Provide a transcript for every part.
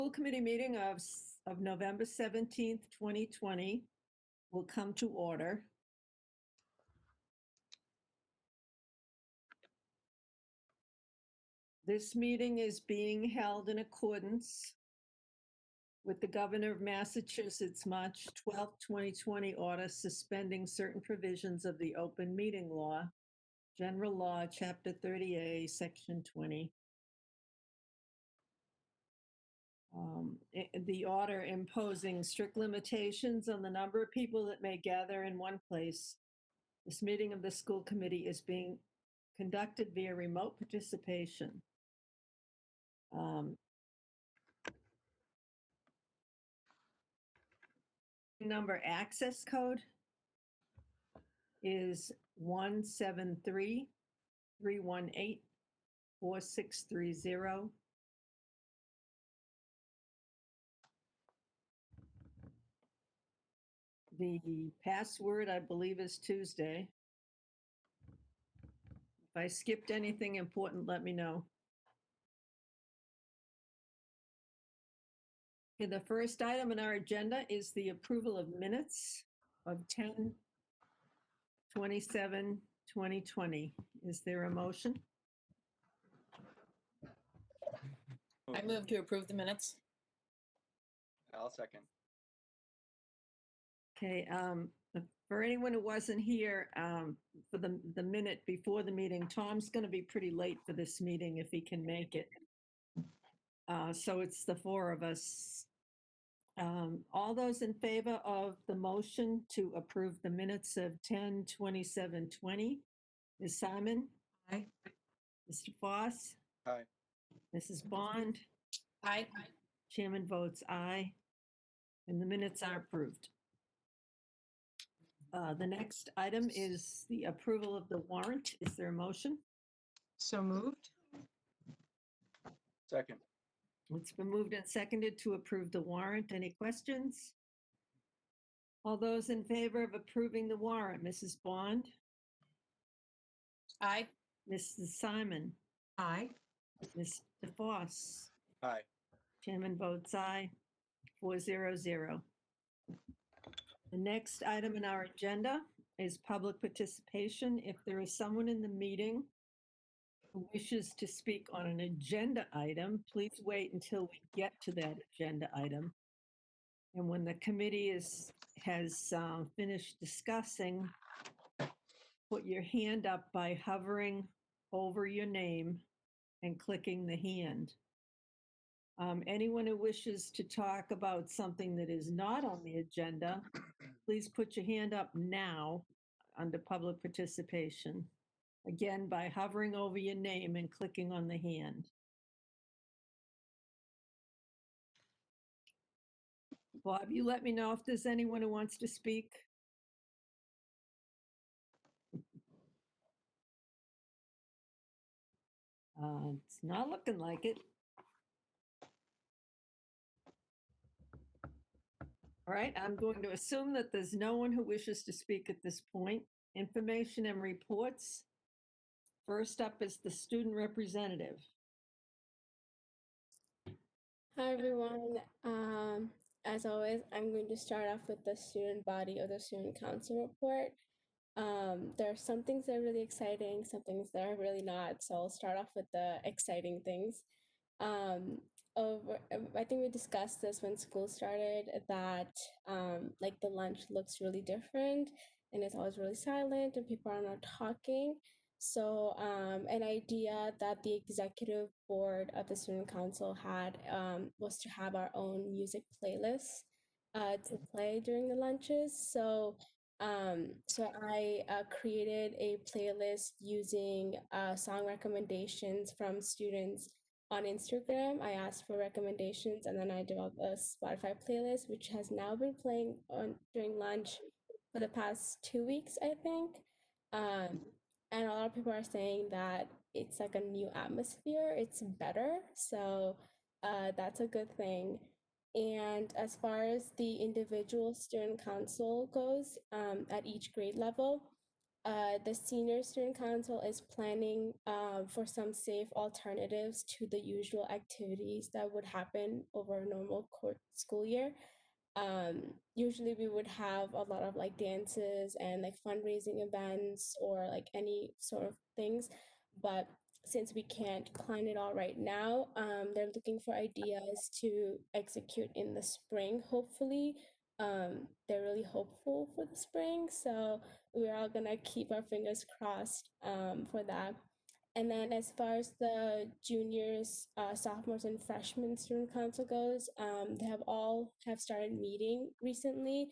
School committee meeting of November 17th, 2020 will come to order. This meeting is being held in accordance with the Governor of Massachusetts March 12, 2020 order suspending certain provisions of the open meeting law, General Law, Chapter 30A, Section 20. The order imposing strict limitations on the number of people that may gather in one place. This meeting of the school committee is being conducted via remote participation. Number access code is 173-318-4630. The password, I believe, is Tuesday. If I skipped anything important, let me know. Okay, the first item on our agenda is the approval of minutes of 10/27/2020. Is there a motion? I move to approve the minutes. I'll second. Okay, for anyone who wasn't here for the minute before the meeting, Tom's going to be pretty late for this meeting if he can make it. So it's the four of us. All those in favor of the motion to approve the minutes of 10/27/20? Ms. Simon? Aye. Mr. Foss? Aye. Mrs. Bond? Aye. Chairman votes aye, and the minutes are approved. The next item is the approval of the warrant. Is there a motion? So moved. Second. It's been moved and seconded to approve the warrant. Any questions? All those in favor of approving the warrant, Mrs. Bond? Aye. Mrs. Simon? Aye. Mr. Foss? Aye. Chairman votes aye, 400. The next item in our agenda is public participation. If there is someone in the meeting who wishes to speak on an agenda item, please wait until we get to that agenda item. And when the committee has finished discussing, put your hand up by hovering over your name and clicking the hand. Anyone who wishes to talk about something that is not on the agenda, please put your hand up now under public participation. Again, by hovering over your name and clicking on the hand. Bob, you let me know if there's anyone who wants to speak. It's not looking like it. All right, I'm going to assume that there's no one who wishes to speak at this point. Information and reports. First up is the student representative. Hi, everyone. As always, I'm going to start off with the student body or the student council report. There are some things that are really exciting, some things that are really not. So I'll start off with the exciting things. I think we discussed this when school started, that like the lunch looks really different and it's always really silent and people are not talking. So an idea that the executive board of the student council had was to have our own music playlists to play during the lunches. So I created a playlist using song recommendations from students on Instagram. I asked for recommendations and then I developed a Spotify playlist, which has now been playing during lunch for the past 2 weeks, I think. And a lot of people are saying that it's like a new atmosphere, it's better. So that's a good thing. And as far as the individual student council goes, at each grade level, The Senior Student Council is planning for some safe alternatives to the usual activities that would happen over a normal school year. Usually we would have a lot of like dances and like fundraising events or like any sort of things, but since we can't plan it all right now, they're looking for ideas to execute in the spring, hopefully. They're really hopeful for the spring, so we're all gonna keep our fingers crossed for that. And then as far as the juniors, sophomores, and freshmen student council goes, they have started meeting recently,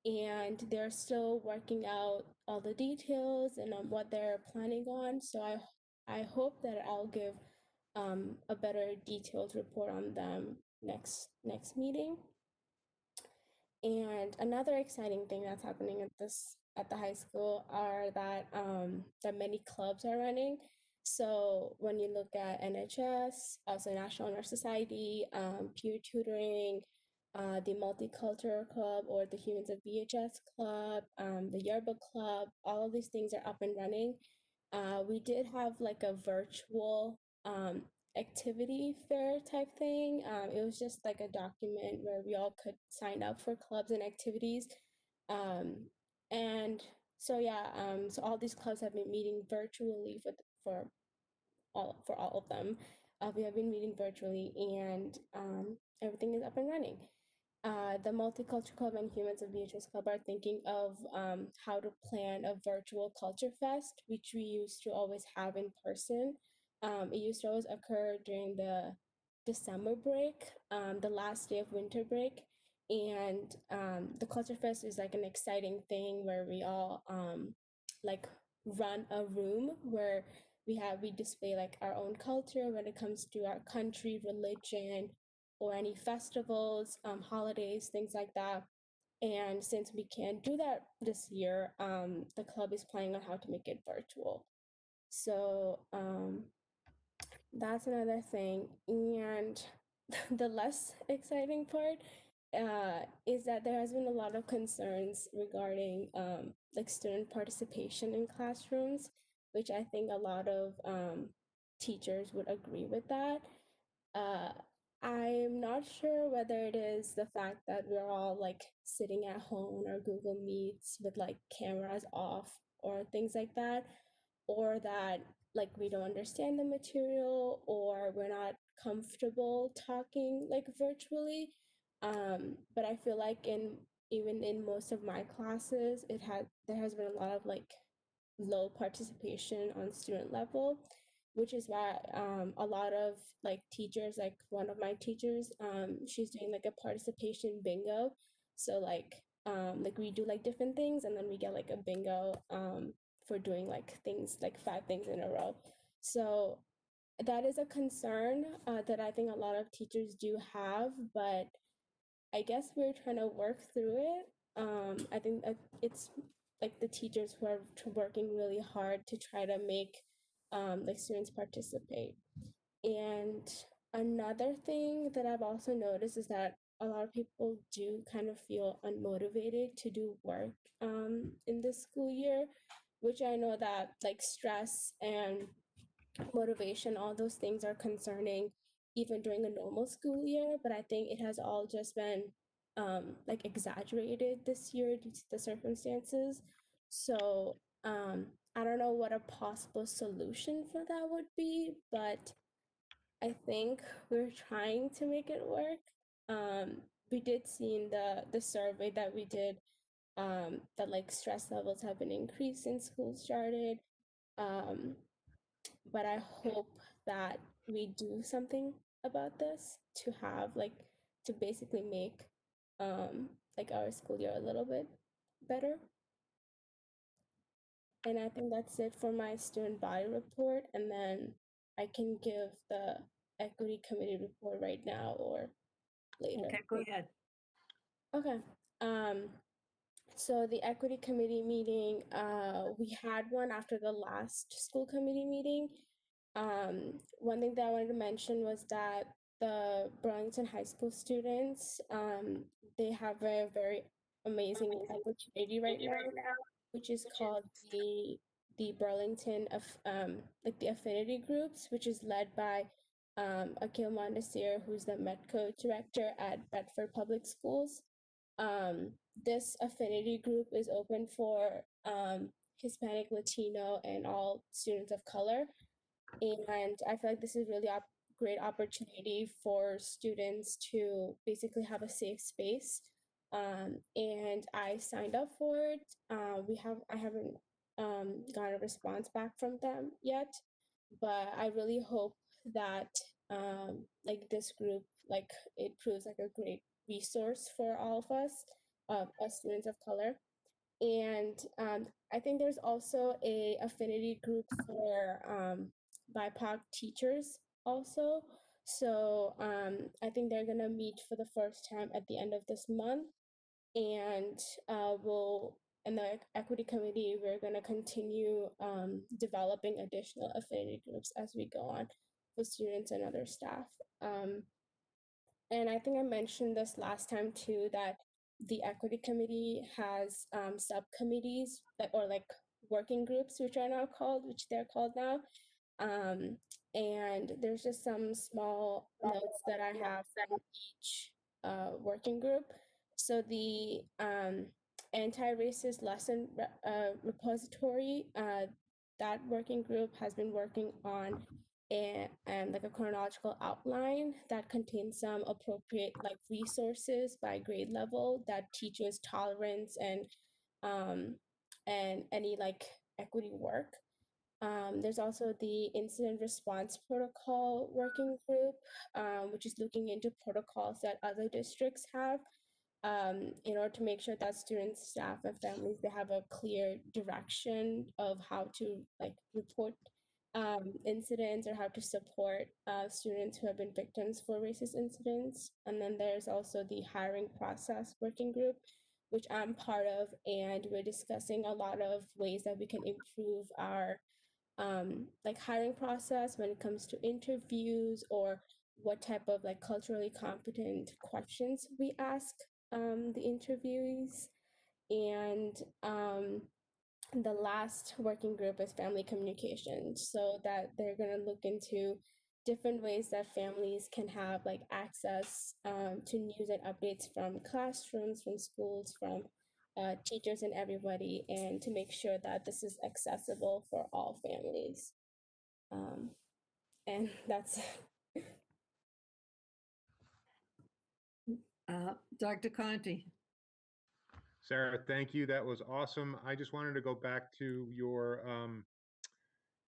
and they're still working out all the details and on what they're planning on. So I hope that I'll give a better detailed report on them next meeting. And another exciting thing that's happening at the high school are that many clubs are running. So when you look at NHS, also National Honor Society, peer tutoring, the Multicultural Club or the Humans of VHS Club, the Yearbook Club, all of these things are up and running. We did have like a virtual activity fair type thing. It was just like a document where we all could sign up for clubs and activities. And so yeah, so all these clubs have been meeting virtually for all of them. We have been meeting virtually, and everything is up and running. The Multicultural Club and Humans of VHS Club are thinking of how to plan a virtual culture fest, which we used to always have in person. It used to always occur during the December break, the last day of winter break. And the Culture Fest is like an exciting thing where we all like run a room where we display like our own culture when it comes to our country, religion, or any festivals, holidays, things like that. And since we can't do that this year, the club is planning on how to make it virtual. So that's another thing. And the less exciting part is that there has been a lot of concerns regarding like student participation in classrooms, which I think a lot of teachers would agree with that. Uh, I'm not sure whether it is the fact that we're all like sitting at home on our Google Meets with like cameras off or things like that, or that like we don't understand the material or we're not comfortable talking like virtually. But I feel like even in most of my classes, there has been a lot of like low participation on student level, which is why a lot of like teachers, like one of my teachers, she's doing like a participation bingo. So like we do like different things and then we get like a bingo for doing like things like 5 things in a row. So that is a concern that I think a lot of teachers do have, but I guess we're trying to work through it. I think that it's like the teachers who are working really hard to try to make like students participate. And another thing that I've also noticed is that a lot of people do kind of feel unmotivated to do work in this school year, which I know that like stress and motivation, all those things are concerning even during a normal school year, but I think it has all just been like exaggerated this year due to the circumstances. So I don't know what a possible solution for that would be, but I think we're trying to make it work. We did see in the survey that we did that like stress levels have been increased since school started. Um, but I hope that we do something about this to have like to basically make like our school year a little bit better. And I think that's it for my student body report, and then I can give the equity committee report right now or later. Okay, go ahead. Okay. So the equity committee meeting, we had one after the last school committee meeting. One thing that I wanted to mention was that the Burlington High School students, they have a very amazing opportunity right now which is called the Burlington of like the affinity groups, which is led by Akil Mondesir, who's the Metco director at Bedford Public Schools. This affinity group is open for Hispanic, Latino, and all students of color. And I feel like this is really a great opportunity for students to basically have a safe space. And I signed up for it. I haven't gotten a response back from them yet, but I really hope that like this group, like it proves like a great resource for all of us students of color. And I think there's also a affinity group for BIPOC teachers also. So I think they're gonna meet for the first time at the end of this month, and we'll in the equity committee we're gonna continue developing additional affinity groups as we go on for students and other staff. And I think I mentioned this last time too, that the equity committee has subcommittees that, or like working groups, which they're called now. And there's just some small notes that I have from each working group. So the anti-racist lesson repository, that working group has been working on and like a chronological outline that contains some appropriate like resources by grade level that teaches tolerance and any like equity work. There's also the incident response protocol working group, which is looking into protocols that other districts have in order to make sure that students, staff, and families, they have a clear direction of how to like report incidents or how to support students who have been victims for racist incidents. And then there's also the hiring process working group, which I'm part of, and we're discussing a lot of ways that we can improve our like hiring process when it comes to interviews, or what type of like culturally competent questions we ask the interviewees. And the last working group is family communication, so that they're going to look into different ways that families can have like access to news and updates from classrooms, from schools, from teachers and everybody, and to make sure that this is accessible for all families. And that's Dr. Conti. Sarah, thank you. That was awesome. I just wanted to go back to your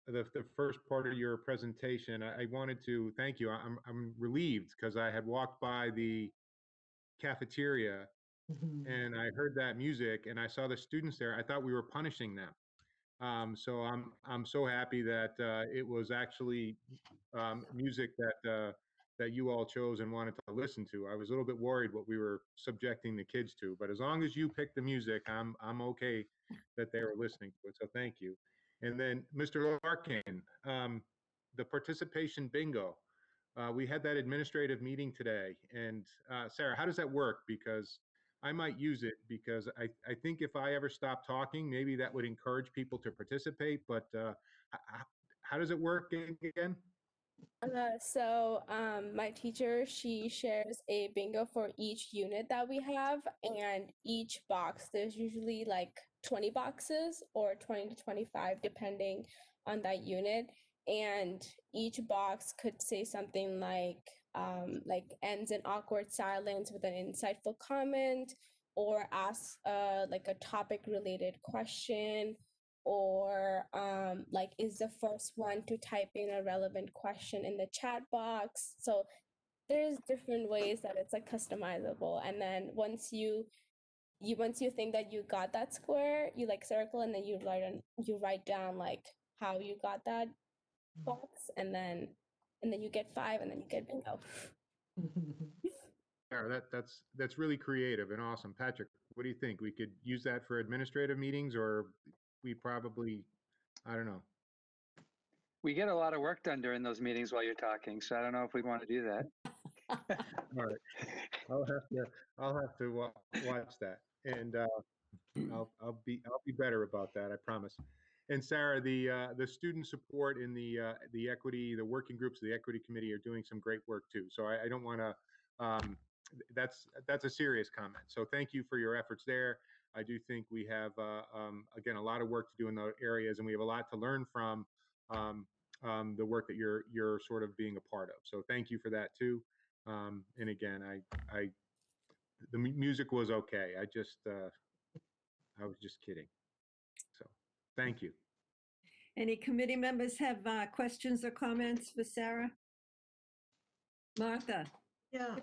the first part of your presentation. I wanted to thank you. I'm relieved because I had walked by the cafeteria and I heard that music and I saw the students there. I thought we were punishing them. So I'm so happy that it was actually music that you all chose and wanted to listen to. I was a little bit worried what we were subjecting the kids to, but as long as you picked the music, I'm okay that they were listening to it. So thank you. And then Mr. Larkin, the participation bingo. We had that administrative meeting today, and Sarah, how does that work? Because I might use it because I think if I ever stop talking, maybe that would encourage people to participate. But how does it work again? So my teacher, she shares a bingo for each unit that we have, and each box, there's usually like 20 boxes or 20 to 25 depending on that unit. And each box could say something like ends in awkward silence with an insightful comment, or ask like a topic related question, or like is the first one to type in a relevant question in the chat box. So there's different ways that it's like customizable. And then once you think that you got that square, you like circle, and then you write down like how you got that box, and then you get 5, and then you get bingo. Yeah, that's really creative and awesome. Patrick, what do you think? We could use that for administrative meetings, or we probably, I don't know. We get a lot of work done during those meetings while you're talking, so I don't know if we'd want to do that. All right, I'll have to watch that. And I'll be better about that, I promise. And Sarah, the student support in the equity, the working groups, the equity committee are doing some great work too. So I don't want to. That's a serious comment. So thank you for your efforts there. I do think we have again a lot of work to do in those areas, and we have a lot to learn from the work that you're sort of being a part of. So thank you for that too. And again, the music was okay. I was just kidding. So thank you. Any committee members have questions or comments for Sarah? Martha? Yeah.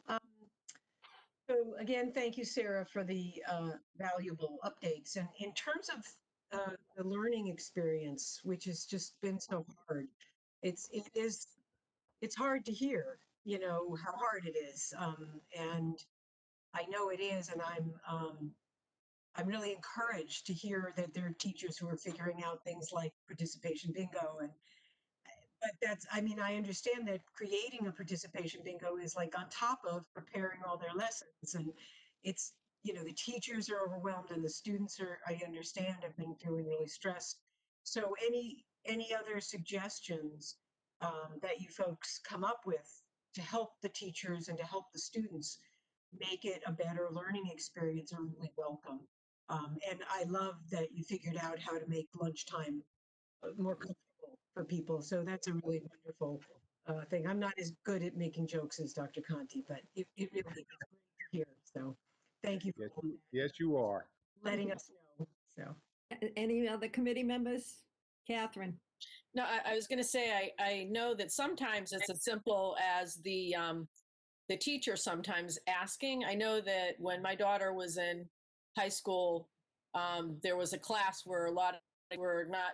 So again, thank you, Sarah, for the valuable updates. And in terms of the learning experience, which has just been so hard, it's hard to hear, how hard it is. And I know it is, and I'm really encouraged to hear that there are teachers who are figuring out things like participation bingo. But I understand that creating a participation bingo is like on top of preparing all their lessons. And it's, the teachers are overwhelmed and the students are, I understand, have been feeling really stressed. So any other suggestions that you folks come up with to help the teachers and to help the students make it a better learning experience are really welcome. And I love that you figured out how to make lunchtime more comfortable for people. So that's a really wonderful thing. I'm not as good at making jokes as Dr. Conti, but it really is great to hear. So thank you for Yes, you are. letting us know. So Any other committee members? Catherine? No, I was going to say, I know that sometimes it's as simple as the teacher sometimes asking. I know that when my daughter was in high school, there was a class where a lot of were not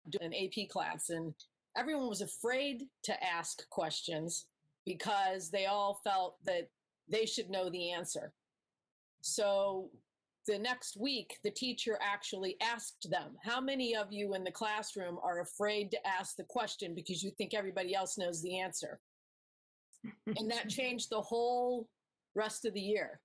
doing an AP class, and everyone was afraid to ask questions because they all felt that they should know the answer. So the next week, the teacher actually asked them, how many of you in the classroom are afraid to ask the question because you think everybody else knows the answer? And that changed the whole rest of the year.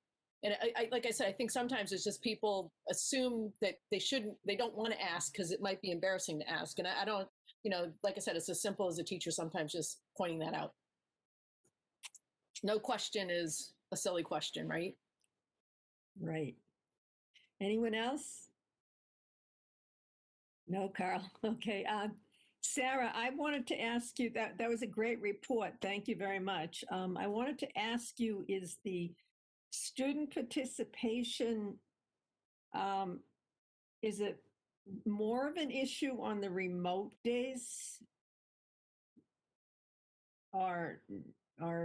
And like I said, I think sometimes it's just people assume that they don't want to ask because it might be embarrassing to ask. And I don't, like I said, it's as simple as a teacher sometimes just pointing that out. No question is a silly question, right? Right. Anyone else? No, Carl. Okay. Sarah, I wanted to ask you that was a great report. Thank you very much. I wanted to ask you, is the student participation, is it more of an issue on the remote days? Or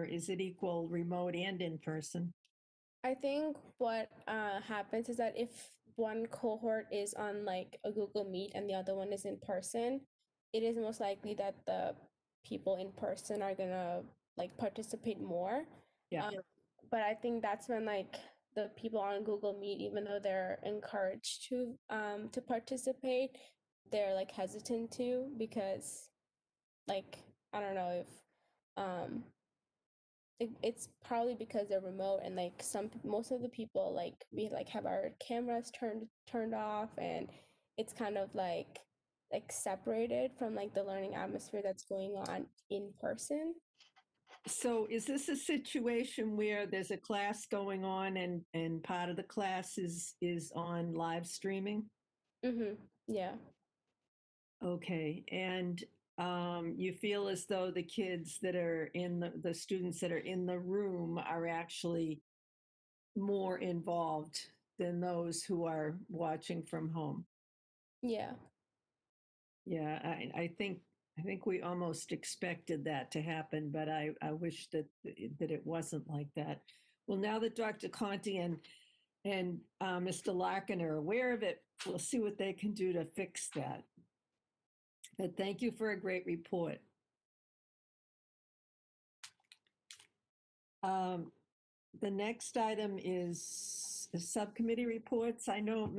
is it equal remote and in person? I think what happens is that if one cohort is on like a Google Meet and the other one is in person, it is most likely that the people in person are gonna like participate more. Yeah. But I think that's when like the people on Google Meet, even though they're encouraged to participate, they're like hesitant to because like I don't know if it's probably because they're remote and like most of the people like we like have our cameras turned off and it's kind of like separated from like the learning atmosphere that's going on in person. So is this a situation where there's a class going on and part of the class is on live streaming? Yeah. Okay. And you feel as though the kids that are in the students that are in the room are actually more involved than those who are watching from home? Yeah. Yeah, I think we almost expected that to happen, but I wish that it wasn't like that. Well, now that Dr. Conti and Mr. Larkin are aware of it, we'll see what they can do to fix that. But thank you for a great report. The next item is the subcommittee reports. I know,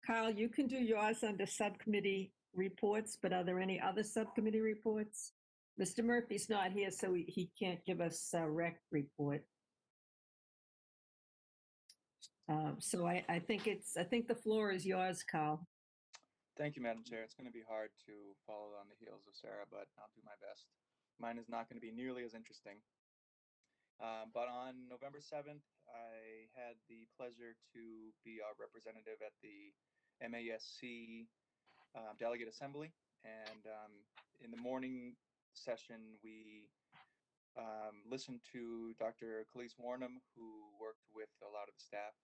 Carl, you can do yours under subcommittee reports, but are there any other subcommittee reports? Mr. Murphy's not here, so he can't give us a rec report. So I think I think the floor is yours, Carl. Thank you, Madam Chair. It's going to be hard to follow on the heels of Sarah, but I'll do my best. Mine is not going to be nearly as interesting. But on November 7th, I had the pleasure to be a representative at the MASC Delegate Assembly. And in the morning session, we listened to Dr. Khalees Warnham, who worked with a lot of the staff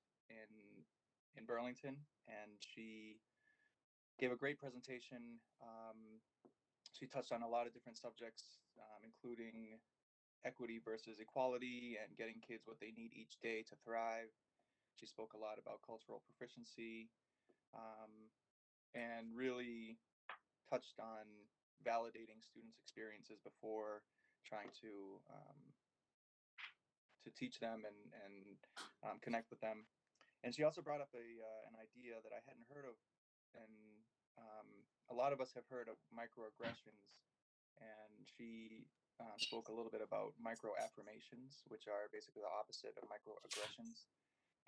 in Burlington, and she gave a great presentation. She touched on a lot of different subjects, including equity versus equality and getting kids what they need each day to thrive. She spoke a lot about cultural proficiency, and really touched on validating students' experiences before trying to teach them and connect with them. And she also brought up an idea that I hadn't heard of, and a lot of us have heard of microaggressions, and she spoke a little bit about microaffirmations, which are basically the opposite of microaggressions,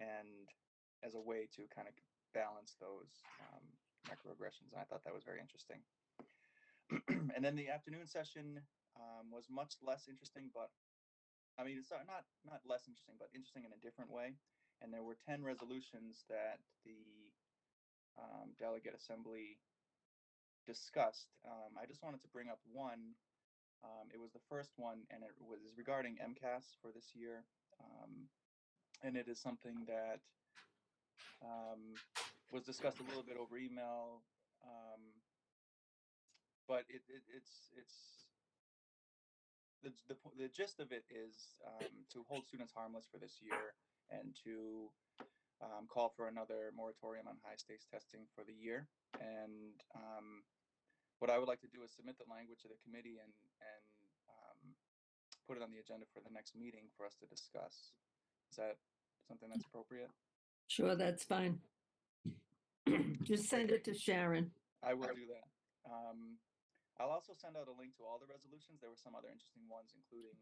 and as a way to kind of balance those microaggressions. And I thought that was very interesting. And then the afternoon session was much less interesting, but I mean, it's not less interesting, but interesting in a different way. And there were 10 resolutions that the Delegate Assembly discussed. I just wanted to bring up one. It was the first one, and it was regarding MCAS for this year. And it is something that was discussed a little bit over email, but the gist of it is to hold students harmless for this year and to call for another moratorium on high stakes testing for the year. And what I would like to do is submit the language to the committee and put it on the agenda for the next meeting for us to discuss. Is that something that's appropriate? Sure, that's fine. Just send it to Sharon. I will do that. I'll also send out a link to all the resolutions. There were some other interesting ones, including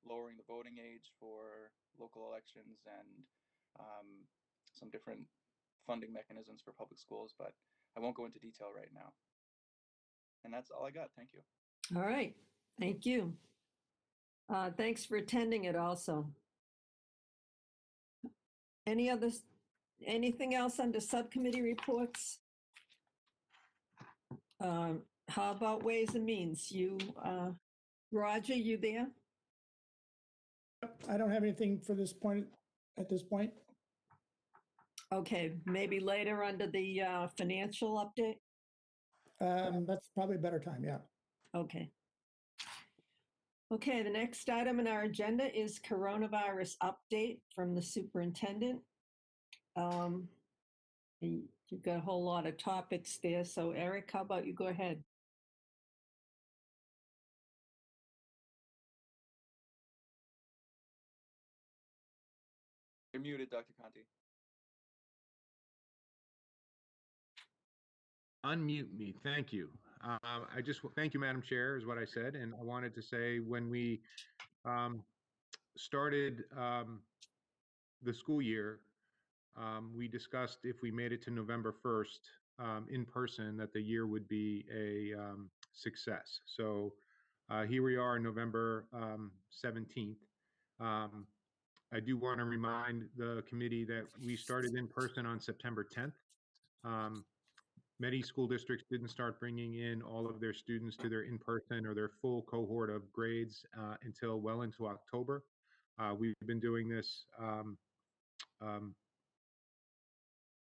lowering the voting age for local elections and some different funding mechanisms for public schools, but I won't go into detail right now. And that's all I got. Thank you. All right, thank you. Thanks for attending it also. Anything else under subcommittee reports? How about Ways and Means? Roger, you there? I don't have anything for this point, at this point. Okay, maybe later under the financial update? That's probably a better time, yeah. Okay. Okay, the next item on our agenda is coronavirus update from the superintendent. You've got a whole lot of topics there. So Eric, how about you go ahead? You're muted, Dr. Conti. Unmute me. Thank you. Thank you, Madam Chair, is what I said. And I wanted to say when we started the school year, we discussed if we made it to November 1st in person, that the year would be a success. So here we are, November 17th. I do want to remind the committee that we started in person on September 10th. Many school districts didn't start bringing in all of their students to their in-person or their full cohort of grades until well into October. We've been doing this,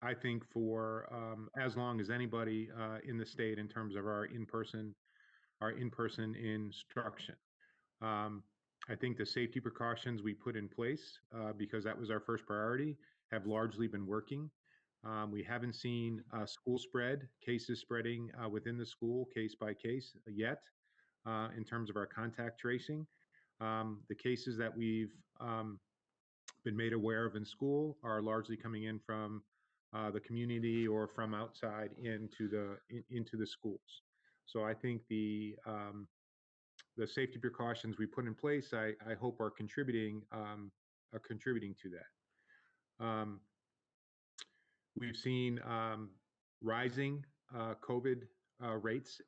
I think, for as long as anybody in the state in terms of our in-person instruction. I think the safety precautions we put in place, because that was our first priority, have largely been working. We haven't seen school spread, cases spreading within the school case by case yet in terms of our contact tracing. The cases that we've been made aware of in school are largely coming in from the community or from outside into the schools. So I think the safety precautions we put in place, I hope are contributing to that. We've seen rising COVID rates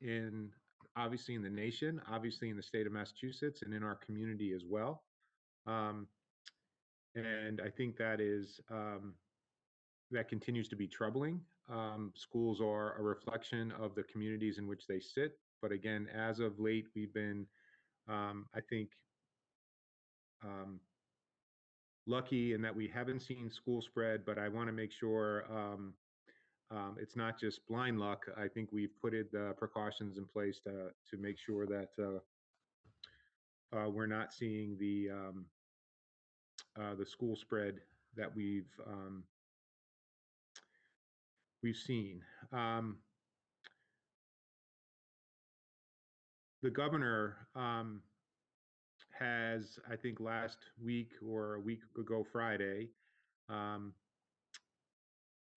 obviously in the nation, obviously in the state of Massachusetts, and in our community as well. And I think that continues to be troubling. Schools are a reflection of the communities in which they sit. But again, as of late, we've been, I think, lucky in that we haven't seen school spread, but I want to make sure it's not just blind luck. I think we've put the precautions in place to make sure that we're not seeing the school spread that we've seen. The governor has, I think, last week or a week ago Friday,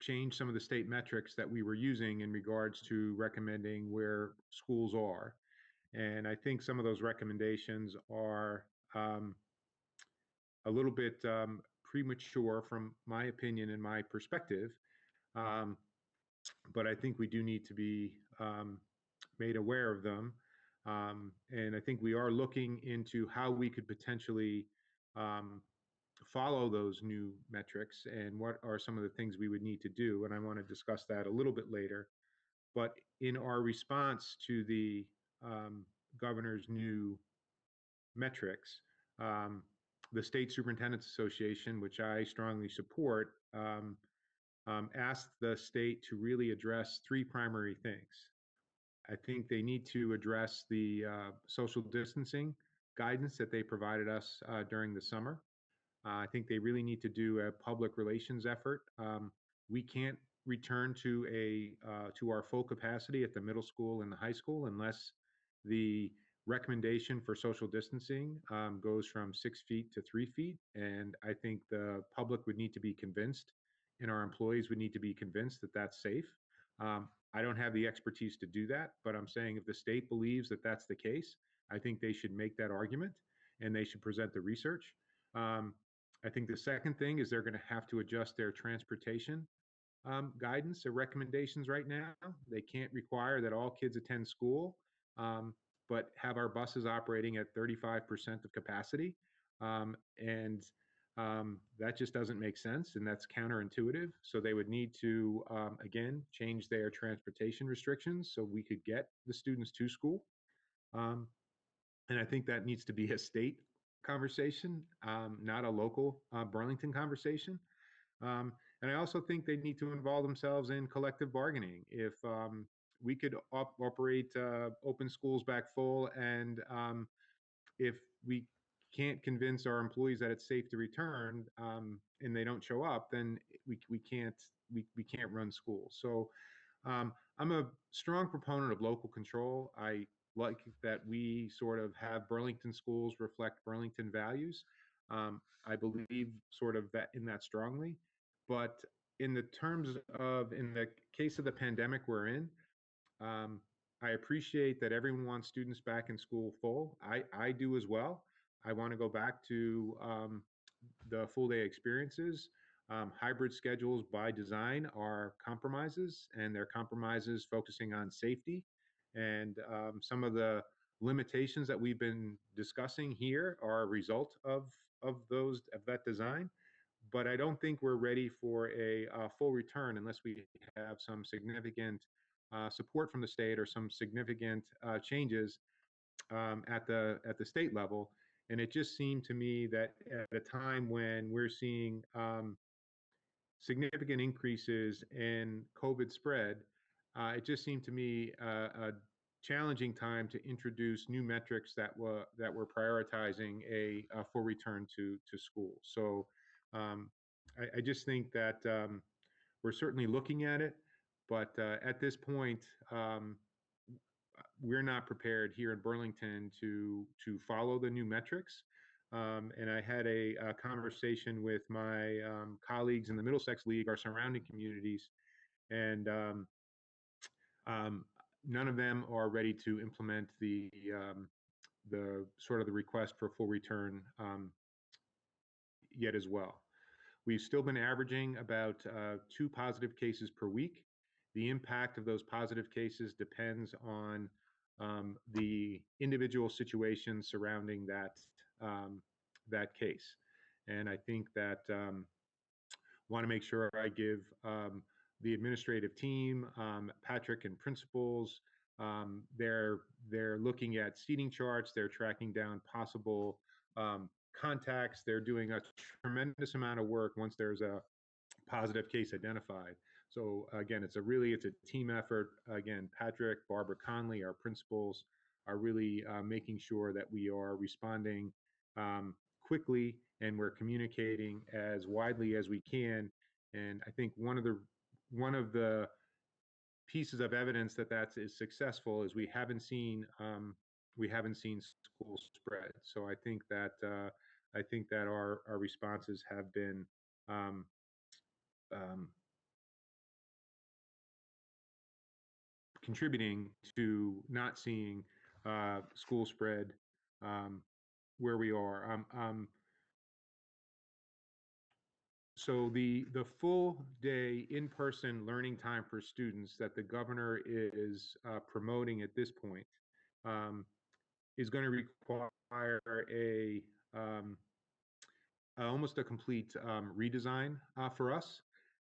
changed some of the state metrics that we were using in regards to recommending where schools are. And I think some of those recommendations are a little bit premature from my opinion and my perspective. But I think we do need to be made aware of them. And I think we are looking into how we could potentially follow those new metrics and what are some of the things we would need to do. And I want to discuss that a little bit later. But in our response to the governor's new metrics, the State Superintendents Association, which I strongly support, asked the state to really address three primary things. I think they need to address the social distancing guidance that they provided us during the summer. I think they really need to do a public relations effort. We can't return to our full capacity at the middle school and the high school unless the recommendation for social distancing goes from 6 feet to 3 feet. And I think the public would need to be convinced, and our employees would need to be convinced that that's safe. I don't have the expertise to do that, but I'm saying if the state believes that that's the case, I think they should make that argument and they should present the research. I think the second thing is they're going to have to adjust their transportation guidance or recommendations right now. They can't require that all kids attend school, but have our buses operating at 35% of capacity. And that just doesn't make sense, and that's counterintuitive. So they would need to, again, change their transportation restrictions so we could get the students to school. And I think that needs to be a state conversation, not a local Burlington conversation. And I also think they need to involve themselves in collective bargaining. If we could operate open schools back full, and if we can't convince our employees that it's safe to return and they don't show up, then we can't run schools. So I'm a strong proponent of local control. I like that we sort of have Burlington schools reflect Burlington values. I believe sort of that in that strongly. But in the case of the pandemic we're in, I appreciate that everyone wants students back in school full. I do as well. I want to go back to the full day experiences. Hybrid schedules by design are compromises, and they're compromises focusing on safety. And some of the limitations that we've been discussing here are a result of that design. But I don't think we're ready for a full return unless we have some significant support from the state or some significant changes at the state level. And it just seemed to me that at a time when we're seeing significant increases in COVID spread, it just seemed to me a challenging time to introduce new metrics that were prioritizing a full return to school. So I just think that we're certainly looking at it, but at this point, we're not prepared here in Burlington to follow the new metrics. And I had a conversation with my colleagues in the Middlesex League, our surrounding communities, and none of them are ready to implement the sort of the request for full return yet as well. We've still been averaging about 2 positive cases per week. The impact of those positive cases depends on the individual situation surrounding that case. And I think that want to make sure I give the administrative team, Patrick and principals, they're looking at seating charts, they're tracking down possible contacts, they're doing a tremendous amount of work once there's a positive case identified. So again, it's a team effort. Again, Patrick, Barbara Conley, our principals are really making sure that we are responding quickly and we're communicating as widely as we can. And I think one of the pieces of evidence that is successful is we haven't seen school spread. So I think that our responses have been um, contributing to not seeing school spread where we are. So the full day in-person learning time for students that the governor is promoting at this point is going to require um, almost a complete redesign for us,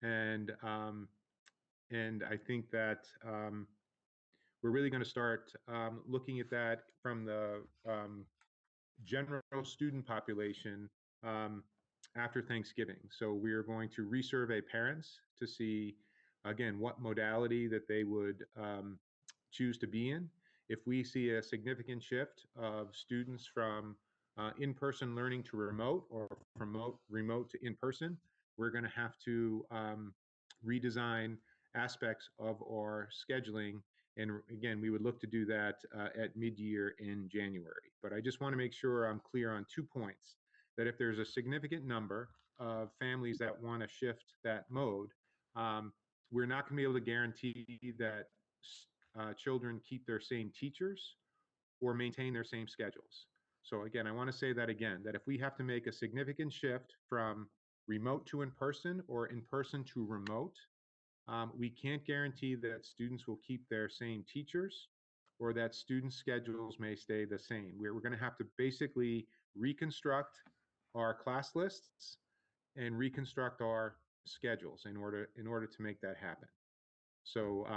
and I think that we're really going to start looking at that from the general student population after Thanksgiving. So we are going to resurvey parents to see, again, what modality that they would choose to be in. If we see a significant shift of students from in-person learning to remote or from remote to in-person, we're going to have to redesign aspects of our scheduling. And again, we would look to do that at mid-year in January. But I just want to make sure I'm clear on 2 points, that if there's a significant number of families that want to shift that mode, we're not going to be able to guarantee that children keep their same teachers or maintain their same schedules. So again, I want to say that again, that if we have to make a significant shift from remote to in-person or in-person to remote, we can't guarantee that students will keep their same teachers or that student schedules may stay the same. We're going to have to basically reconstruct our class lists and reconstruct our schedules in order to make that happen. So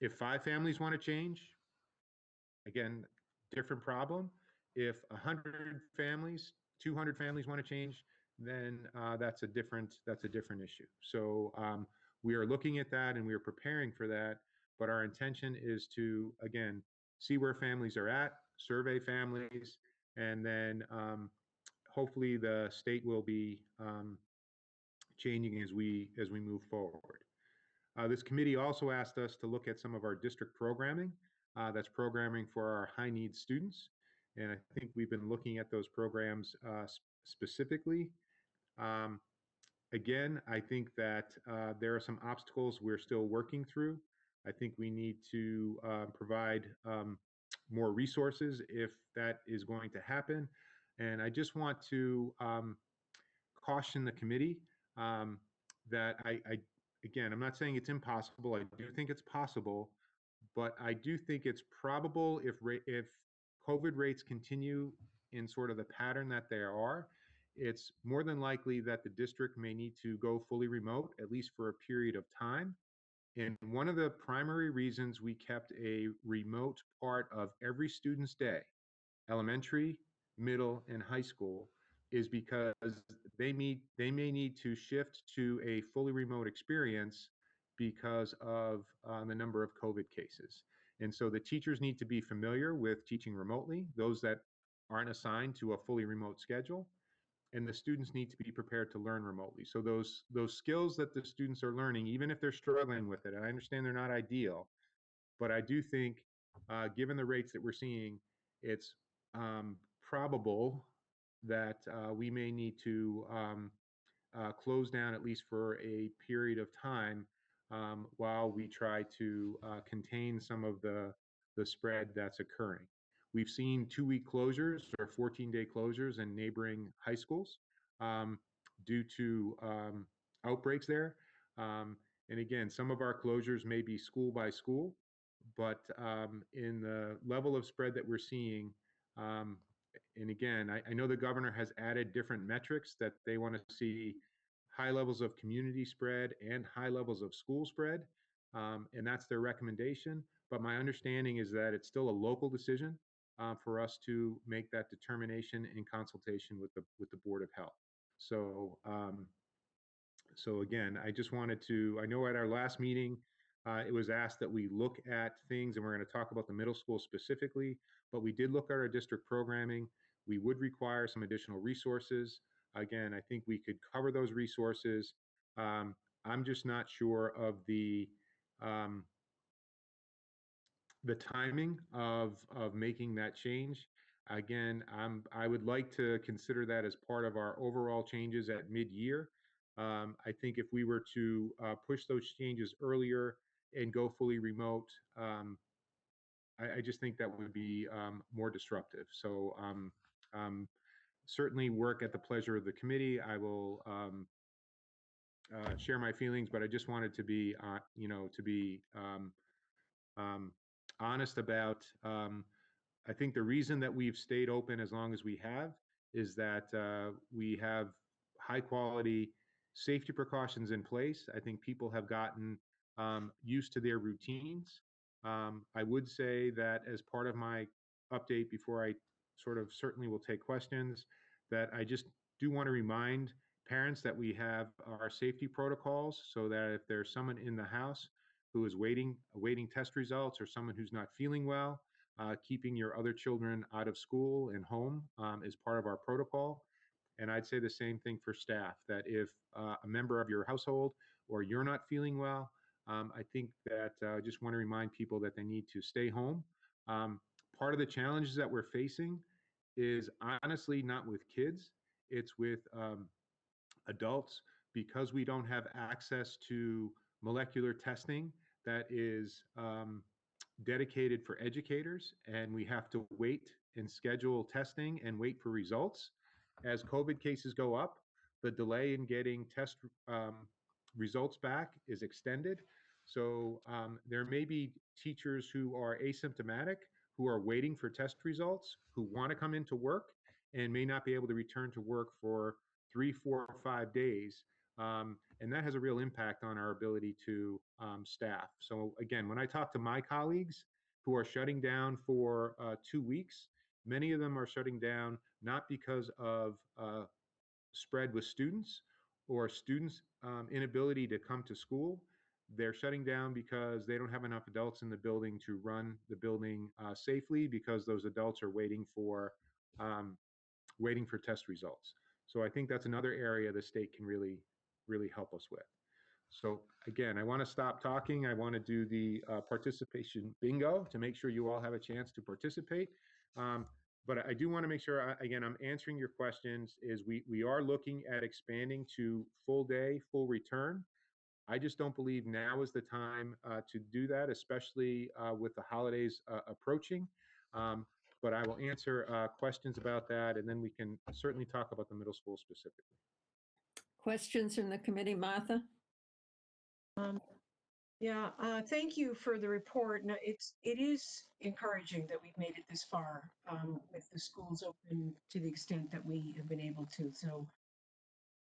if 5 families want to change, again, different problem. If 100 families, 200 families want to change, then that's a different issue. So we are looking at that and we are preparing for that. But our intention is to, again, see where families are at, survey families, and then hopefully the state will be changing as we move forward. This committee also asked us to look at some of our district programming. That's programming for our high needs students. And I think we've been looking at those programs specifically. Again, I think that there are some obstacles we're still working through. I think we need to provide more resources if that is going to happen. And I just want to caution the committee that again, I'm not saying it's impossible. I do think it's possible, but I do think it's probable if COVID rates continue in sort of the pattern that they are, it's more than likely that the district may need to go fully remote, at least for a period of time. And one of the primary reasons we kept a remote part of every student's day, elementary, middle, and high school, is because they may need to shift to a fully remote experience because of the number of COVID cases. And so the teachers need to be familiar with teaching remotely, those that aren't assigned to a fully remote schedule, and the students need to be prepared to learn remotely. So those skills that the students are learning, even if they're struggling with it, and I understand they're not ideal, but I do think, given the rates that we're seeing, it's probable that we may need to close down at least for a period of time while we try to contain some of the spread that's occurring. We've seen 2-week closures or 14-day closures in neighboring high schools due to outbreaks there. And again, some of our closures may be school by school, but in the level of spread that we're seeing, and again, I know the governor has added different metrics that they want to see high levels of community spread and high levels of school spread, and that's their recommendation. But my understanding is that it's still a local decision for us to make that determination in consultation with the Board of Health. So, so again, I just wanted to, I know at our last meeting, it was asked that we look at things, and we're going to talk about the middle school specifically, but we did look at our district programming. We would require some additional resources. Again, I think we could cover those resources. I'm just not sure of um, the timing of making that change. Again, I would like to consider that as part of our overall changes at mid-year. I think if we were to push those changes earlier and go fully remote, I just think that would be more disruptive. So certainly work at the pleasure of the committee. I will share my feelings, but I just wanted to be, to be honest about. I think the reason that we've stayed open as long as we have is that we have high quality safety precautions in place. I think people have gotten used to their routines. I would say that as part of my update, before I sort of certainly will take questions, that I just do want to remind parents that we have our safety protocols so that if there's someone in the house who is awaiting test results, or someone who's not feeling well, keeping your other children out of school and home is part of our protocol. And I'd say the same thing for staff, that if a member of your household or you're not feeling well, I think that I just want to remind people that they need to stay home. Part of the challenges that we're facing is honestly not with kids, it's with adults, because we don't have access to molecular testing that is dedicated for educators, and we have to wait and schedule testing and wait for results. As COVID cases go up, the delay in getting test results back is extended. So there may be teachers who are asymptomatic, who are waiting for test results, who want to come into work and may not be able to return to work for 3, 4, or 5 days. And that has a real impact on our ability to staff. So again, when I talk to my colleagues who are shutting down for 2 weeks, many of them are shutting down not because of spread with students or students' inability to come to school. They're shutting down because they don't have enough adults in the building to run the building safely, because those adults are waiting for test results. So I think that's another area the state can really, really help us with. So again, I want to stop talking. I want to do the participation bingo to make sure you all have a chance to participate. But I do want to make sure, again, I'm answering your questions. Is we are looking at expanding to full day, full return. I just don't believe now is the time to do that, especially with the holidays approaching. But I will answer questions about that, and then we can certainly talk about the middle school specifically. Questions from the committee, Martha? Yeah, thank you for the report. No, it is encouraging that we've made it this far with the schools open to the extent that we have been able to. So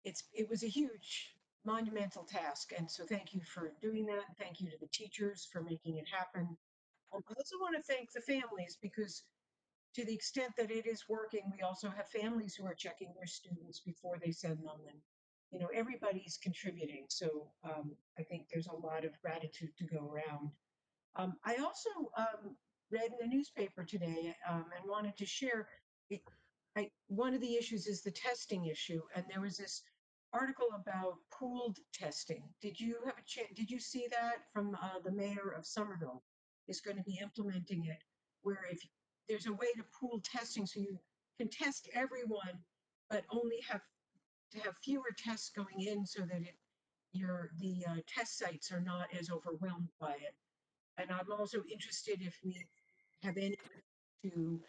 it was a huge, monumental task, and so thank you for doing that. Thank you to the teachers for making it happen. I also want to thank the families, because to the extent that it is working, we also have families who are checking their students before they send them, and everybody's contributing. So I think there's a lot of gratitude to go around. I also read in the newspaper today and wanted to share. One of the issues is the testing issue, and there was this article about pooled testing. Did you have a chance? Did you see that from the mayor of Somerville? Is going to be implementing it, where if there's a way to pool testing, so you can test everyone, but only have to have fewer tests going in, so that the test sites are not as overwhelmed by it. And I'm also interested if we have any to.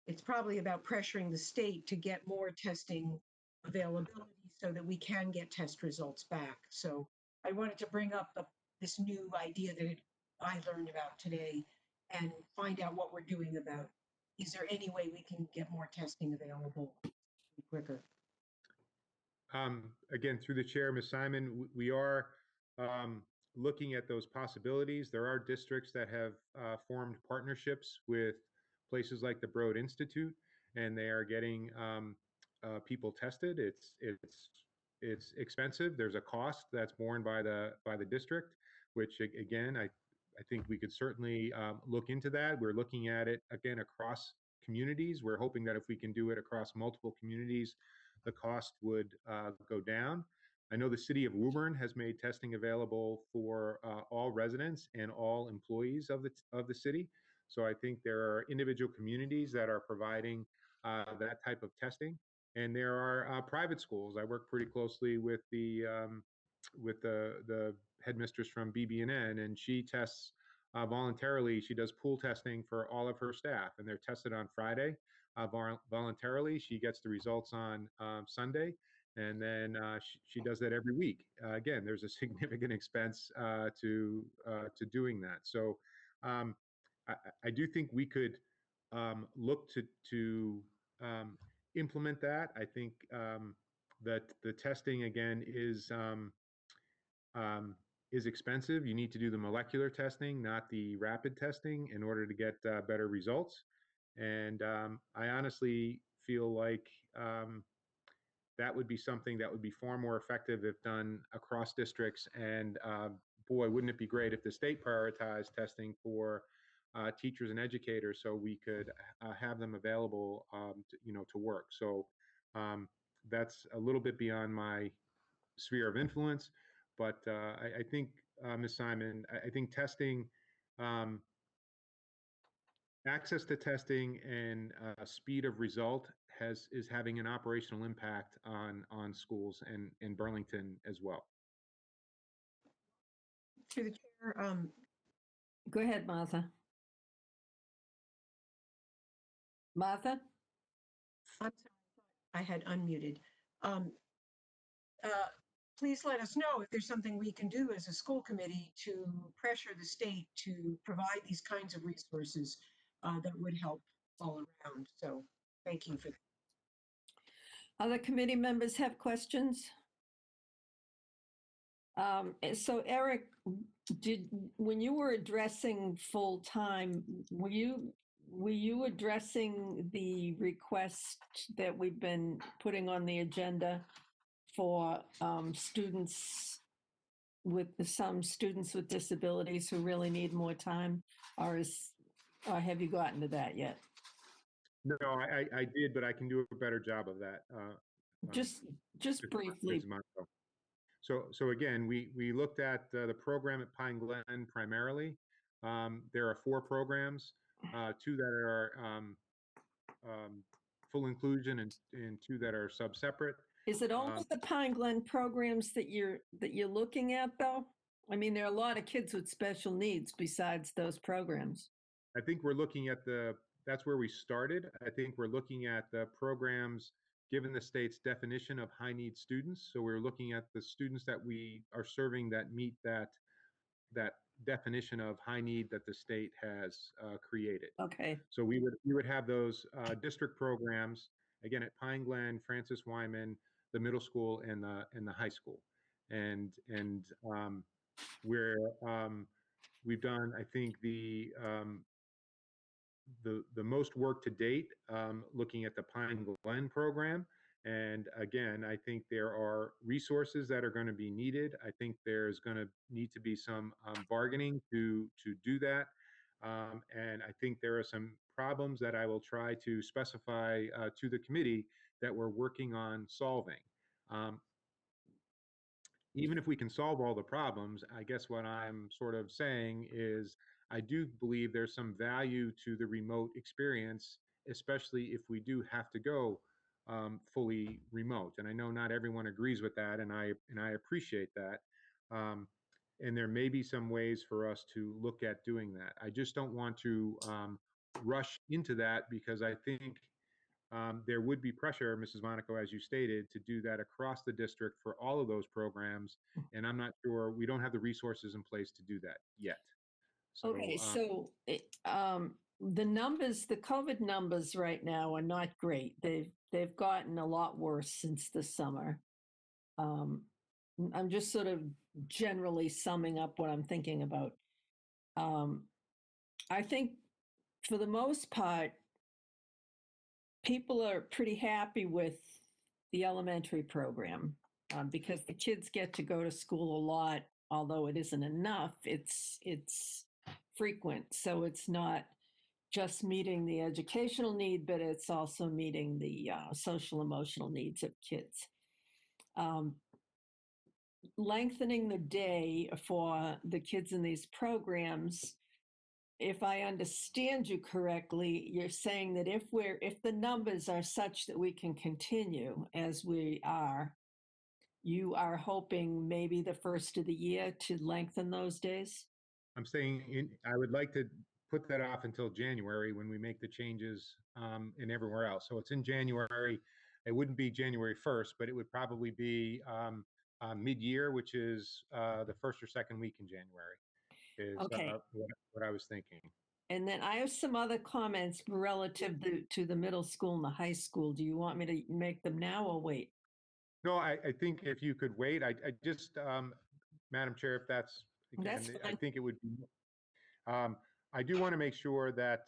It's probably about pressuring the state to get more testing availability so that we can get test results back. So I wanted to bring up this new idea that I learned about today and find out what we're doing about. Is there any way we can get more testing available quicker? Again, through the chair, Ms. Simon, we are looking at those possibilities. There are districts that have formed partnerships with places like the Broad Institute, and they are getting people tested. It's expensive. There's a cost that's borne by the district, which again, I think we could certainly look into that. We're looking at it again across communities. We're hoping that if we can do it across multiple communities, the cost would go down. I know the city of Woburn has made testing available for all residents and all employees of the city. So I think there are individual communities that are providing that type of testing, and there are private schools. I work pretty closely with the headmistress from BB&N, and she tests voluntarily. She does pool testing for all of her staff, and they're tested on Friday voluntarily. She gets the results on Sunday, and then she does that every week. Again, there's a significant expense to doing that. So I do think we could look to implement that. I think that the testing again is expensive. You need to do the molecular testing, not the rapid testing, in order to get better results. And I honestly feel like that would be something that would be far more effective if done across districts. And boy, wouldn't it be great if the state prioritized testing for teachers and educators so we could have them available to work. So that's a little bit beyond my sphere of influence. But I think, Ms. Simon, I think testing, access to testing and speed of result is having an operational impact on schools and in Burlington as well. Through the chair, Go ahead, Martha. Martha? I'm sorry, I had unmuted. Please let us know if there's something we can do as a school committee to pressure the state to provide these kinds of resources that would help all around. So thank you for that. Other committee members have questions? So Eric, when you were addressing full-time, were you addressing the request that we've been putting on the agenda for students with some students with disabilities who really need more time, or have you gotten to that yet? No, I did, but I can do a better job of that. Just briefly. So again, we looked at the program at Pine Glen primarily. There are 4 programs, 2 that are full inclusion and 2 that are sub-separate. Is it only the Pine Glen programs that you're looking at, though? I mean, there are a lot of kids with special needs besides those programs. I think we're looking at that's where we started. I think we're looking at the programs given the state's definition of high need students. So we're looking at the students that we are serving that meet that definition of high need that the state has created. Okay. So we would have those district programs again at Pine Glen, Francis Wyman, the middle school, and the high school, and where we've done, I think, the most work to date looking at the Pine Glen program. And again, I think there are resources that are going to be needed. I think there's going to need to be some bargaining to do that. And I think there are some problems that I will try to specify to the committee that we're working on solving. Even if we can solve all the problems, I guess what I'm sort of saying is I do believe there's some value to the remote experience, especially if we do have to go fully remote. And I know not everyone agrees with that, and I appreciate that. And there may be some ways for us to look at doing that. I just don't want to rush into that because I think there would be pressure, Mrs. Monaco, as you stated, to do that across the district for all of those programs. And I'm not sure, we don't have the resources in place to do that yet. So, Okay, so the numbers, the COVID numbers right now are not great. They've gotten a lot worse since the summer. I'm just sort of generally summing up what I'm thinking about. I think for the most part, people are pretty happy with the elementary program because the kids get to go to school a lot, although it isn't enough. It's frequent, so it's not just meeting the educational need, but it's also meeting the social emotional needs of kids. Lengthening the day for the kids in these programs, if I understand you correctly, you're saying that if the numbers are such that we can continue as we are, you are hoping maybe the first of the year to lengthen those days? I'm saying I would like to put that off until January when we make the changes in everywhere else. So it's in January. It wouldn't be January 1st, but it would probably be mid-year, which is the first or second week in January is Okay. what I was thinking. And then I have some other comments relative to the middle school and the high school. Do you want me to make them now or wait? No, I think if you could wait, I just, Madam Chair, if that's, again, That's I fine. think it would be, I do want to make sure that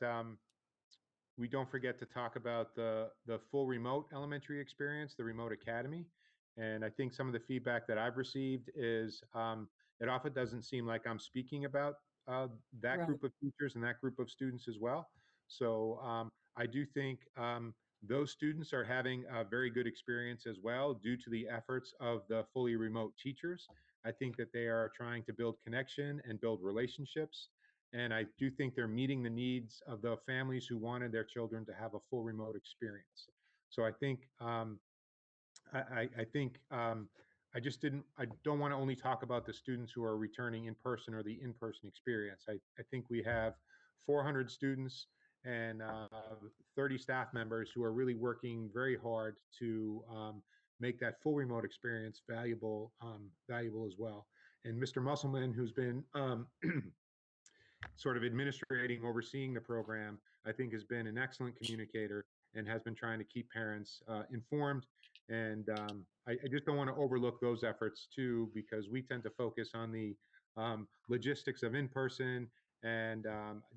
we don't forget to talk about the full remote elementary experience, the remote academy. And I think some of the feedback that I've received is it often doesn't seem like I'm speaking about that Right. group of teachers and that group of students as well. So I do think those students are having a very good experience as well due to the efforts of the fully remote teachers. I think that they are trying to build connection and build relationships. And I do think they're meeting the needs of the families who wanted their children to have a full remote experience. So I think I think I don't want to only talk about the students who are returning in person or the in-person experience. I think we have 400 students and 30 staff members who are really working very hard to make that full remote experience valuable as well. And Mr. Musselman, who's been sort of administrating, overseeing the program, I think has been an excellent communicator and has been trying to keep parents informed. And I just don't want to overlook those efforts too, because we tend to focus on the logistics of in-person, and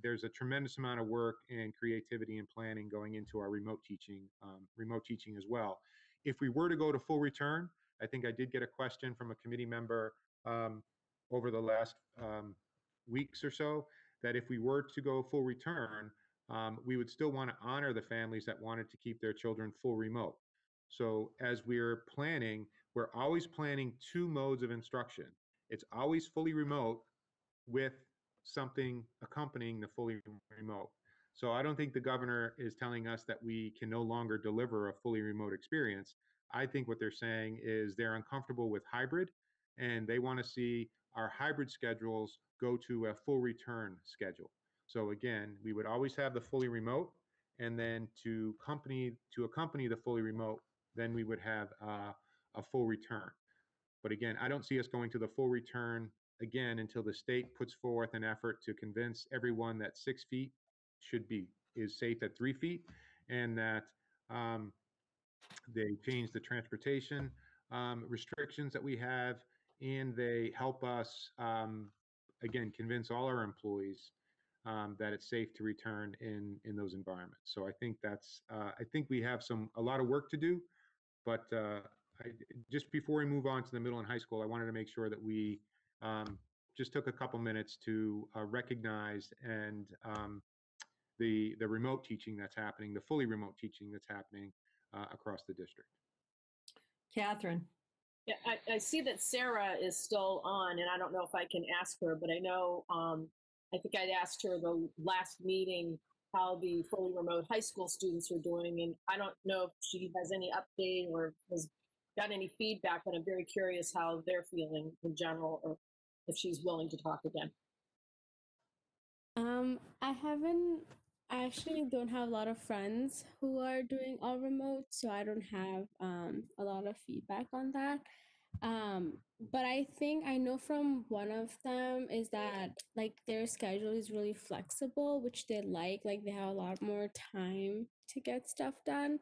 there's a tremendous amount of work and creativity and planning going into our remote teaching as well. If we were to go to full return, I think I did get a question from a committee member over the last weeks or so, that if we were to go full return, we would still want to honor the families that wanted to keep their children full remote. So as we're planning, we're always planning two modes of instruction. It's always fully remote with something accompanying the fully remote. So I don't think the governor is telling us that we can no longer deliver a fully remote experience. I think what they're saying is they're uncomfortable with hybrid, and they want to see our hybrid schedules go to a full return schedule. So again, we would always have the fully remote, and then to accompany the fully remote, then we would have a full return. But again, I don't see us going to the full return again until the state puts forth an effort to convince everyone that 6 feet is safe at 3 feet, and that they change the transportation restrictions that we have, and they help us again convince all our employees that it's safe to return in those environments. So I think I think we have a lot of work to do, but just before we move on to the middle and high school, I wanted to make sure that we just took a couple minutes to recognize and the remote teaching that's happening, the fully remote teaching that's happening across the district. Catherine. Yeah, I see that Sarah is still on, and I don't know if I can ask her, but I know, I think I'd asked her the last meeting how the fully remote high school students are doing, and I don't know if she has any update or has got any feedback, but I'm very curious how they're feeling in general, or if she's willing to talk again. I haven't I actually don't have a lot of friends who are doing all remote, so I don't have a lot of feedback on that. But I think I know from one of them is that like their schedule is really flexible, which they like. Like they have a lot more time to get stuff done,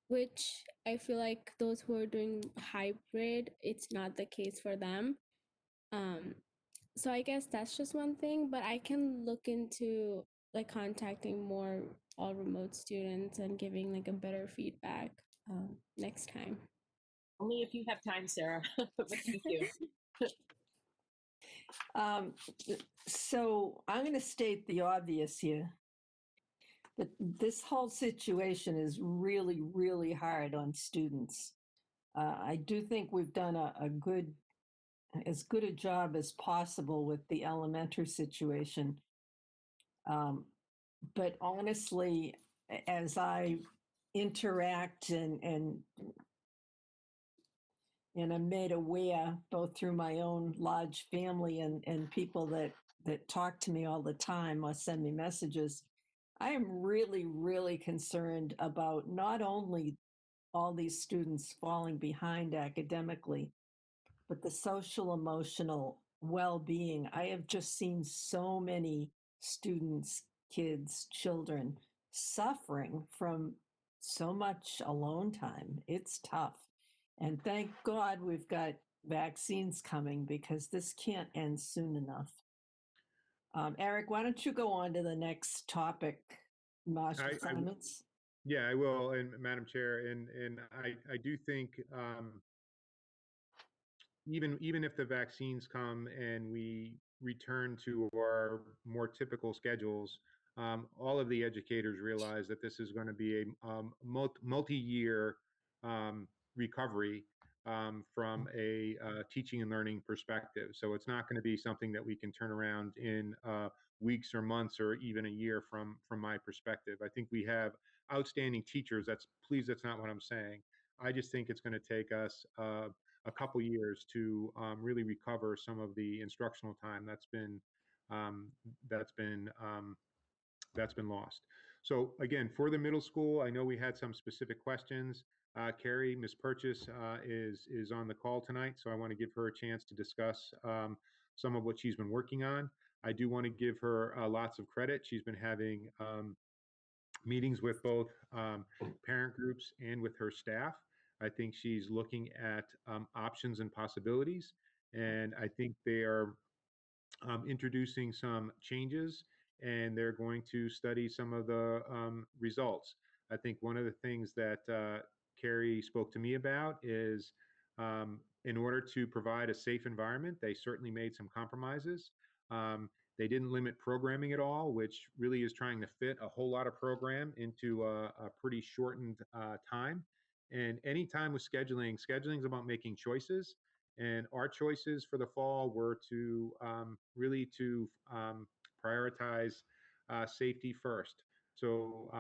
which I feel like those who are doing hybrid, it's not the case for them. Um, so I guess that's just one thing, but I can look into like contacting more all remote students and giving like a better feedback next time. Only if you have time, Sarah. But thank you. Um, so I'm going to state the obvious here. That this whole situation is really, really hard on students. I do think we've done as good a job as possible with the elementary situation. But honestly, as I interact and I'm made aware both through my own large family and people that talk to me all the time or send me messages, I am really, really concerned about not only all these students falling behind academically, but the social emotional well-being. I have just seen so many students, kids, children suffering from so much alone time. It's tough. And thank God we've got vaccines coming because this can't end soon enough. Eric, why don't you go on to the next topic, marsh assignments? Yeah, I will. And Madam Chair, and I do think even if the vaccines come and we return to our more typical schedules, all of the educators realize that this is going to be a multi-year recovery from a teaching and learning perspective. So it's not going to be something that we can turn around in weeks or months or even a year from my perspective. I think we have outstanding teachers. That's not what I'm saying. I just think it's going to take us a couple years to really recover some of the instructional time um, that's been that's been lost. So again, for the middle school, I know we had some specific questions. Carrie, Ms. Purchase is on the call tonight, so I want to give her a chance to discuss some of what she's been working on. I do want to give her lots of credit. She's been having meetings with both parent groups and with her staff. I think she's looking at options and possibilities, and I think they are introducing some changes, and they're going to study some of the results. I think one of the things that Carrie spoke to me about is in order to provide a safe environment, they certainly made some compromises. Um, they didn't limit programming at all, which really is trying to fit a whole lot of program into a pretty shortened time. And any time with scheduling is about making choices. And our choices for the fall were to really to prioritize safety first. So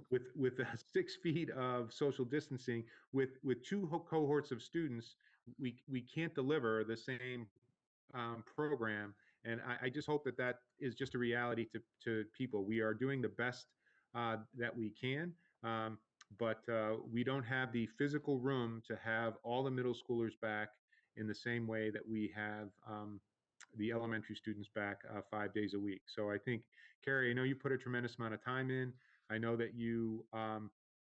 with 6 feet of social distancing, with two cohorts of students, we can't deliver the same program. And I just hope that that is just a reality to people. We are doing the best that we can. But we don't have the physical room to have all the middle schoolers back in the same way that we have the elementary students back 5 days a week. So I think, Carrie, I know you put a tremendous amount of time in. I know that you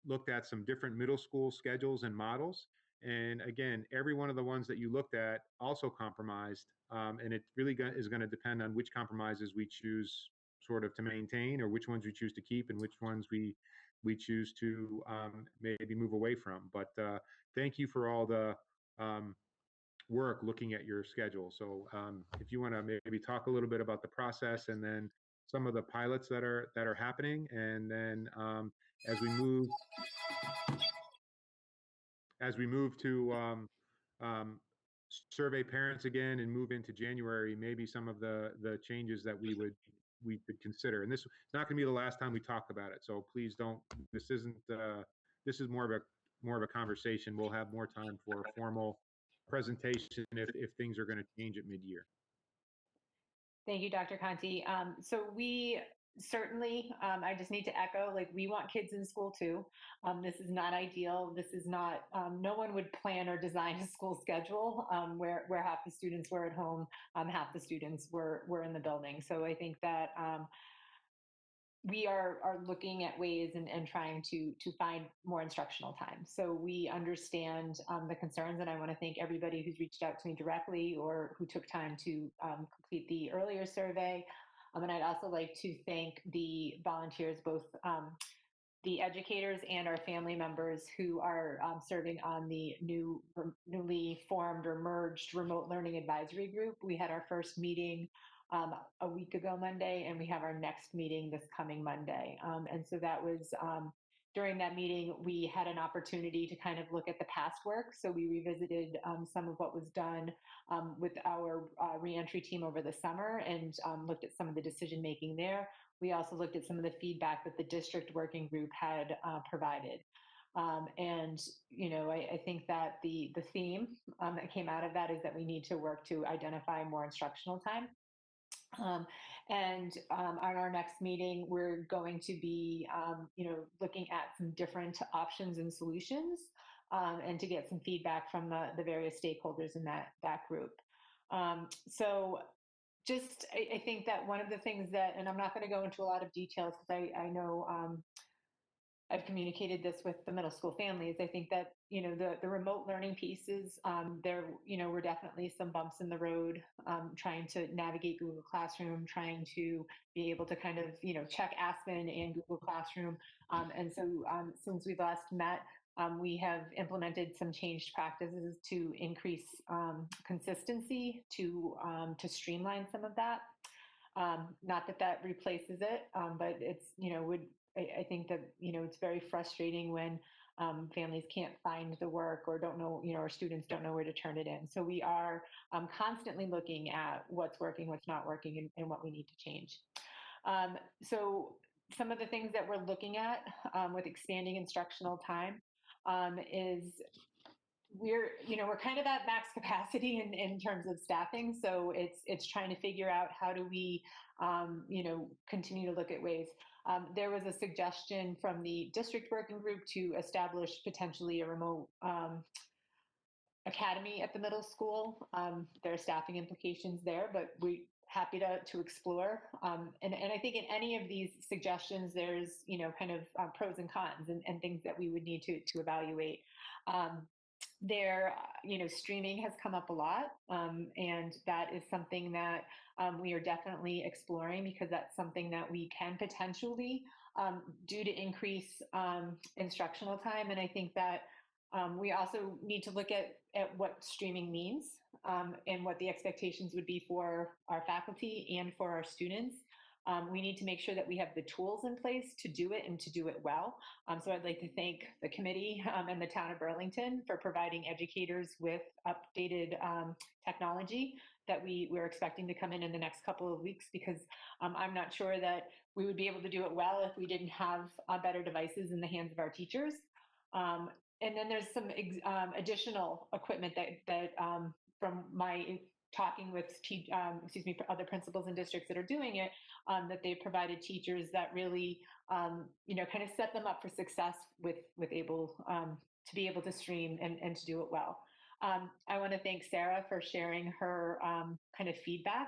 looked at some different middle school schedules and models. And again, every one of the ones that you looked at also compromised. And it really is going to depend on which compromises we choose sort of to maintain, or which ones we choose to keep, and which ones we choose to maybe move away from. But thank you for all the work looking at your schedule. So if you want to maybe talk a little bit about the process, and then some of the pilots that are happening, and then as we move to survey parents again and move into January, maybe some of the changes that we could consider. And this is not going to be the last time we talk about it. So please don't. This isn't. This is more of a conversation. We'll have more time for a formal presentation if things are going to change at mid-year. Thank you, Dr. Conti. So we certainly, I just need to echo, like, we want kids in school too. This is not ideal. This is not, no one would plan or design a school schedule where half the students were at home, half the students were in the building. So I think that we are looking at ways and trying to find more instructional time. So we understand the concerns, and I want to thank everybody who's reached out to me directly or who took time to complete the earlier survey. And I'd also like to thank the volunteers, both the educators and our family members who are serving on the newly formed or merged remote learning advisory group. We had our first meeting a week ago Monday, and we have our next meeting this coming Monday. And so that was during that meeting, we had an opportunity to kind of look at the past work. So we revisited some of what was done with our reentry team over the summer and looked at some of the decision making there. We also looked at some of the feedback that the district working group had provided. And, you know, I think that the theme that came out of that is that we need to work to identify more instructional time. And on our next meeting, we're going to be, you know, looking at some different options and solutions and to get some feedback from the various stakeholders in that group. So just, I think that one of the things that, and I'm not going to go into a lot of details because I know I've communicated this with the middle school families. I think that, you know, the remote learning pieces, there, you know, were definitely some bumps in the road, trying to navigate Google Classroom, trying to be able to kind of, you know, check Aspen and Google Classroom. And so since we last met, we have implemented some changed practices to increase consistency, to streamline some of that. Not that that replaces it, but it's, you know, I think that, you know, it's very frustrating when families can't find the work or don't know, you know, or students don't know where to turn it in. So we are constantly looking at what's working, what's not working, and what we need to change. So some of the things that we're looking at with expanding instructional time is we're kind of at max capacity in terms of staffing. So it's trying to figure out how do we, you know, continue to look at ways. There was a suggestion from the district working group to establish potentially a remote academy at the middle school. There are staffing implications there, but we're happy to explore. And I think in any of these suggestions, there's, you know, kind of pros and cons and things that we would need to evaluate. There, you know, streaming has come up a lot, and that is something that we are definitely exploring because that's something that we can potentially do to increase instructional time. And I think that we also need to look at what streaming means and what the expectations would be for our faculty and for our students. We need to make sure that we have the tools in place to do it and to do it well. So I'd like to thank the committee and the town of Burlington for providing educators with updated technology that we're expecting to come in the next couple of weeks, because I'm not sure that we would be able to do it well if we didn't have better devices in the hands of our teachers. And then there's some additional equipment that from my talking with other principals and districts that are doing it, that they've provided teachers that really you know, kind of set them up for success with able to be able to stream and to do it well. I want to thank Sarah for sharing her kind of feedback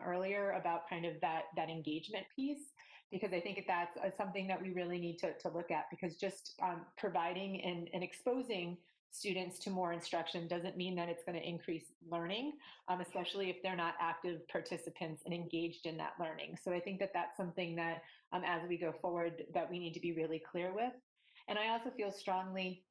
earlier about kind of that engagement piece, because I think that's something that we really need to look at, because just providing and exposing students to more instruction doesn't mean that it's going to increase learning, especially if they're not active participants and engaged in that learning. So I think that that's something that as we go forward that we need to be really clear with. And I also feel strongly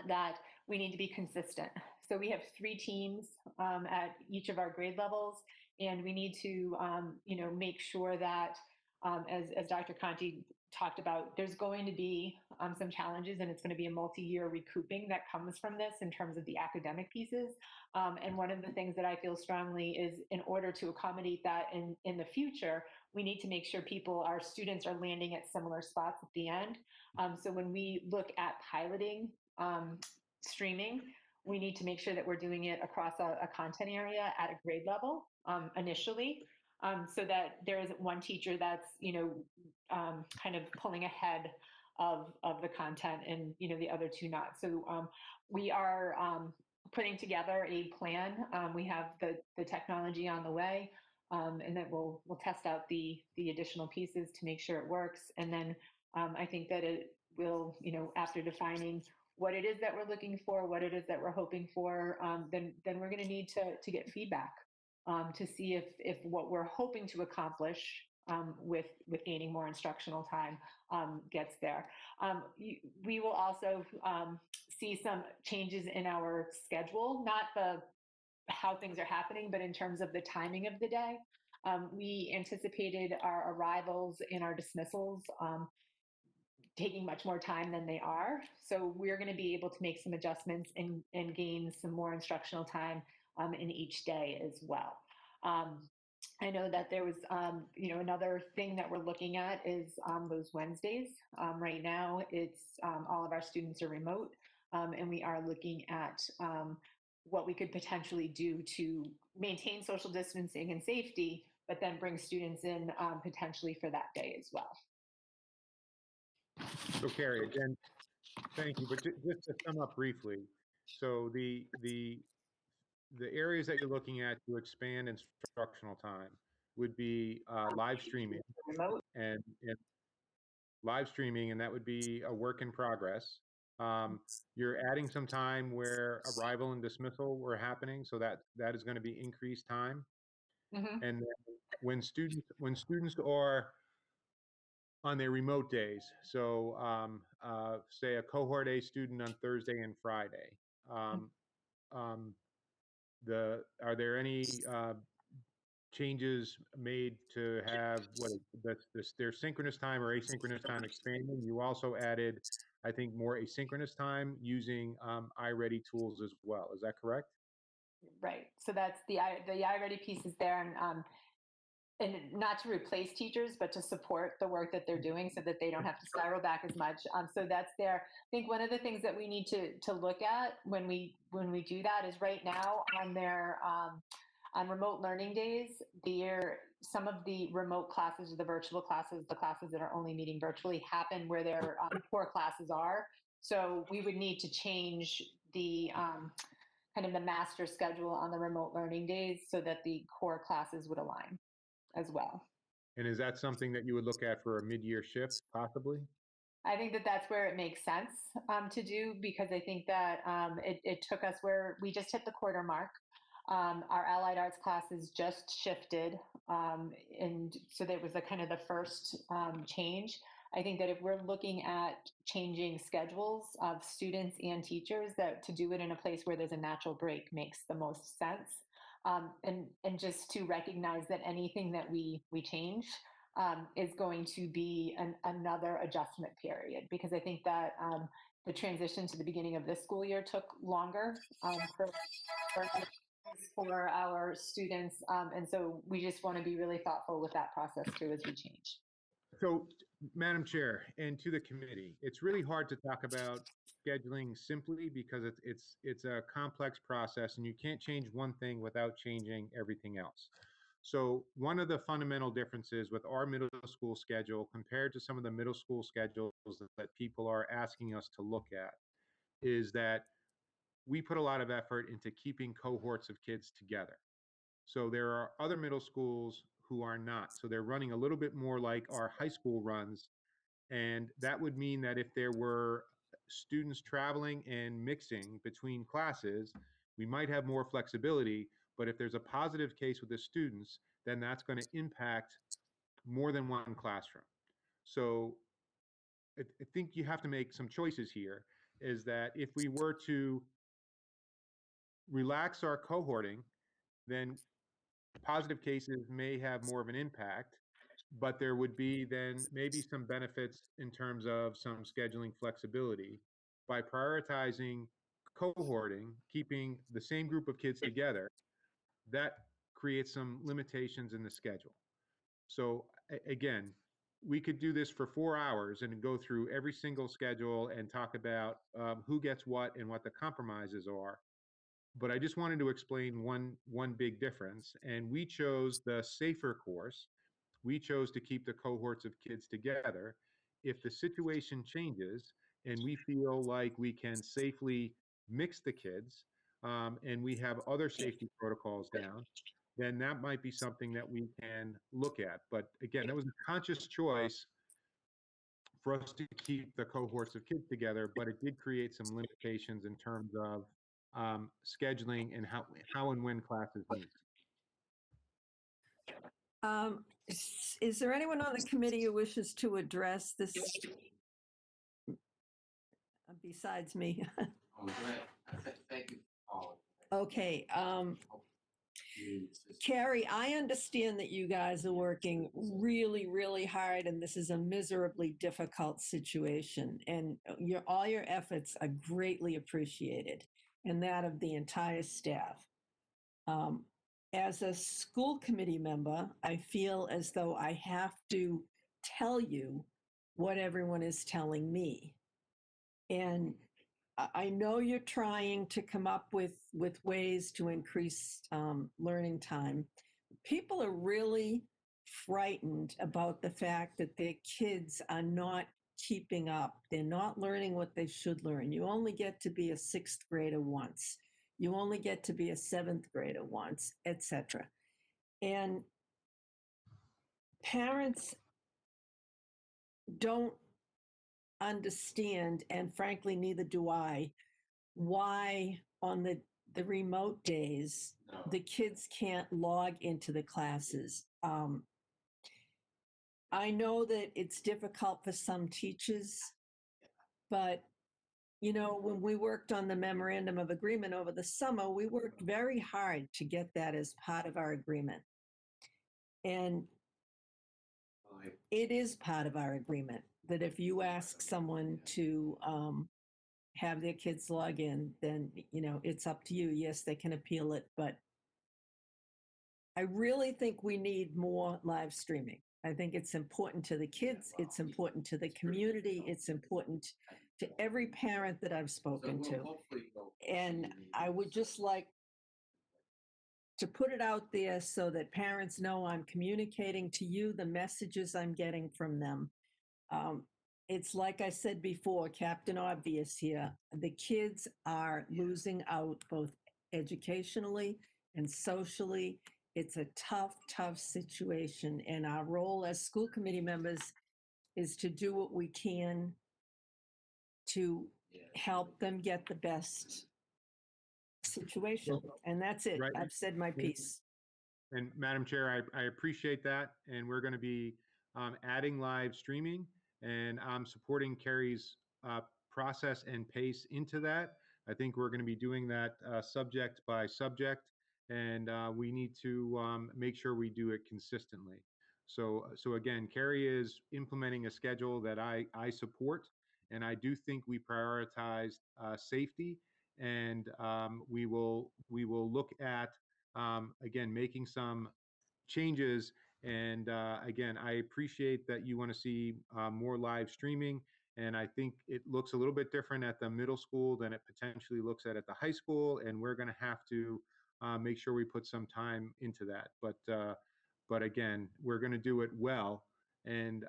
that we need to be consistent. So we have 3 teams at each of our grade levels, and we need to you know, make sure that as Dr. Conti talked about, there's going to be some challenges, and it's going to be a multi-year recouping that comes from this in terms of the academic pieces. And one of the things that I feel strongly is, in order to accommodate that in the future, we need to make sure our students are landing at similar spots at the end. So when we look at piloting streaming, we need to make sure that we're doing it across a content area at a grade level initially. so that there isn't one teacher that's, kind of pulling ahead of the content and, the other two not. So we are putting together a plan. We have the technology on the way, and then we'll test out the additional pieces to make sure it works. And then I think that it will, after defining what it is that we're looking for, what it is that we're hoping for, then we're going to need to get feedback to see if what we're hoping to accomplish with gaining more instructional time gets there. We will also see some changes in our schedule, not how things are happening, but in terms of the timing of the day. We anticipated our arrivals and our dismissals taking much more time than they are. So we're going to be able to make some adjustments and gain some more instructional time in each day as well. I know that there was, another thing that we're looking at is those Wednesdays. Right now, it's all of our students are remote, and we are looking at what we could potentially do to maintain social distancing and safety, but then bring students in potentially for that day as well. So Carrie, again, thank you. But just to sum up briefly, so the areas that you're looking at to expand instructional time would be live streaming Remote. and live streaming, and that would be a work in progress. You're adding some time where arrival and dismissal were happening, so that is going to be increased time. Mm-hmm. And then when students are on their remote days, so say a cohort A student on Thursday and Friday, are there any changes made to have their synchronous time or asynchronous time expanding? You also added, I think, more asynchronous time using iReady tools as well. Is that correct? Right. So that's the iReady piece is there, and not to replace teachers, but to support the work that they're doing so that they don't have to spiral back as much. So that's there. I think one of the things that we need to look at when we do that is right now on their on remote learning days, some of the remote classes or the virtual classes, the classes that are only meeting virtually, happen where their core classes are. So we would need to change the kind of the master schedule on the remote learning days so that the core classes would align as well. And is that something that you would look at for a mid-year shift, possibly? I think that that's where it makes sense to do, because I think that it took us where we just hit the quarter mark. Our allied arts classes just shifted, and so that was the kind of the first change. I think that if we're looking at changing schedules of students and teachers, that to do it in a place where there's a natural break makes the most sense. And just to recognize that anything that we change is going to be another adjustment period, because I think that the transition to the beginning of this school year took longer for our students, and so we just want to be really thoughtful with that process too as we change. So, Madam Chair, and to the committee, it's really hard to talk about scheduling simply because it's a complex process, and you can't change one thing without changing everything else. So one of the fundamental differences with our middle school schedule compared to some of the middle school schedules that people are asking us to look at is that we put a lot of effort into keeping cohorts of kids together. So there are other middle schools who are not. So they're running a little bit more like our high school runs. And that would mean that if there were students traveling and mixing between classes, we might have more flexibility. But if there's a positive case with the students, then that's going to impact more than one classroom. So I think you have to make some choices here, is that if we were to relax our cohorting, then positive cases may have more of an impact, but there would be then maybe some benefits in terms of some scheduling flexibility by prioritizing cohorting, keeping the same group of kids together. That creates some limitations in the schedule. So again, we could do this for 4 hours and go through every single schedule and talk about who gets what and what the compromises are. but I just wanted to explain one big difference. And we chose the safer course. We chose to keep the cohorts of kids together. If the situation changes and we feel like we can safely mix the kids, and we have other safety protocols down, then that might be something that we can look at. But again, that was a conscious choice for us to keep the cohorts of kids together, but it did create some limitations in terms of scheduling and how and when classes meet. Is there anyone on the committee who wishes to address this besides me? Oh, good. Thank you, Paul. Okay. Carrie, I understand that you guys are working really, really hard, and this is a miserably difficult situation. And all your efforts are greatly appreciated, and that of the entire staff. As a school committee member, I feel as though I have to tell you what everyone is telling me. And I know you're trying to come up with ways to increase learning time. People are really frightened about the fact that their kids are not keeping up. They're not learning what they should learn. You only get to be a sixth grader once. You only get to be a seventh grader once, etc. And parents don't understand, and frankly, neither do I, why on the remote days the kids can't log into the classes. I know that it's difficult for some teachers, but you know, when we worked on the memorandum of agreement over the summer, we worked very hard to get that as part of our agreement. And it is part of our agreement that if you ask someone to have their kids log in, then, you know, it's up to you. Yes, they can appeal it, but I really think we need more live streaming. I think it's important to the kids. It's important to the community. It's important to every parent that I've spoken to. And I would just like to put it out there so that parents know I'm communicating to you the messages I'm getting from them. It's like I said before, Captain Obvious here. The kids are losing out both educationally and socially. It's a tough, tough situation. And our role as school committee members is to do what we can to help them get the best situation. And that's it. Right. I've said my piece. And Madam Chair, I appreciate that. And we're going to be adding live streaming, and I'm supporting Carrie's process and pace into that. I think we're going to be doing that subject by subject, and we need to make sure we do it consistently. So again, Carrie is implementing a schedule that I support, and I do think we prioritize safety, and we will look at again, making some changes. And again, I appreciate that you want to see more live streaming. And I think it looks a little bit different at the middle school than it potentially looks at the high school. And we're going to have to make sure we put some time into that. But again, we're going to do it well. And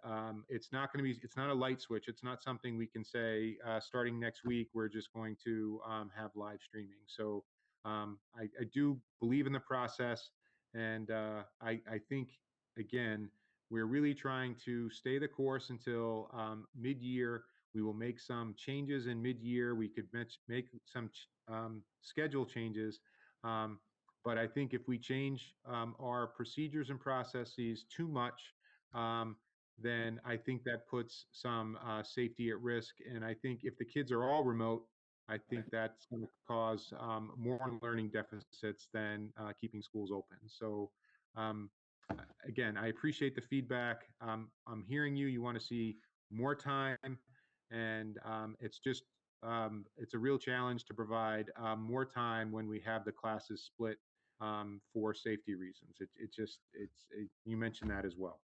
it's not going to be, it's not a light switch. It's not something we can say starting next week, we're just going to have live streaming. So I do believe in the process. And I think, again, we're really trying to stay the course until mid-year. We will make some changes in mid-year. We could make some schedule changes. But I think if we change our procedures and processes too much, then I think that puts some safety at risk. And I think if the kids are all remote, I think that's going to cause more learning deficits than keeping schools open. So again, I appreciate the feedback. I'm hearing you. You want to see more time, and it's just it's a real challenge to provide more time when we have the classes split for safety reasons. You mentioned that as well.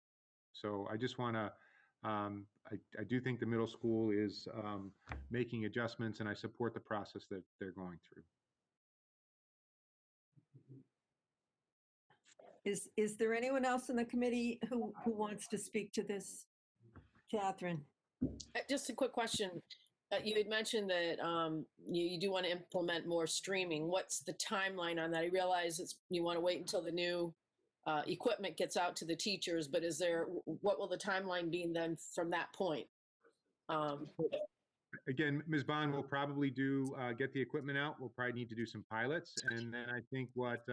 So I just want to. I do think the middle school is making adjustments, and I support the process that they're going through. Is there anyone else in the committee who wants to speak to this? Catherine? Just a quick question. You had mentioned that you do want to implement more streaming. What's the timeline on that? I realize you want to wait until the new equipment gets out to the teachers, but what will the timeline be then from that point? Again, Ms. Bond will probably get the equipment out. We'll probably need to do some pilots. And then I think what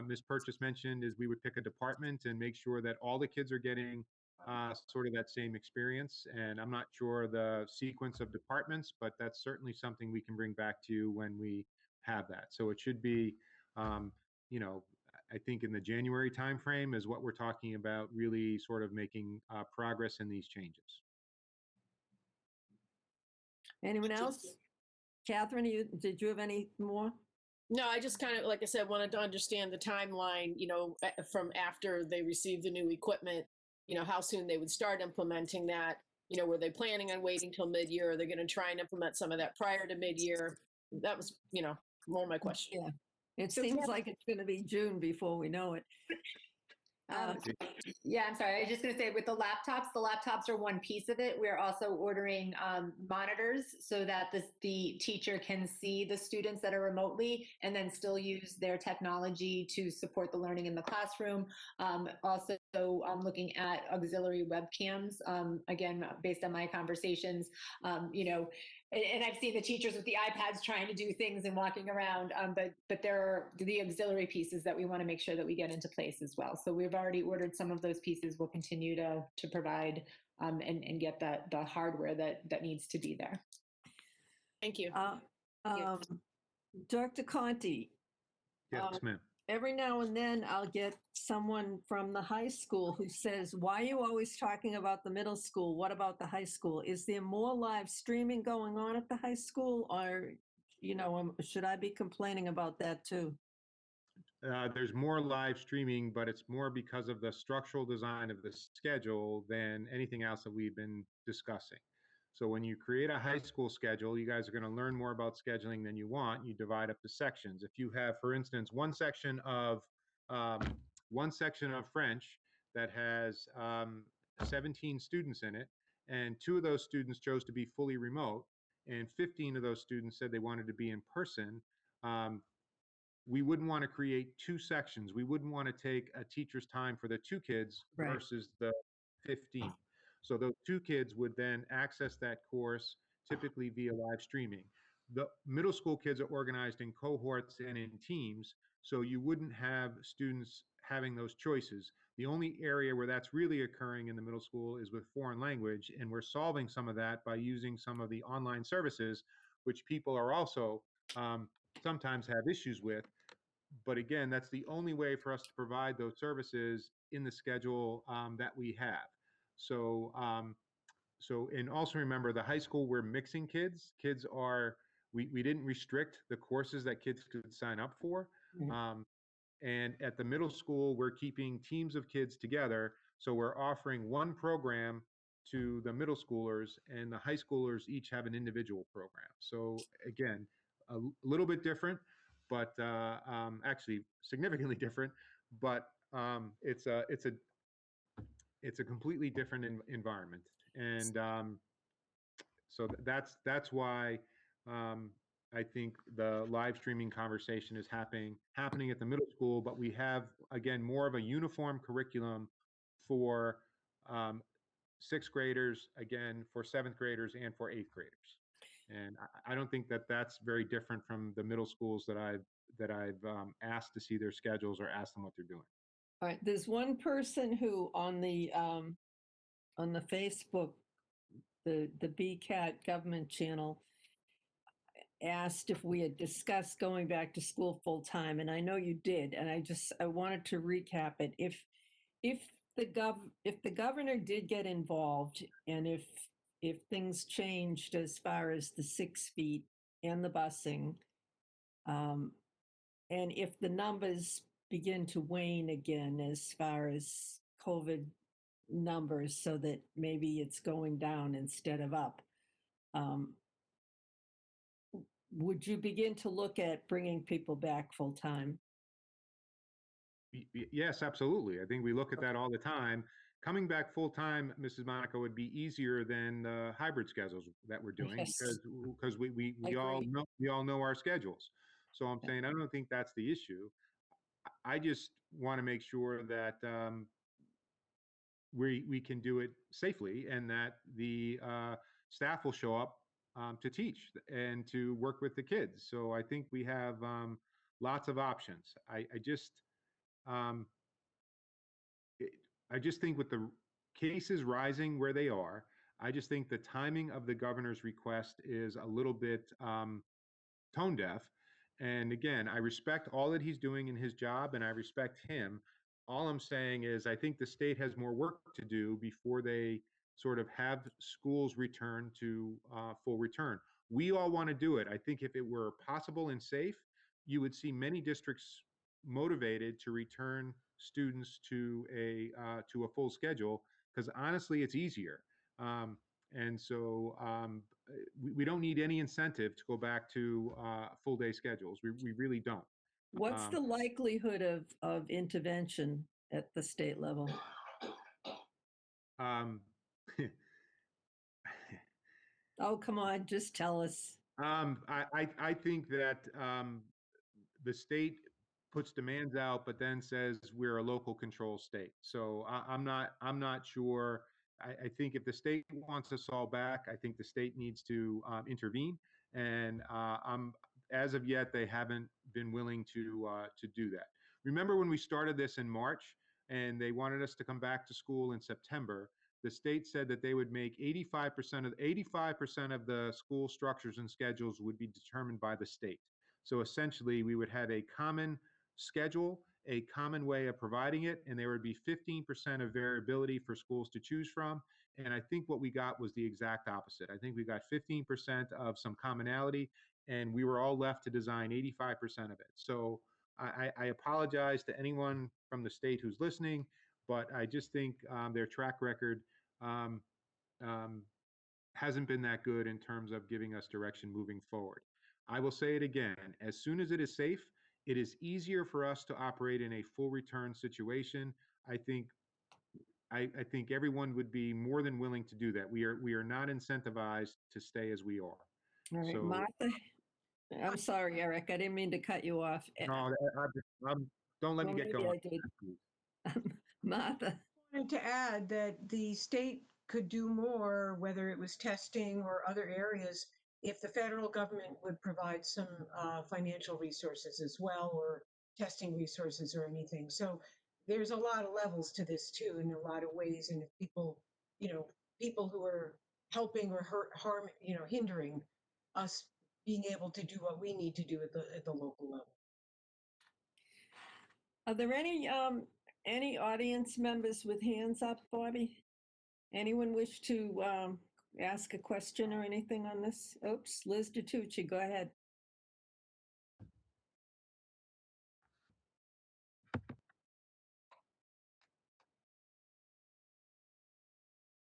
Ms. Purchase mentioned is we would pick a department and make sure that all the kids are getting sort of that same experience. And I'm not sure the sequence of departments, but that's certainly something we can bring back to you when we have that. So it should be, I think in the January timeframe is what we're talking about, really sort of making progress in these changes. Anyone else? Catherine, did you have any more? No, I just kind of, like I said, wanted to understand the timeline, from after they receive the new equipment, how soon they would start implementing that. Were they planning on waiting till mid-year? Are they going to try and implement some of that prior to mid-year? That was, more my question. Yeah. It seems like it's going to be June before we know it. Yeah, I'm sorry. I was just going to say with the laptops are one piece of it. We're also ordering monitors so that the teacher can see the students that are remotely and then still use their technology to support the learning in the classroom. Also, I'm looking at auxiliary webcams, again, based on my conversations, and I've seen the teachers with the iPads trying to do things and walking around, but there are the auxiliary pieces that we want to make sure that we get into place as well. So we've already ordered some of those pieces. We'll continue to provide and get the hardware that needs to be there. Thank you. Dr. Conti. Yes, ma'am. Every now and then I'll get someone from the high school who says, why are you always talking about the middle school? What about the high school? Is there more live streaming going on at the high school? Or, should I be complaining about that too? There's more live streaming, but it's more because of the structural design of the schedule than anything else that we've been discussing. So when you create a high school schedule, you guys are going to learn more about scheduling than you want. You divide up the sections. If you have, for instance, one section of French that has 17 students in it, and 2 of those students chose to be fully remote, and 15 of those students said they wanted to be in person, we wouldn't want to create 2 sections. We wouldn't want to take a teacher's time for the 2 kids versus the 15. So those 2 kids would then access that course typically via live streaming. The middle school kids are organized in cohorts and in teams, so you wouldn't have students having those choices. The only area where that's really occurring in the middle school is with foreign language, and we're solving some of that by using some of the online services, which people are also sometimes have issues with. But again, that's the only way for us to provide those services in the schedule that we have. So, and also remember the high school, we're mixing kids. We didn't restrict the courses that kids could sign up for. And at the middle school, we're keeping teams of kids together. So we're offering one program to the middle schoolers, and the high schoolers each have an individual program. So again, a little bit different, but actually significantly different, but it's a completely different environment. And so that's why I think the live streaming conversation is happening at the middle school, but we have, again, more of a uniform curriculum for 6th graders, again, for 7th graders and for 8th graders. And I don't think that that's very different from the middle schools that I've asked to see their schedules or asked them what they're doing. All right. There's one person who on the Facebook, the BCAT government channel, asked if we had discussed going back to school full time, and I know you did, and I wanted to recap it. If the governor did get involved, and if things changed as far as the 6 feet and the busing, and if the numbers begin to wane again as far as COVID numbers, so that maybe it's going down instead of up, would you begin to look at bringing people back full time? Yes, absolutely. I think we look at that all the time. Coming back full time, Mrs. Monaco, would be easier than the hybrid schedules that we're doing Yes. because I we all agree. know our schedules. So I'm Yeah. saying I don't think that's the issue. I just want to make sure that we can do it safely and that the staff will show up to teach and to work with the kids. So I think we have lots of options. Um, it, I just think with the cases rising where they are, I just think the timing of the governor's request is a little bit tone deaf. And again, I respect all that he's doing in his job and I respect him. All I'm saying is I think the state has more work to do before they sort of have schools return to full return. We all want to do it. I think if it were possible and safe, you would see many districts motivated to return students to a full schedule because honestly, it's easier. Um, and so we don't need any incentive to go back to full day schedules. We really don't. What's Um, the likelihood of intervention at the state level? um, Oh, come on, just tell us. I think that the state puts demands out, but then says we're a local control state. So I'm not sure. I think if the state wants us all back, I think the state needs to intervene. And as of yet, they haven't been willing to do that. Remember when we started this in March and they wanted us to come back to school in September? The state said that they would make 85% of the school structures and schedules would be determined by the state. So essentially, we would have a common schedule, a common way of providing it, and there would be 15% of variability for schools to choose from. And I think what we got was the exact opposite. I think we got 15% of some commonality, and we were all left to design 85% of it. So I apologize to anyone from the state who's listening, but I just think their track record um, um, hasn't been that good in terms of giving us direction moving forward. I will say it again, as soon as it is safe, it is easier for us to operate in a full return situation. I think I think everyone would be more than willing to do that. We are not incentivized to stay as we are. All right, So Martha. I'm sorry, Eric. I didn't mean to cut you off. no, don't let me Well, get maybe going. I did. Martha. Wanted to add that the state could do more, whether it was testing or other areas, if the federal government would provide some financial resources as well, or testing resources or anything. So there's a lot of levels to this too, in a lot of ways. And if people, people who are helping or hindering us being able to do what we need to do at the local level. Are there any audience members with hands up, Bobby? Anyone wish to ask a question or anything on this? Oops, Liz DiTucci, go ahead.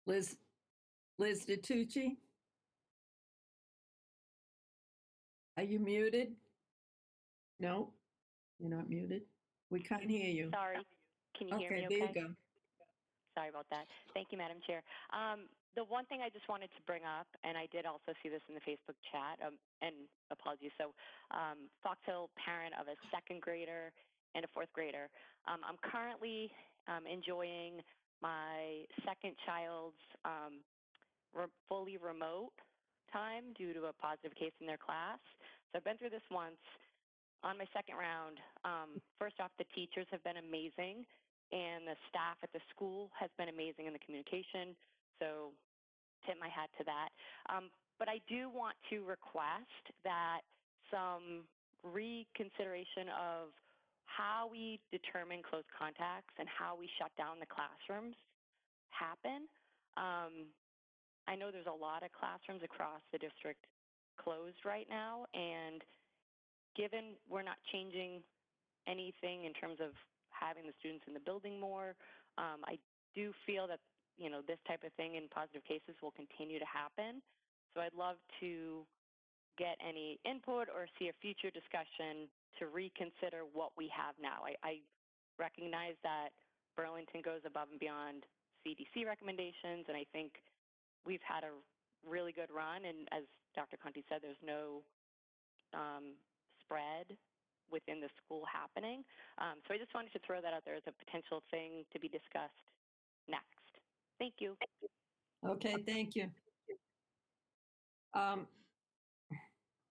Liz DiTucci? Are you muted? No, you're not muted. We can't hear you. Sorry. Can you hear me Okay, okay? there you go. Sorry about that. Thank you, Madam Chair. The one thing I just wanted to bring up, and I did also see this in the Facebook chat, and apologies. So, Fox Hill parent of a second grader and a fourth grader. I'm currently enjoying my second child's fully remote time due to a positive case in their class. So I've been through this once. On my second round, first off, the teachers have been amazing, and the staff at the school has been amazing in the communication. So tip my hat to that. But I do want to request that some reconsideration of how we determine close contacts and how we shut down the classrooms happen. I know there's a lot of classrooms across the district closed right now, and given we're not changing anything in terms of having the students in the building more, I do feel that this type of thing in positive cases will continue to happen. So I'd love to get any input or see a future discussion to reconsider what we have now. I recognize that Burlington goes above and beyond CDC recommendations, and I think we've had a really good run. And as Dr. Conti said, there's no spread within the school happening. So I just wanted to throw that out there as a potential thing to be discussed next. Thank you. Okay, thank you.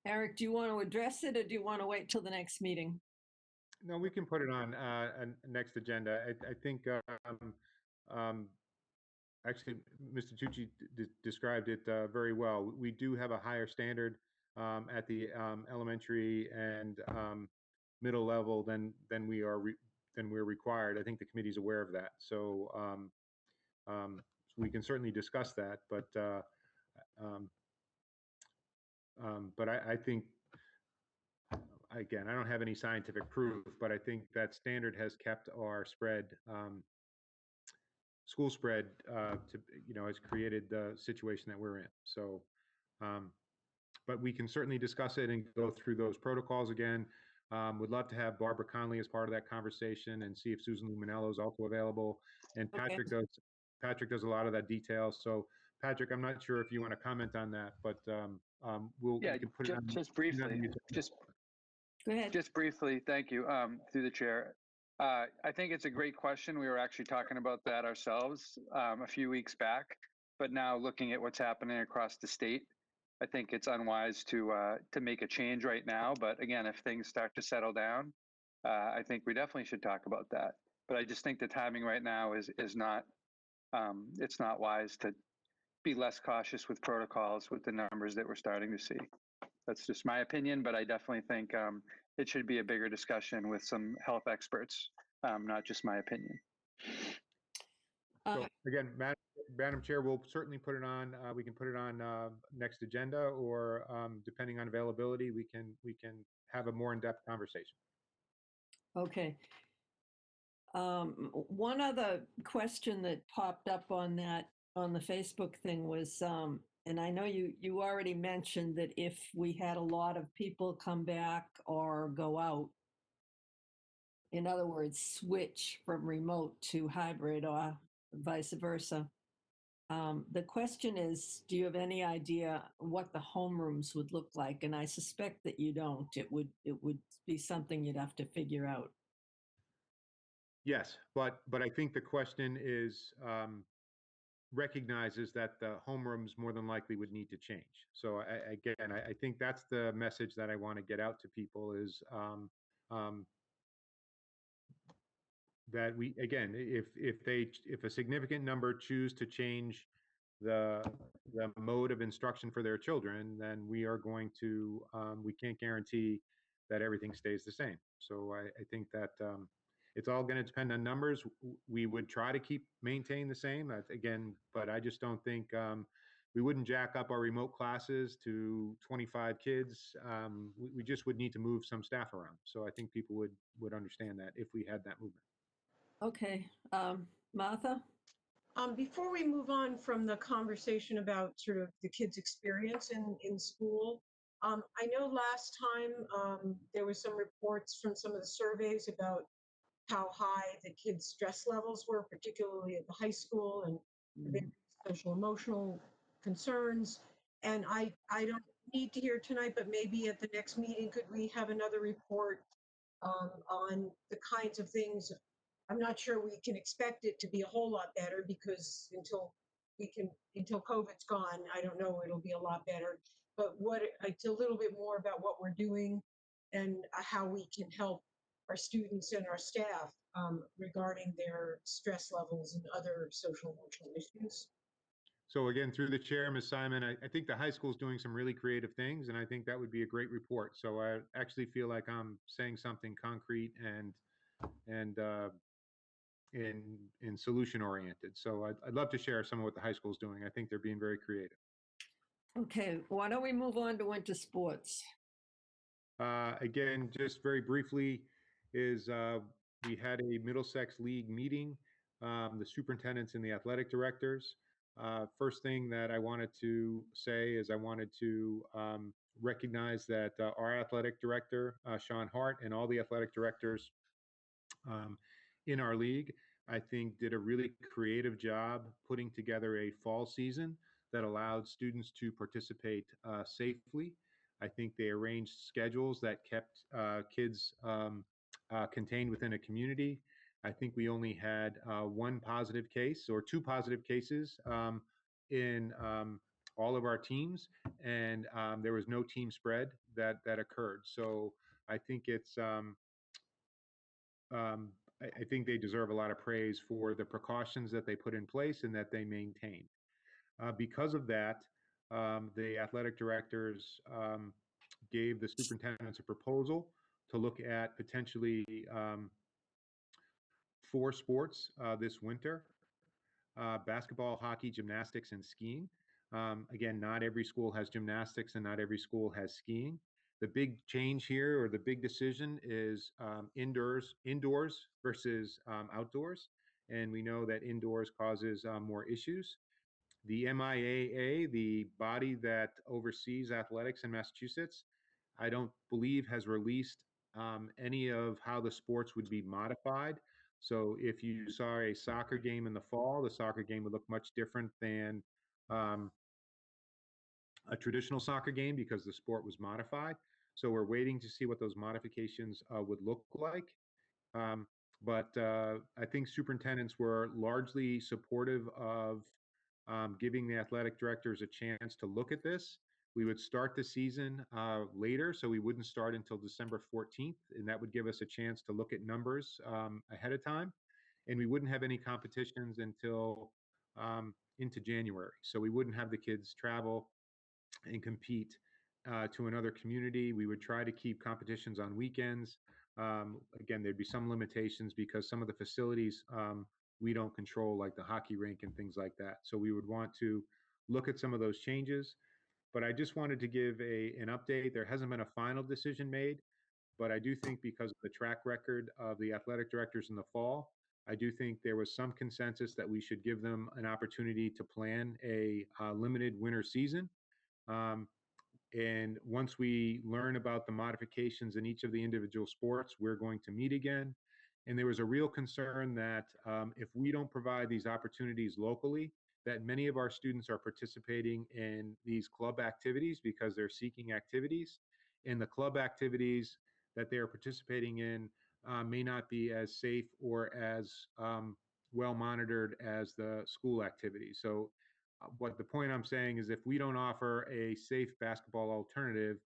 Eric, do you want to address it or do you want to wait till the next meeting? No, we can put it on a next agenda. I think actually Mr. Tucci described it very well. We do have a higher standard at the elementary and middle level than we're required. I think the committee's aware of that. So we can certainly discuss that, but I think, again, I don't have any scientific proof, but I think that standard has kept our spread, school spread, has created the situation that we're in. So, but we can certainly discuss it and go through those protocols again. Would love to have Barbara Conley as part of that conversation and see if Susan Luminello is also available. And Patrick does a lot of that detail. So Patrick, I'm not sure if you want to comment on that, but we can put it on. Just briefly, Go ahead. Just briefly, thank you, through the chair. I think it's a great question. We were actually talking about that ourselves a few weeks back, but now looking at what's happening across the state, I think it's unwise to make a change right now. But again, if things start to settle down, I think we definitely should talk about that. But I just think the timing right now is not, it's not wise to be less cautious with protocols with the numbers that we're starting to see. That's just my opinion, but I definitely think it should be a bigger discussion with some health experts, not just my opinion. So again, Madam Chair, we'll certainly put it on. We can put it on next agenda, or depending on availability, we can have a more in-depth conversation. Okay. One other question that popped up on the Facebook thing was, and I know you already mentioned that if we had a lot of people come back or go out, in other words, switch from remote to hybrid or vice versa. The question is, do you have any idea what the homerooms would look like? And I suspect that you don't. It would be something you'd have to figure out. Yes, but I think the question is recognizes that the homerooms more than likely would need to change. So I think that's the message that I want to get out to people is that we, again, if a significant number choose to change the mode of instruction for their children, then we are going to, we can't guarantee that everything stays the same. So I think that it's all going to depend on numbers. We would try to maintain the same, again, but I just don't think we wouldn't jack up our remote classes to 25 kids. We just would need to move some staff around. So I think people would understand that if we had that movement. Okay, Martha? Before we move on from the conversation about sort of the kids' experience in school, I know last time there was some reports from some of the surveys about how high the kids' stress levels were, particularly at the high school, and the social emotional concerns. And I don't need to hear tonight, but maybe at the next meeting, could we have another report on the kinds of things? I'm not sure we can expect it to be a whole lot better, because until COVID's gone, I don't know it'll be a lot better. But it's a little bit more about what we're doing and how we can help our students and our staff regarding their stress levels and other social emotional issues. So again, through the chair, Ms. Simon, I think the high school is doing some really creative things, and I think that would be a great report. So I actually feel like I'm saying something concrete and in solution oriented. So I'd love to share some of what the high school is doing. I think they're being very creative. Okay, why don't we move on to winter sports? Again, just very briefly, we had a Middlesex League meeting, the superintendents and the athletic directors. First thing that I wanted to say is I wanted to recognize that our athletic director, Sean Hart, and all the athletic directors in our league, I think did a really creative job putting together a fall season that allowed students to participate safely. I think they arranged schedules that kept kids contained within a community. I think we only had one positive case or two positive cases in all of our teams, and there was no team spread that occurred. So I think it's um, I think they deserve a lot of praise for the precautions that they put in place and that they maintained. Because of that, the athletic directors gave the superintendents a proposal to look at potentially 4 sports this winter: basketball, hockey, gymnastics, and skiing. Again, not every school has gymnastics and not every school has skiing. The big change here, or the big decision, is indoors versus outdoors. And we know that indoors causes more issues. The MIAA, the body that oversees athletics in Massachusetts, I don't believe has released any of how the sports would be modified. So if you saw a soccer game in the fall, the soccer game would look much different than um, a traditional soccer game because the sport was modified. So we're waiting to see what those modifications would look like. Um, but I think superintendents were largely supportive of giving the athletic directors a chance to look at this. We would start the season later, so we wouldn't start until December 14th, and that would give us a chance to look at numbers ahead of time. And we wouldn't have any competitions until into January. So we wouldn't have the kids travel and compete to another community. We would try to keep competitions on weekends. Again, there'd be some limitations because some of the facilities we don't control, like the hockey rink and things like that. So we would want to look at some of those changes. But I just wanted to give an update. There hasn't been a final decision made, but I do think because of the track record of the athletic directors in the fall, I do think there was some consensus that we should give them an opportunity to plan a limited winter season. Um, and once we learn about the modifications in each of the individual sports, we're going to meet again. And there was a real concern that if we don't provide these opportunities locally, that many of our students are participating in these club activities because they're seeking activities. And the club activities that they are participating in may not be as safe or as well monitored as the school activities. So what the point I'm saying is, if we don't offer a safe basketball alternative,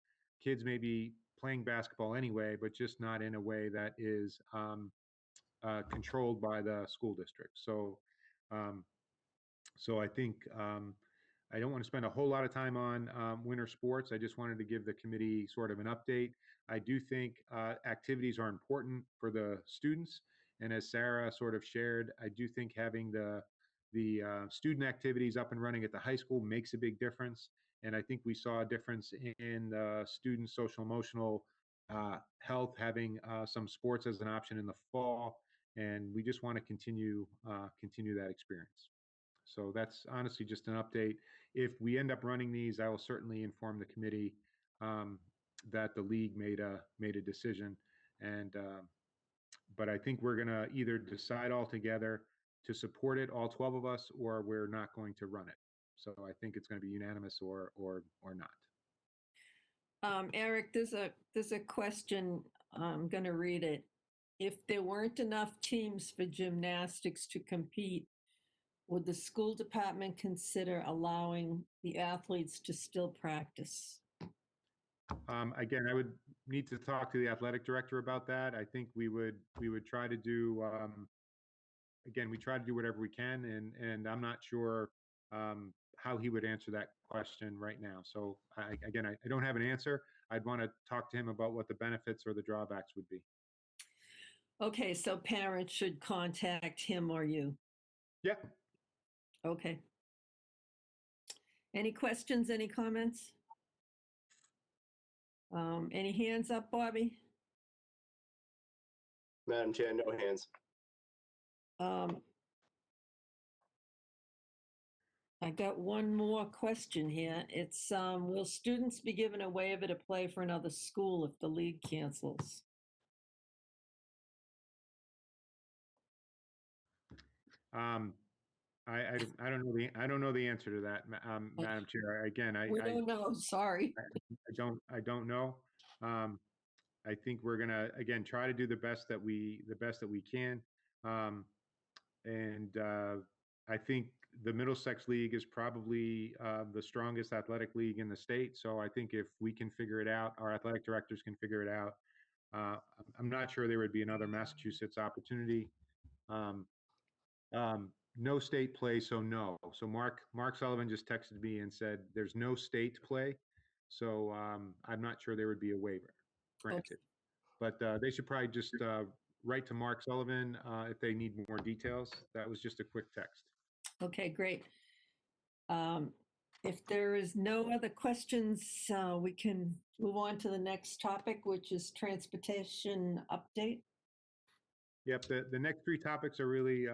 kids may be playing basketball anyway, but just not in a way that is controlled by the school district. Um, so I think I don't want to spend a whole lot of time on winter sports. I just wanted to give the committee sort of an update. I do think activities are important for the students. And as Sarah sort of shared, I do think having the student activities up and running at the high school makes a big difference. And I think we saw a difference in student social emotional health, having some sports as an option in the fall. And we just want to continue that experience. So that's honestly just an update. If we end up running these, I will certainly inform the committee that the league made a decision. And but I think we're going to either decide altogether to support it, all 12 of us, or we're not going to run it. So I think it's going to be unanimous or not. Eric, there's a question. I'm going to read it. If there weren't enough teams for gymnastics to compete, would the school department consider allowing the athletes to still practice? Again, I would need to talk to the athletic director about that. I think we would try to do. Again, we try to do whatever we can, and I'm not sure how he would answer that question right now. So I don't have an answer. I'd want to talk to him about what the benefits or the drawbacks would be. Okay, so parents should contact him or you. Yeah. Okay. Any questions, any comments? Any hands up, Bobby? Madam Chair, no hands. I got one more question here. It's, will students be given a waiver to play for another school if the league cancels? I don't know the answer to that, Madam Chair. Again, We don't know, sorry. I don't know. I think we're gonna, again, try to do the best that we can. And I think the Middlesex League is probably the strongest athletic league in the state. So I think if we can figure it out, our athletic directors can figure it out. I'm not sure there would be another Massachusetts opportunity. No state play, so no. So Mark Sullivan just texted me and said there's no state play. So I'm not sure there would be a waiver granted. But they should probably just write to Mark Sullivan if they need more details. That was just a quick text. Okay, great. If there is no other questions, we can move on to the next topic, which is transportation update. Yep, the next three topics are really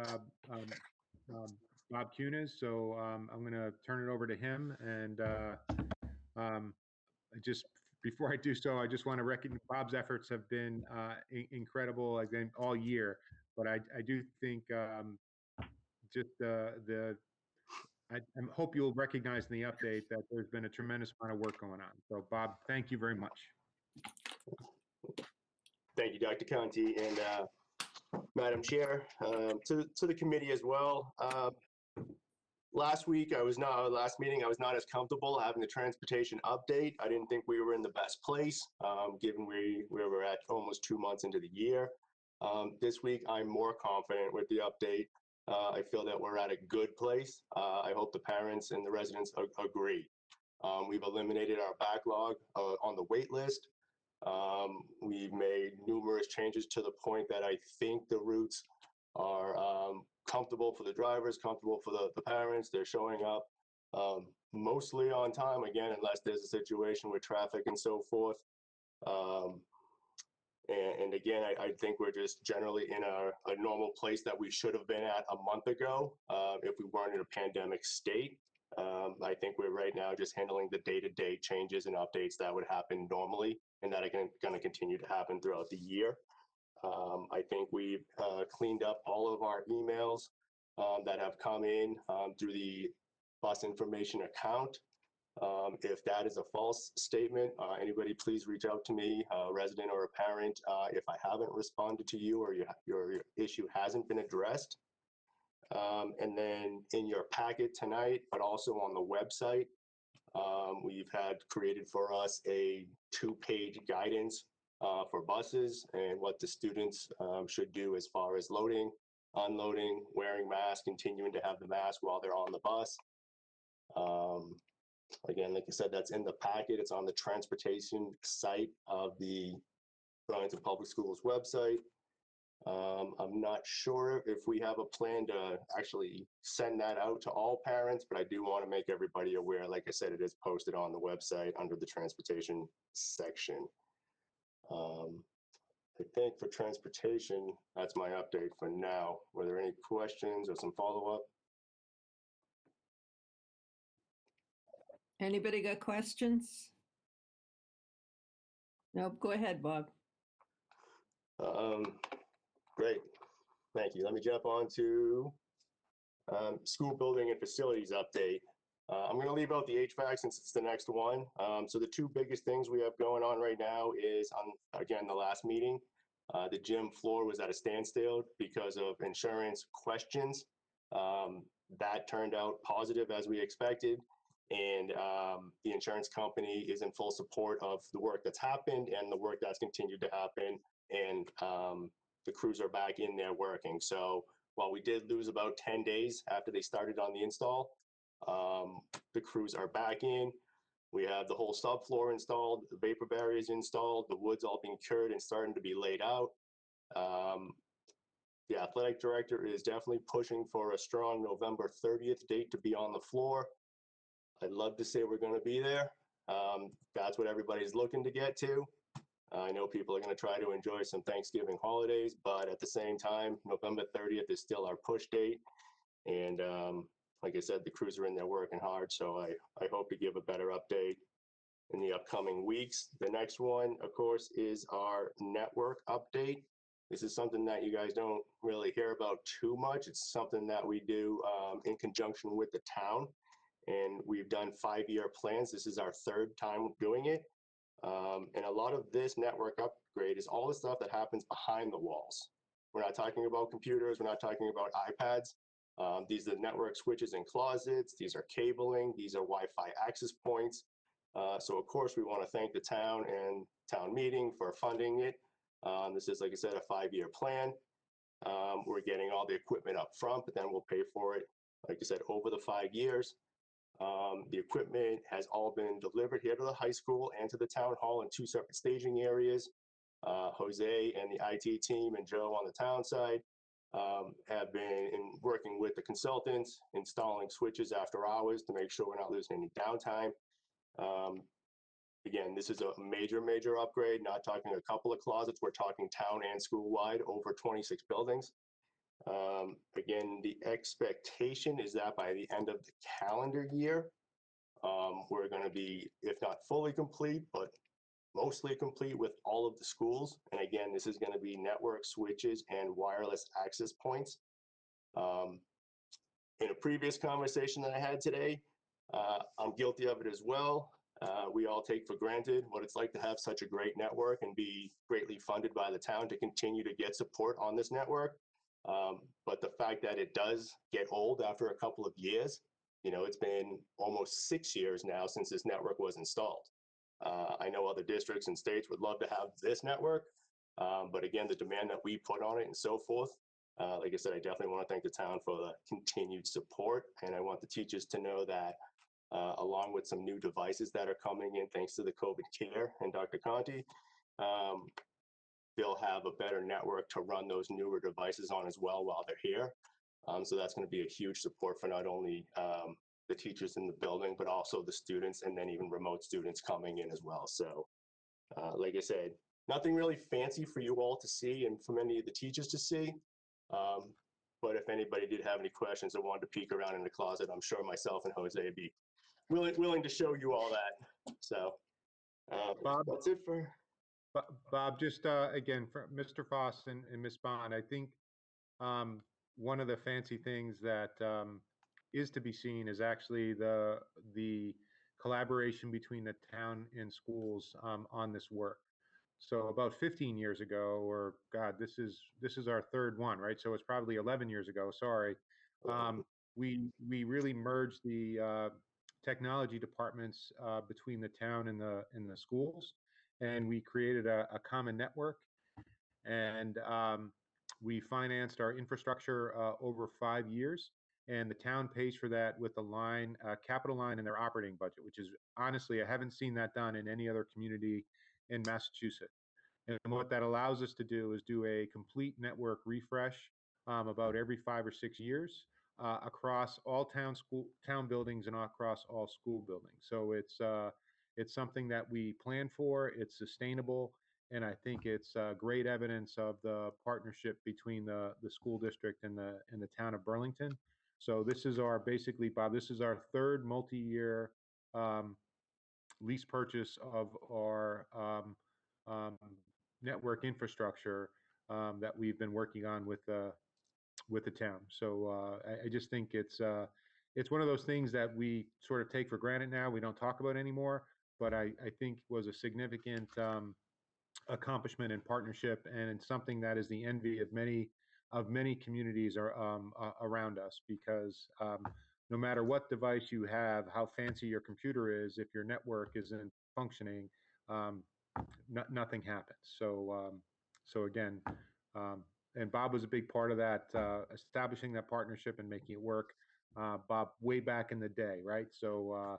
Bob Cunis, so I'm going to turn it over to him. And just before I do so, I just want to recognize Bob's efforts have been incredible again all year. But I do think just I hope you'll recognize in the update that there's been a tremendous amount of work going on. So Bob, thank you very much. Thank you, Dr. Conti, and Madam Chair, to the committee as well. Last meeting, I was not as comfortable having the transportation update. I didn't think we were in the best place, given we were at almost 2 months into the year. This week, I'm more confident with the update. I feel that we're at a good place. I hope the parents and the residents agree. We've eliminated our backlog on the wait list. We've made numerous changes to the point that I think the routes are comfortable for the drivers, comfortable for the parents. They're showing up mostly on time, again, unless there's a situation with traffic and so forth. And again, I think we're just generally in a normal place that we should have been at a month ago if we weren't in a pandemic state. I think we're right now just handling the day-to-day changes and updates that would happen normally and that are going to continue to happen throughout the year. I think we've cleaned up all of our emails that have come in through the bus information account. If that is a false statement, anybody please reach out to me, a resident or a parent, if I haven't responded to you or your issue hasn't been addressed. And then in your packet tonight, but also on the website, we've had created for us a 2-page guidance for buses and what the students should do as far as loading, unloading, wearing masks, continuing to have the mask while they're on the bus. Again, like I said, that's in the packet. It's on the transportation site of the Burlington Public Schools website. I'm not sure if we have a plan to actually send that out to all parents, but I do want to make everybody aware. Like I said, it is posted on the website under the transportation section. I think for transportation, that's my update for now. Were there any questions or some follow-up? Anybody got questions? Nope, go ahead, Bob. Great, thank you. Let me jump on to school building and facilities update. I'm going to leave out the HVAC since it's the next one. So the two biggest things we have going on right now is again, the last meeting, the gym floor was at a standstill because of insurance questions. That turned out positive as we expected. And the insurance company is in full support of the work that's happened and the work that's continued to happen. And the crews are back in there working. So while we did lose about 10 days after they started on the install, the crews are back in. We have the whole subfloor installed, the vapor barriers installed, the wood's all being cured and starting to be laid out. The athletic director is definitely pushing for a strong November 30th date to be on the floor. I'd love to say we're going to be there. That's what everybody's looking to get to. I know people are going to try to enjoy some Thanksgiving holidays, but at the same time, November 30th is still our push date. And like I said, the crews are in there working hard, so I hope to give a better update in the upcoming weeks. The next one, of course, is our network update. This is something that you guys don't really hear about too much. It's something that we do in conjunction with the town, and we've done 5-year plans. This is our 3rd time doing it. And a lot of this network upgrade is all the stuff that happens behind the walls. We're not talking about computers. We're not talking about iPads. These are network switches in closets. These are cabling. These are Wi-Fi access points. So of course, we want to thank the town and town meeting for funding it. This is, like I said, a 5-year plan. We're getting all the equipment up front, but then we'll pay for it, like I said, over the 5 years. The equipment has all been delivered here to the high school and to the town hall in 2 separate staging areas. Jose and the IT team and Joe on the town side have been working with the consultants, installing switches after hours to make sure we're not losing any downtime. Again, this is a major upgrade, not talking a couple of closets. We're talking town and school-wide, over 26 buildings. Again, the expectation is that by the end of the calendar year, we're going to be, if not fully complete, but mostly complete with all of the schools. And again, this is going to be network switches and wireless access points. In a previous conversation that I had today, I'm guilty of it as well. We all take for granted what it's like to have such a great network and be greatly funded by the town to continue to get support on this network. But the fact that it does get old after a couple of years, you know, it's been almost 6 years now since this network was installed. I know other districts and states would love to have this network, but again, the demand that we put on it and so forth, like I said, I definitely want to thank the town for the continued support, and I want the teachers to know that along with some new devices that are coming in thanks to the COVID care and Dr. Conti, they'll have a better network to run those newer devices on as well while they're here. So that's going to be a huge support for not only the teachers in the building, but also the students, and then even remote students coming in as well. So like I said, nothing really fancy for you all to see and for many of the teachers to see. But if anybody did have any questions or wanted to peek around in the closet, I'm sure myself and Jose would be willing to show you all that. So Bob, that's it for... Bob, just again, for Mr. Foss and Ms. Bond, I think one of the fancy things that is to be seen is actually the collaboration between the town and schools on this work. So about 15 years ago, or God, this is our 3rd one, right? So it's probably 11 years ago. Sorry, we really merged the technology departments between the town and the schools, and we created a common network, and we financed our infrastructure over 5 years, and the town pays for that with a line, capital line in their operating budget, which is honestly, I haven't seen that done in any other community in Massachusetts. And what that allows us to do is do a complete network refresh about every 5 or 6 years across all town buildings and across all school buildings. So it's something that we plan for. It's sustainable, and I think it's great evidence of the partnership between the school district and the town of Burlington. So this is basically, Bob, this is our 3rd multi-year lease purchase of our network infrastructure that we've been working on with the town. So I just think it's one of those things that we sort of take for granted now. We don't talk about anymore, but I think was a significant accomplishment and partnership, and it's something that is the envy of many communities around us, because no matter what device you have, how fancy your computer is, if your network isn't functioning, nothing happens. So again, and Bob was a big part of that, establishing that partnership and making it work. Bob, way back in the day, right? So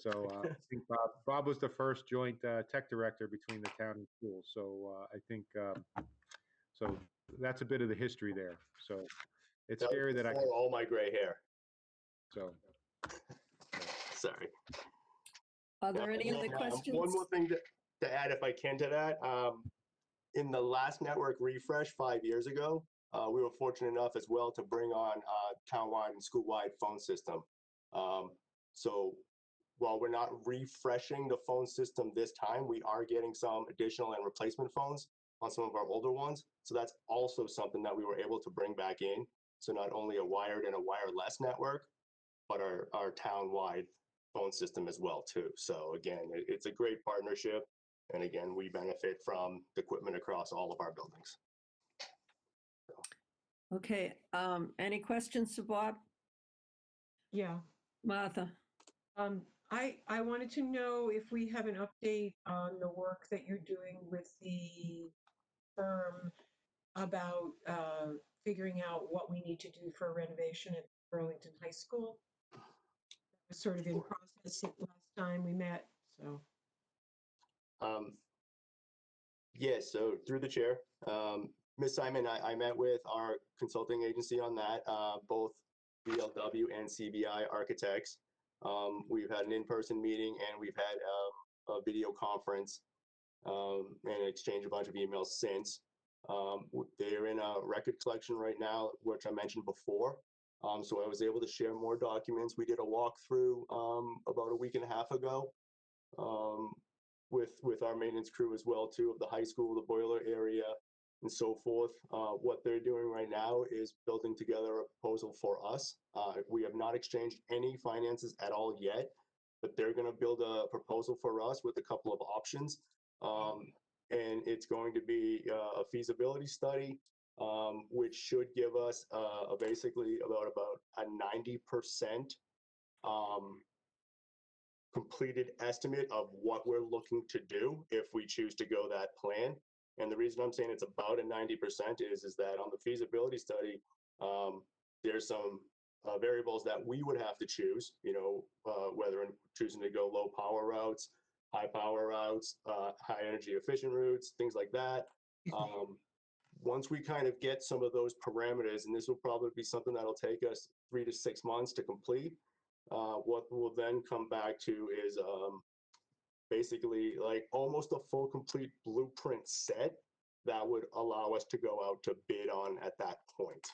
I think Bob was the first joint tech director between the town and school. So I think so that's a bit of the history there. So it's scary that I can... all my gray hair. So sorry. Are there any other questions? One more thing to add, if I can, to that. In the last network refresh 5 years ago, we were fortunate enough as well to bring on a town-wide and school-wide phone system. So while we're not refreshing the phone system this time, we are getting some additional and replacement phones. on some of our older ones. So that's also something that we were able to bring back in. So not only a wired and a wireless network, but our town-wide phone system as well too. So again, it's a great partnership. And again, we benefit from the equipment across all of our buildings. Okay, any questions for Bob? Yeah. Martha? I wanted to know if we have an update on the work that you're doing with the firm about figuring out what we need to do for a renovation at Burlington High School. That was sort of in process last time we met, so. Yes, so through the chair, Ms. Simon, I met with our consulting agency on that, both BLW and CBI architects. We've had an in-person meeting and we've had a video conference and exchange a bunch of emails since. They're in a record collection right now, which I mentioned before. So I was able to share more documents. We did a walkthrough about a week and a half ago with our maintenance crew as well too, of the high school, the boiler area, and so forth. What they're doing right now is building together a proposal for us. We have not exchanged any finances at all yet, but they're going to build a proposal for us with a couple of options. And it's going to be a feasibility study, which should give us basically about a 90% completed estimate of what we're looking to do if we choose to go that plan. And the reason I'm saying it's about a 90% is that on the feasibility study, there's some variables that we would have to choose, whether in choosing to go low power routes, high power routes, high energy efficient routes, things like that. Once we kind of get some of those parameters, and this will probably be something that'll take us 3 to 6 months to complete, what we'll then come back to is basically like almost a full complete blueprint set that would allow us to go out to bid on at that point.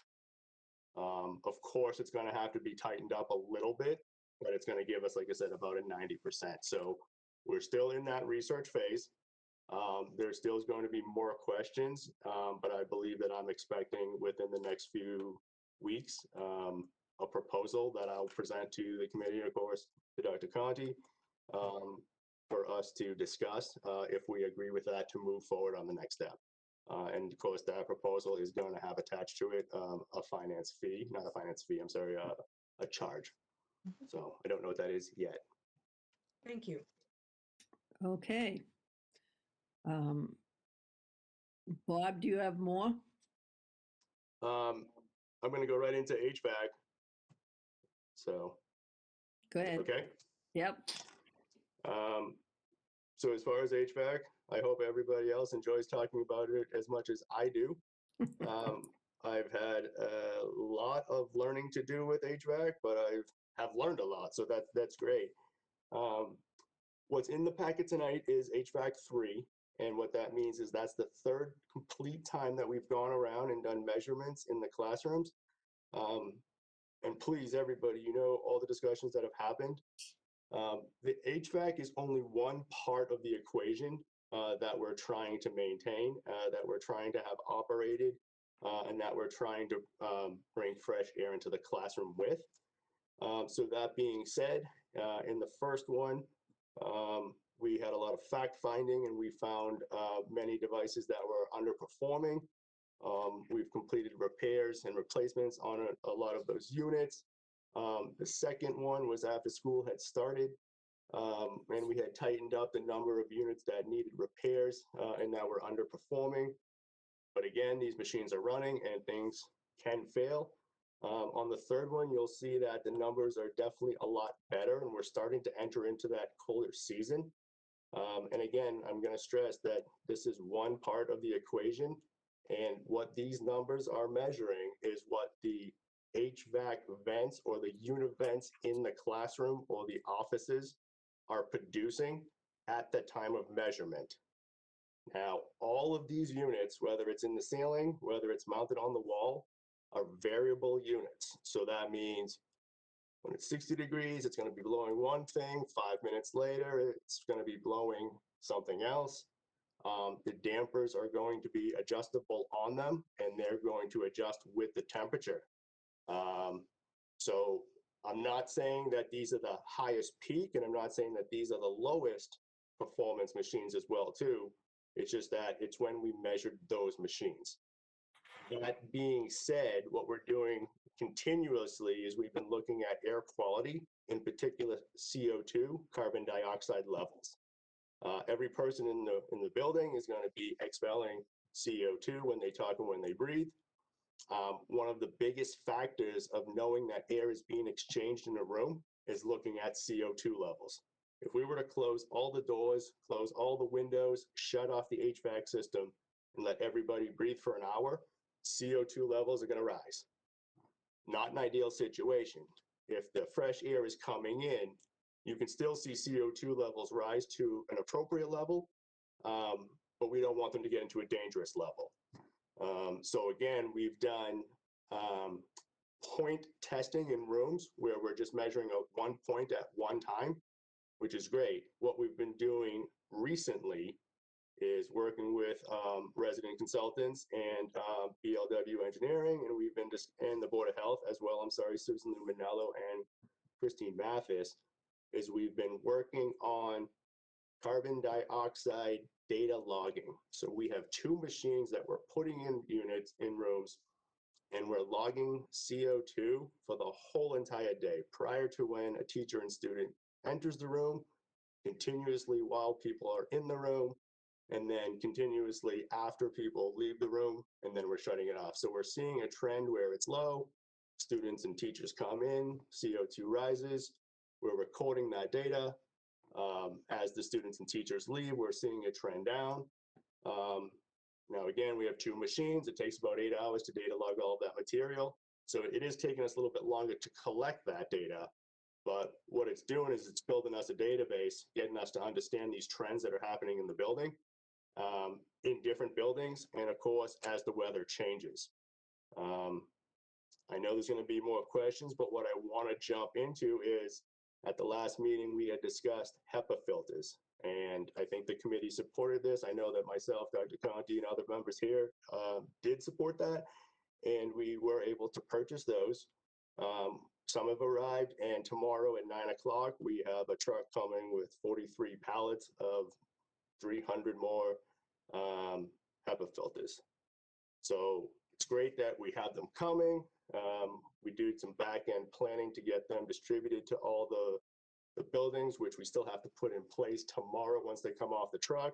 Of course, it's going to have to be tightened up a little bit, but it's going to give us, like I said, about a 90%. So we're still in that research phase. There still is going to be more questions, but I believe that I'm expecting within the next few weeks a proposal that I'll present to the committee, of course, to Dr. Conti, for us to discuss if we agree with that to move forward on the next step. And of course, that proposal is going to have attached to it a finance fee, not a finance fee, I'm sorry, a charge. So I don't know what that is yet. Thank you. Okay. Bob, do you have more? I'm going to go right into HVAC. So, Go ahead. okay. Yep. So as far as HVAC, I hope everybody else enjoys talking about it as much as I do. I've had a lot of learning to do with HVAC, but I have learned a lot, so that's great. What's in the packet tonight is HVAC 3, and what that means is that's the third complete time that we've gone around and done measurements in the classrooms. And please, everybody, all the discussions that have happened. The HVAC is only one part of the equation that we're trying to maintain, that we're trying to have operated, and that we're trying to bring fresh air into the classroom with. So that being said, in the first one, we had a lot of fact finding and we found many devices that were underperforming. We've completed repairs and replacements on a lot of those units. The second one was after school had started, and we had tightened up the number of units that needed repairs and that were underperforming. But again, these machines are running and things can fail. On the third one, you'll see that the numbers are definitely a lot better and we're starting to enter into that colder season. And again, I'm going to stress that this is one part of the equation, and what these numbers are measuring is what the HVAC vents or the unit vents in the classroom or the offices are producing at the time of measurement. Now, all of these units, whether it's in the ceiling, whether it's mounted on the wall, are variable units. So that means when it's 60 degrees, it's going to be blowing one thing. 5 minutes later, it's going to be blowing something else. The dampers are going to be adjustable on them, and they're going to adjust with the temperature. So I'm not saying that these are the highest peak, and I'm not saying that these are the lowest performance machines as well too. It's just that it's when we measured those machines. That being said, what we're doing continuously is we've been looking at air quality, in particular CO2, carbon dioxide levels. Every person in the building is going to be expelling CO2 when they talk and when they breathe. One of the biggest factors of knowing that air is being exchanged in a room is looking at CO2 levels. If we were to close all the doors, close all the windows, shut off the HVAC system, and let everybody breathe for an hour, CO2 levels are going to rise. Not an ideal situation. If the fresh air is coming in, you can still see CO2 levels rise to an appropriate level, but we don't want them to get into a dangerous level. So again, we've done point testing in rooms where we're just measuring one point at one time, which is great. What we've been doing recently is working with resident consultants and BLW Engineering, and we've been and the Board of Health as well. I'm sorry, Susan Luminello and Christine Mathis, is we've been working on carbon dioxide data logging. So we have two machines that we're putting in units in rooms, and we're logging CO2 for the whole entire day, prior to when a teacher and student enters the room, continuously while people are in the room, and then continuously after people leave the room, and then we're shutting it off. So we're seeing a trend where it's low, students and teachers come in, CO2 rises, we're recording that data. As the students and teachers leave, we're seeing a trend down. Now, again, we have two machines. It takes about 8 hours to data log all of that material. So it is taking us a little bit longer to collect that data. But what it's doing is it's building us a database, getting us to understand these trends that are happening in the building, in different buildings, and of course, as the weather changes. I know there's going to be more questions, but what I want to jump into is, at the last meeting, we had discussed HEPA filters, and I think the committee supported this. I know that myself, Dr. Conti, and other members here did support that, and we were able to purchase those. Some have arrived, and tomorrow at 9 o'clock, we have a truck coming with 43 pallets of 300 more HEPA filters. So it's great that we have them coming. We did some back-end planning to get them distributed to all the buildings, which we still have to put in place tomorrow once they come off the truck.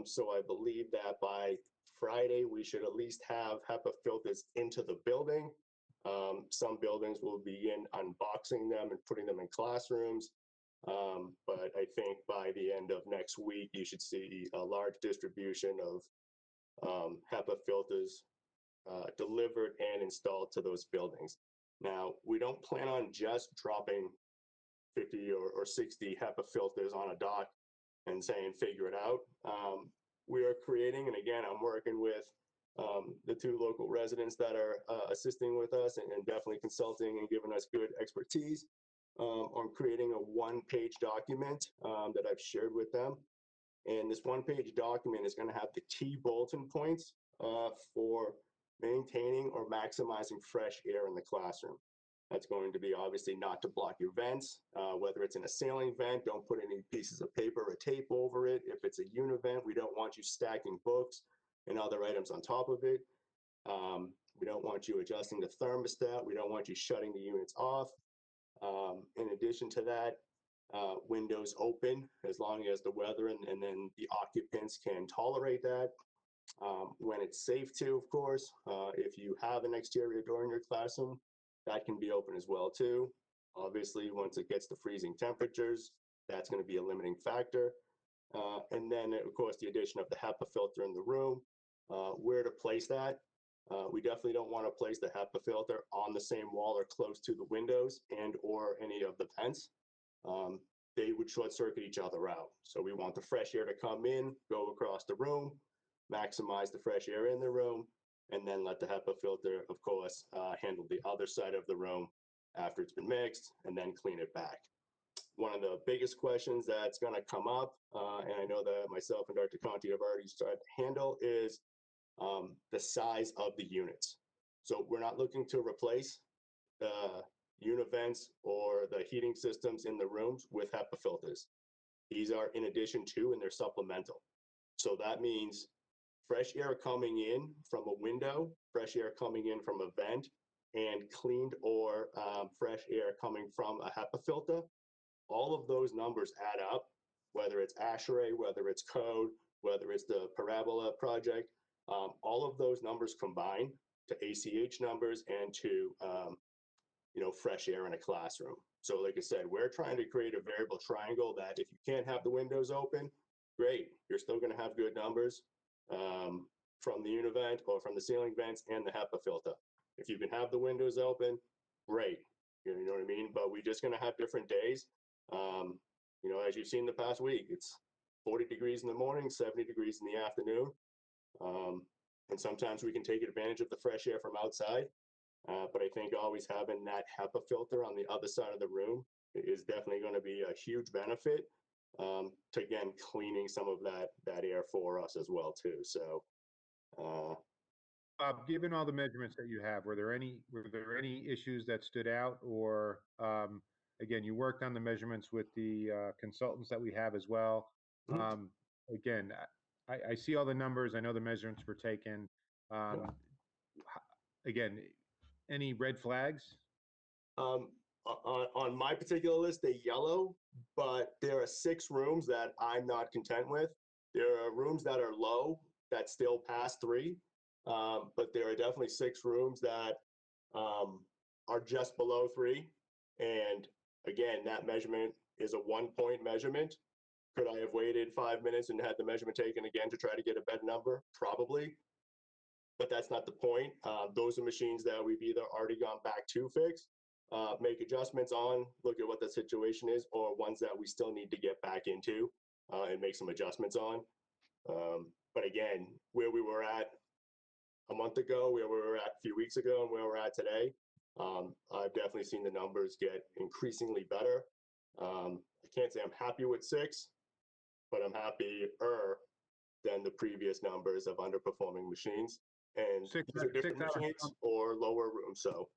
So I believe that by Friday, we should at least have HEPA filters into the building. Some buildings will begin unboxing them and putting them in classrooms. But I think by the end of next week, you should see a large distribution of HEPA filters delivered and installed to those buildings. Now, we don't plan on just dropping 50 or 60 HEPA filters on a dock and saying, figure it out. We are creating, and again, I'm working with the two local residents that are assisting with us and definitely consulting and giving us good expertise on creating a one-page document that I've shared with them. And this one-page document is going to have the key bulletin points for maintaining or maximizing fresh air in the classroom. That's going to be obviously not to block your vents, whether it's in a ceiling vent, don't put any pieces of paper or tape over it. If it's a univent, we don't want you stacking books and other items on top of it. We don't want you adjusting the thermostat. We don't want you shutting the units off. In addition to that, windows open as long as the weather and then the occupants can tolerate that. When it's safe to, of course, if you have an exterior door in your classroom, that can be open as well too. Obviously, once it gets to freezing temperatures, that's going to be a limiting factor. And then, of course, the addition of the HEPA filter in the room. Where to place that? We definitely don't want to place the HEPA filter on the same wall or close to the windows and or any of the vents. They would short circuit each other out. So we want the fresh air to come in, go across the room, maximize the fresh air in the room, and then let the HEPA filter, of course, handle the other side of the room after it's been mixed, and then clean it back. one of the biggest questions that's going to come up, and I know that myself and Dr. Conti have already started to handle, is the size of the units. So we're not looking to replace the univents or the heating systems in the rooms with HEPA filters. These are in addition to, and they're supplemental. So that means fresh air coming in from a window, fresh air coming in from a vent, and cleaned or fresh air coming from a HEPA filter. All of those numbers add up, whether it's ASHRAE, whether it's code, whether it's the Parabola project. All of those numbers combine to ACH numbers and to fresh air in a classroom. So like I said, we're trying to create a variable triangle that if you can't have the windows open, great, you're still going to have good numbers from the univent or from the ceiling vents and the HEPA filter. If you can have the windows open, great, you know what I mean? But we're just going to have different days. As you've seen the past week, it's 40 degrees in the morning, 70 degrees in the afternoon. And sometimes we can take advantage of the fresh air from outside. But I think always having that HEPA filter on the other side of the room is definitely going to be a huge benefit to, again, cleaning some of that air for us as well, too. So, given all the measurements that you have, were there any issues that stood out, or again, you worked on the measurements with the consultants that we have as well. Again, I see all the numbers. I know the measurements were taken. Again, any red flags? On my particular list, they're yellow, but there are 6 rooms that I'm not content with. There are rooms that are low that still pass 3, but there are definitely 6 rooms that are just below 3. And again, that measurement is a 1-point measurement. Could I have waited 5 minutes and had the measurement taken again to try to get a better number? Probably. But that's not the point. Those are machines that we've either already gone back to fix, make adjustments on, look at what the situation is, or ones that we still need to get back into and make some adjustments on. But again, where we were at a month ago, where we were at a few weeks ago, and where we're at today, I've definitely seen the numbers get increasingly better. I can't say I'm happy with 6, but I'm happier than the previous numbers of underperforming machines. And these are different machines or lower rooms. So,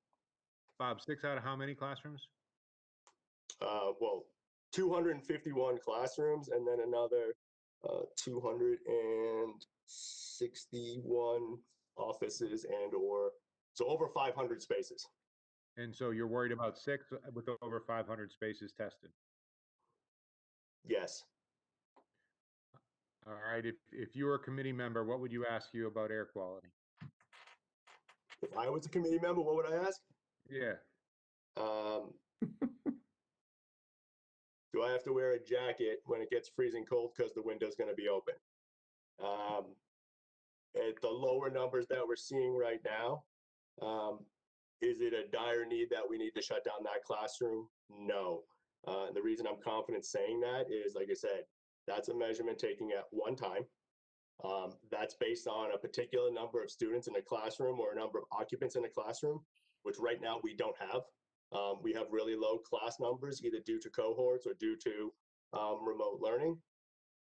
Bob, 6 out of how many classrooms? Well, 251 classrooms, and then another 261 offices so over 500 spaces. And so you're worried about 6 with over 500 spaces tested? Yes. All right. If you were a committee member, what would you ask you about air quality? If I was a committee member, what would I ask? Yeah. Do I have to wear a jacket when it gets freezing cold because the window's going to be open? At the lower numbers that we're seeing right now, is it a dire need that we need to shut down that classroom? No. The reason I'm confident saying that is, like I said, that's a measurement taken at one time. That's based on a particular number of students in a classroom or a number of occupants in a classroom, which right now we don't have. We have really low class numbers, either due to cohorts or due to remote learning.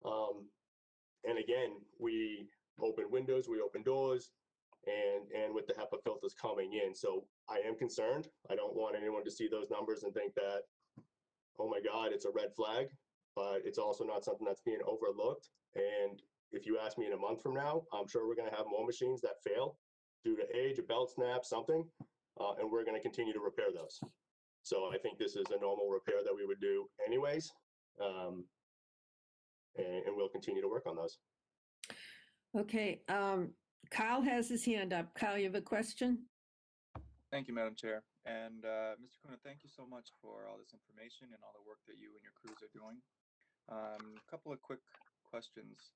And again, we open windows, we open doors, and with the HEPA filters coming in. So I am concerned. I don't want anyone to see those numbers and think that, oh my God, it's a red flag, but it's also not something that's being overlooked. And if you ask me in a month from now, I'm sure we're going to have more machines that fail due to age, a belt snap, something, and we're going to continue to repair those. So I think this is a normal repair that we would do anyways, and we'll continue to work on those. Okay, Kyle has his hand up. Kyle, you have a question? Thank you, Madam Chair. And Mr. Kuna, thank you so much for all this information and all the work that you and your crews are doing. A couple of quick questions.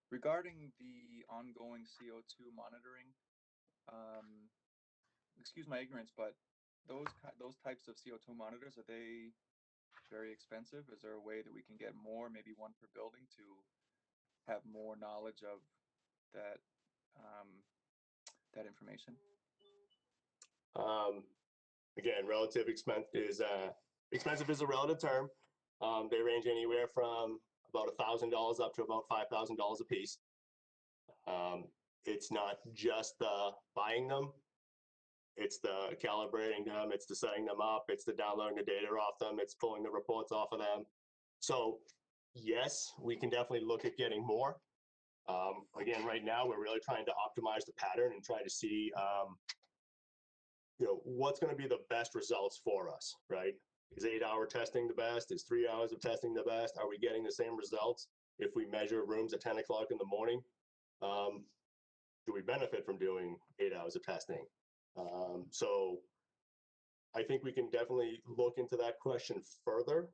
Regarding the ongoing CO2 monitoring, excuse my ignorance, but those types of CO2 monitors, are they very expensive? Is there a way that we can get more, maybe one per building, to have more knowledge of that that information? Again, relative expense is expensive is a relative term. They range anywhere from about $1,000 up to about $5,000 a piece. It's not just the buying them, it's the calibrating them, it's the setting them up, it's the downloading the data off them, it's pulling the reports off of them. So yes, we can definitely look at getting more. Again, right now, we're really trying to optimize the pattern and try to see, what's going to be the best results for us, right? Is 8-hour testing the best? Is 3 hours of testing the best? Are we getting the same results if we measure rooms at 10 o'clock in the morning? Do we benefit from doing 8 hours of testing? So I think we can definitely look into that question further.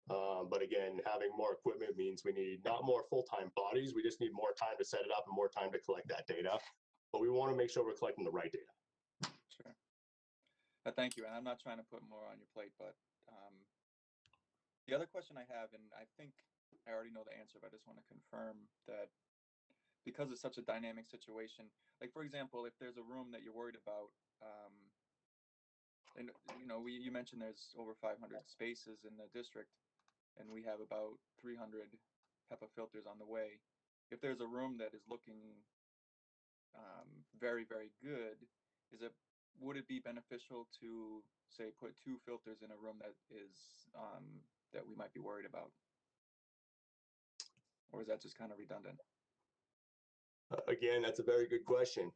But again, having more equipment means we need not more full-time bodies. We just need more time to set it up and more time to collect that data. But we want to make sure we're collecting the right data. Sure. Thank you. And I'm not trying to put more on your plate, but the other question I have, and I think I already know the answer, but I just want to confirm that because it's such a dynamic situation, like for example, if there's a room that you're worried about, and you mentioned there's over 500 spaces in the district, and we have about 300 HEPA filters on the way. If there's a room that is looking very, very good, would it be beneficial to say put 2 filters in a room that is that we might be worried about, or is that just kind of redundant? Again, that's a very good question.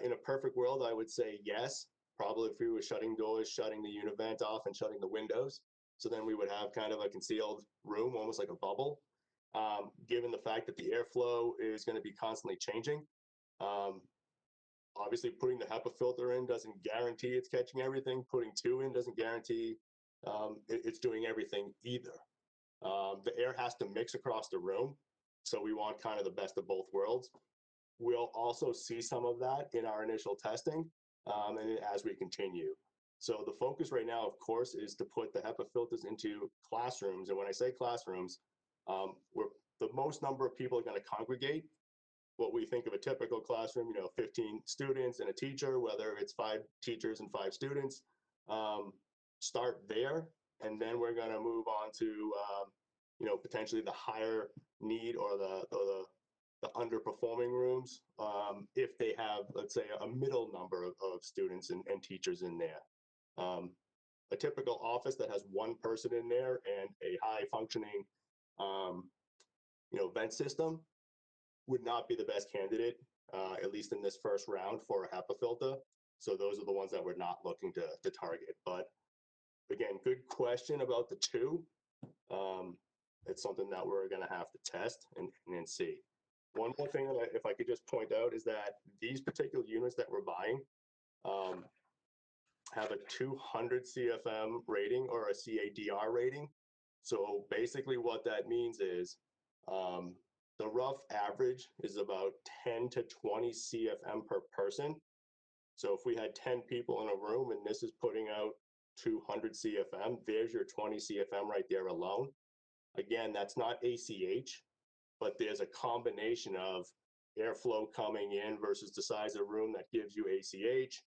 In a perfect world, I would say yes. Probably if we were shutting doors, shutting the unit vent off, and shutting the windows. So then we would have kind of a concealed room, almost like a bubble. Given the fact that the airflow is going to be constantly changing, obviously putting the HEPA filter in doesn't guarantee it's catching everything. Putting 2 in doesn't guarantee it's doing everything either. The air has to mix across the room. So we want kind of the best of both worlds. We'll also see some of that in our initial testing and as we continue. So the focus right now, of course, is to put the HEPA filters into classrooms. And when I say classrooms, where the most number of people are going to congregate, what we think of a typical classroom, 15 students and a teacher, whether it's 5 teachers and 5 students, start there. And then we're going to move on to, potentially the higher need or the underperforming rooms if they have, let's say, a middle number of students and teachers in there. A typical office that has 1 person in there and a high functioning, vent system would not be the best candidate, at least in this first round, for a HEPA filter. So those are the ones that we're not looking to target. But again, good question about the 2. It's something that we're going to have to test and see. One more thing that if I could just point out is that these particular units that we're buying have a 200 CFM rating or a CADR rating. So basically what that means is the rough average is about 10 to 20 CFM per person. So if we had 10 people in a room and this is putting out 200 CFM, there's your 20 CFM right there alone. Again, that's not ACH, but there's a combination of airflow coming in versus the size of the room that gives you ACH.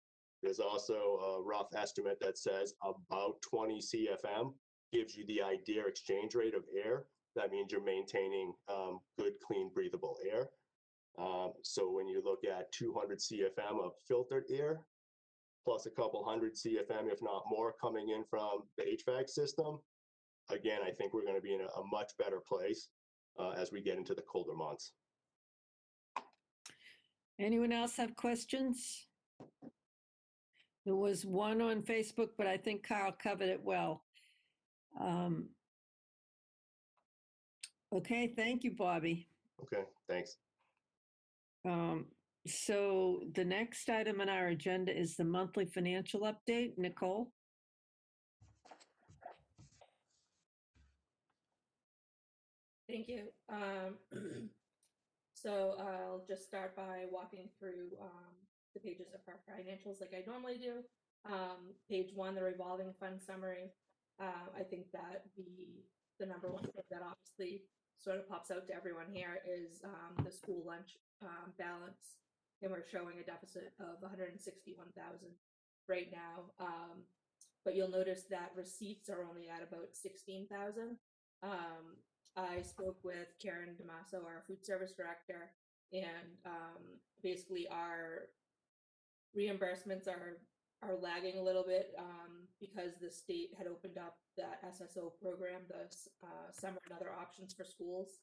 There's also a rough estimate that says about 20 CFM gives you the idea exchange rate of air. That means you're maintaining good, clean, breathable air. So when you look at 200 CFM of filtered air, plus a couple hundred CFM, if not more, coming in from the HVAC system, again, I think we're going to be in a much better place as we get into the colder months. Anyone else have questions? There was one on Facebook, but I think Kyle covered it well. Okay, thank you, Bobby. Okay, thanks. So the next item on our agenda is the monthly financial update. Nicole? Thank you. So I'll just start by walking through the pages of our financials like I normally do. Page 1, the revolving fund summary. I think that the number one thing that obviously sort of pops out to everyone here is the school lunch balance, and we're showing a deficit of 161,000 right now. But you'll notice that receipts are only at about 16,000. I spoke with Karen Damaso, our food service director, and basically our reimbursements are lagging a little bit because the state had opened up that SSO program, the Summer and Other Options for Schools,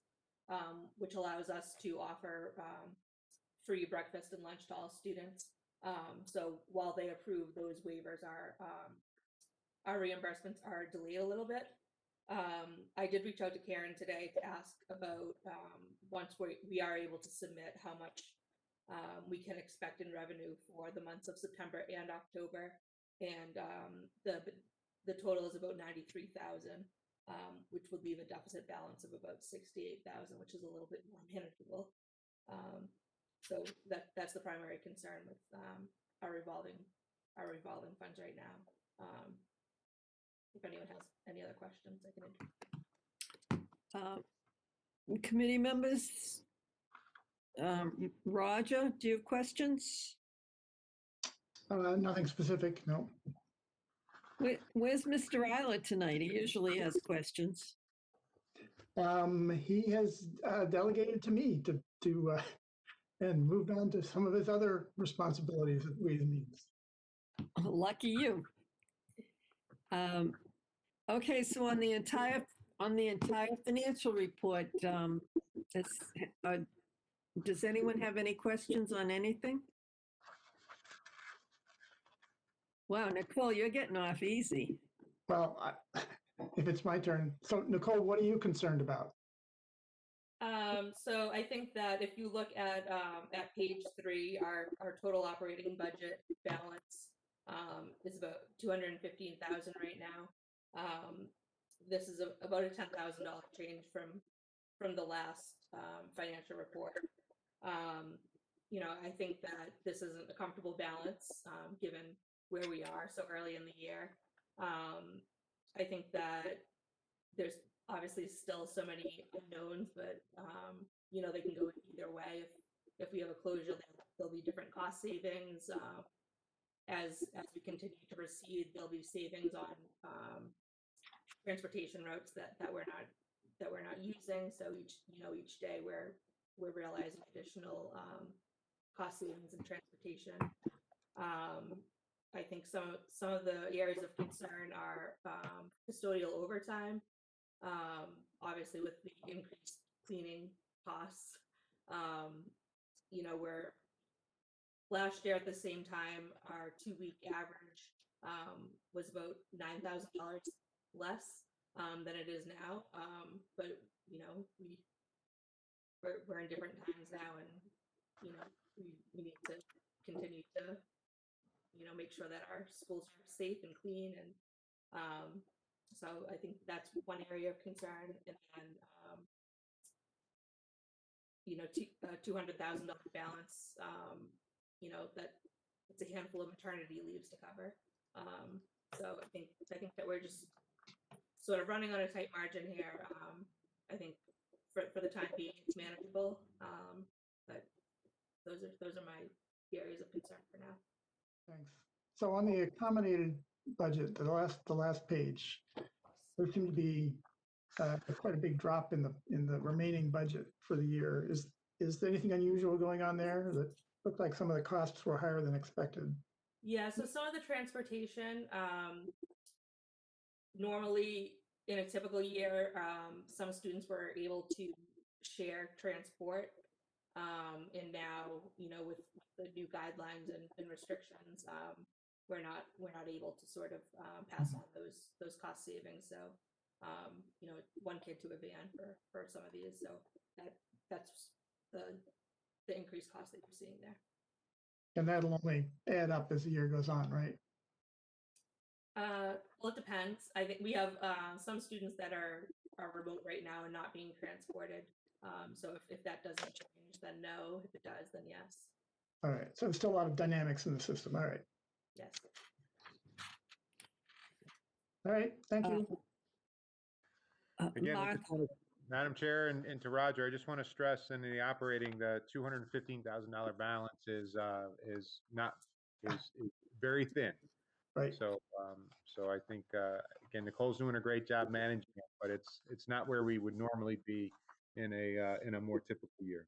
which allows us to offer free breakfast and lunch to all students. So while they approve those waivers, our reimbursements are delayed a little bit. I did reach out to Karen today to ask about once we are able to submit how much we can expect in revenue for the months of September and October, and the total is about 93,000, which would leave a deficit balance of about 68,000, which is a little bit more manageable. So that's the primary concern with our revolving funds right now. If anyone has any other questions, I can. Committee members, Roger, do you have questions? Nothing specific, no. Where's Mr. Eiler tonight? He usually has questions. He has delegated to me to and moved on to some of his other responsibilities at Ways and Means. Lucky you. Okay, so on the entire financial report, does anyone have any questions on anything? Wow, Nicole, you're getting off easy. Well, if it's my turn. So Nicole, what are you concerned about? So I think that if you look at page 3, our total operating budget balance is about 215,000 right now. This is about a $10,000 change from the last financial report. You know, I think that this isn't a comfortable balance given where we are so early in the year. I think that there's obviously still so many unknowns, but you know, they can go either way. If we have a closure, there'll be different cost savings. As we continue to proceed, there'll be savings on transportation routes that we're not using. So each day we're realizing additional cost savings in transportation. I think some of the areas of concern are custodial overtime. Obviously with the increased cleaning costs, you know, we're last year at the same time, our 2-week average was about $9,000 less than it is now. But you know, we're in different times now, and you know, we need to continue to, you know, make sure that our schools are safe and clean, and so I think that's one area of concern. And then you know, $200,000 balance, you know, that it's a handful of maternity leaves to cover. So I think that we're just sort of running on a tight margin here. I think for the time being, it's manageable. But those are my areas of concern for now. Thanks. So on the accommodated budget, the last page, there seemed to be quite a big drop in the remaining budget for the year. Is there anything unusual going on there? That looked like some of the costs were higher than expected. Yeah, so some of the transportation, normally in a typical year, some students were able to share transport. And now, you know, with the new guidelines and restrictions, we're not able to sort of pass on those cost savings. So, you know, one kid to a van for some of these. So that's the increased cost that you're seeing there. And that'll only add up as the year goes on, right? Well, it depends. I think we have some students that are remote right now and not being transported. So if that doesn't change, then no. If it does, then yes. All right. So there's still a lot of dynamics in the system. All right. Yes. All right. Thank you. Again, I Mark, just wanna- Madam Chair and to Roger, I just want to stress in the operating, the $215,000 balance is very thin. Right. So I think, again, Nicole's doing a great job managing it, but it's not where we would normally be in a more typical year.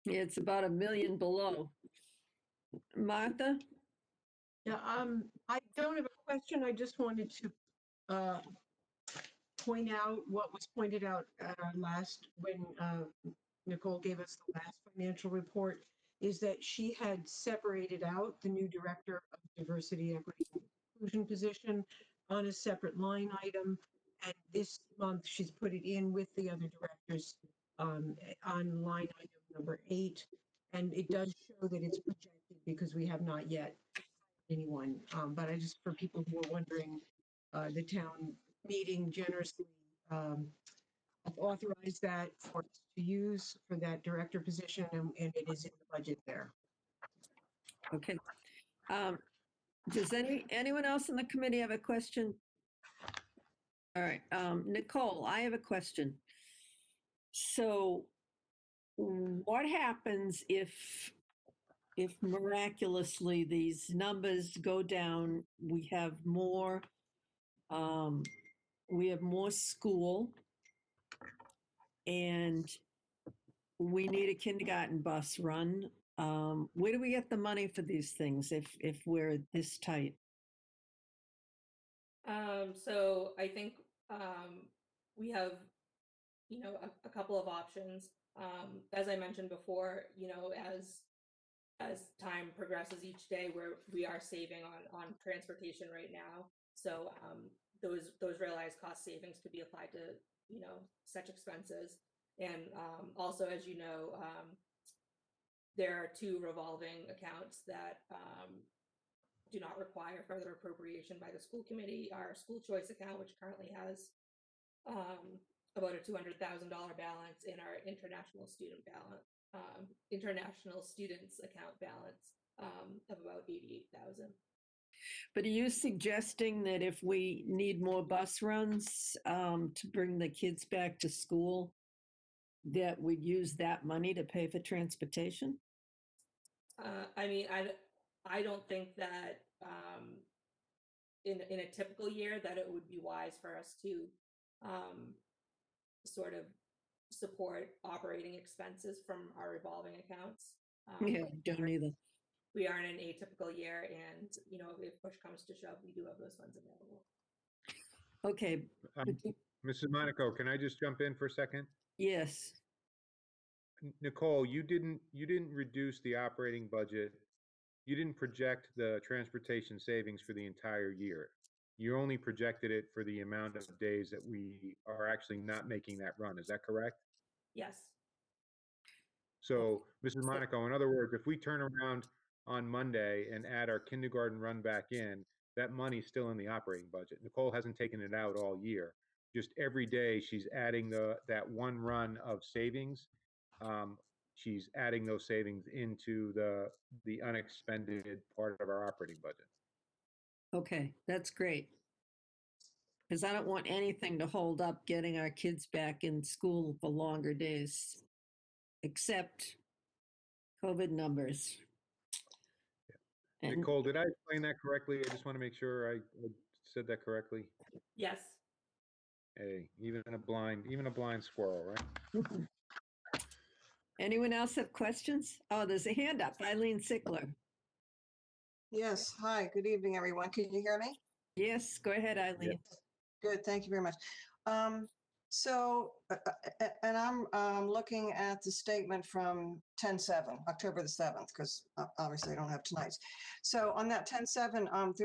It's about $1 million below. Martha? Yeah, I don't have a question. I just wanted to point out what was pointed out at our last, when Nicole gave us the last financial report, is that she had separated out the new director of diversity, equity, and inclusion position on a separate line item. And this month, she's put it in with the other directors on line item number 8. And it does show that it's projected because we have not yet anyone. But I just, for people who are wondering, the town meeting generously authorized that for us to use for that director position, and it is in the budget there. Okay. Does anyone else in the committee have a question? All right, Nicole, I have a question. So what happens if miraculously these numbers go down, we have more school, and we need a kindergarten bus run? Where do we get the money for these things if we're this tight? So I think we have, a couple of options. As I mentioned before, as time progresses each day, we are saving on transportation right now. So those realized cost savings could be applied to, such expenses. And also, as you know, there are 2 revolving accounts that do not require further appropriation by the school committee. Our school choice account, which currently has about a $200,000 balance, in our international students account balance of about 88,000. But are you suggesting that if we need more bus runs to bring the kids back to school, that we'd use that money to pay for transportation? I mean, I don't think that in a typical year that it would be wise for us to sort of support operating expenses from our revolving accounts. Yeah, don't either. We are in an atypical year, and if push comes to shove, we do have those funds available. Okay. Mrs. Monaco, can I just jump in for a second? Yes. Nicole, you didn't reduce the operating budget. You didn't project the transportation savings for the entire year. You only projected it for the amount of days that we are actually not making that run. Is that correct? Yes. So, Mrs. Monaco, in other words, if we turn around on Monday and add our kindergarten run back in, that money's still in the operating budget. Nicole hasn't taken it out all year. Just every day she's adding that one run of savings. She's adding those savings into the unexpended part of our operating budget. Okay, that's great. Because I don't want anything to hold up getting our kids back in school for longer days, except COVID numbers. Yeah. Nicole, did I explain that correctly? I just want to make sure I said that correctly. Yes. Hey, even a blind squirrel, right? Anyone else have questions? Oh, there's a hand up. Eileen Sickler. Yes. Hi. Good evening, everyone. Can you hear me? Yes. Go ahead, Eileen. Yes. Good. Thank you very much. And I'm looking at the statement from 10/7, October the 7th, because obviously I don't have tonight's. So on that 10/7,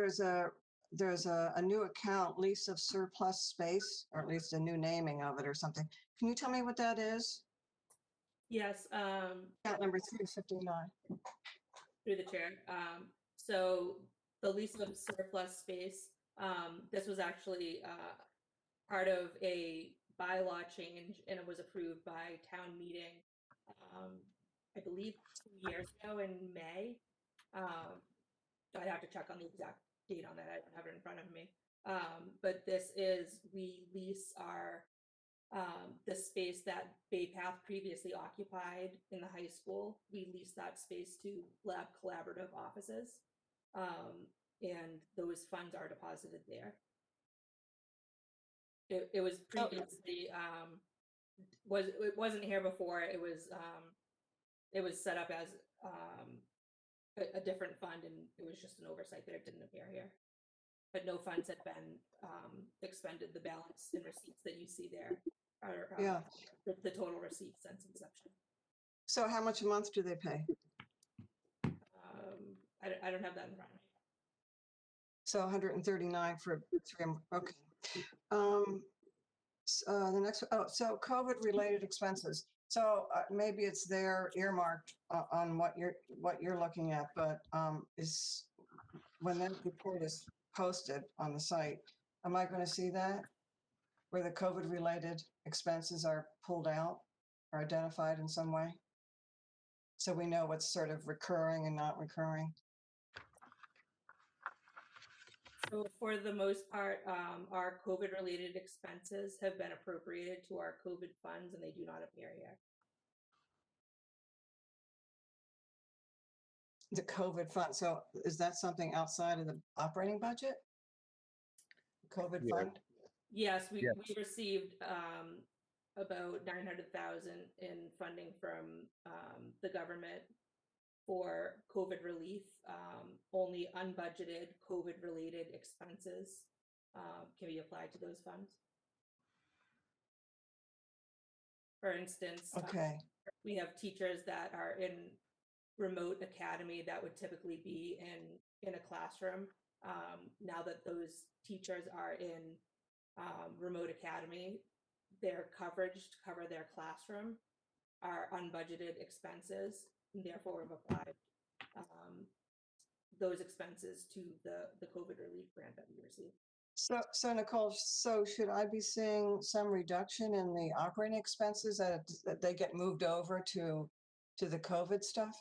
there's a new account, lease of surplus space, or at least a new naming of it or something. Can you tell me what that is? Yes. Account number 359. Through the chair. So the lease of surplus space, this was actually part of a bylaw change, and it was approved by town meeting, I believe 2 years ago in May. I'd have to check on the exact date on that. I don't have it in front of me. But we lease the space that Bay Path previously occupied in the high school. We lease that space to Lab Collaborative offices. and those funds are deposited there. It was previously it wasn't here before. It was set up as a different fund, and it was just an oversight that it didn't appear here. But no funds had been expended. The balance and receipts that you see there are Yeah. the total receipts since inception. So how much a month do they pay? I don't have that in front of me. So 139 for 3. Okay. The next, so COVID-related expenses. So maybe it's there earmarked on what you're looking at, but is when that report is posted on the site, am I going to see that where the COVID-related expenses are pulled out or identified in some way? So we know what's sort of recurring and not recurring. So for the most part, our COVID-related expenses have been appropriated to our COVID funds, and they do not appear here. The COVID fund. So is that something outside of the operating budget? COVID fund? Yes, we received about 900,000 in funding from the government for COVID relief. Only unbudgeted COVID-related expenses can be applied to those funds. For instance, okay. We have teachers that are in remote academy that would typically be in a classroom. Now that those teachers are in remote academy, their coverage to cover their classroom are unbudgeted expenses, and therefore we've applied those expenses to the COVID relief grant that we received. So Nicole, so should I be seeing some reduction in the operating expenses that they get moved over to the COVID stuff?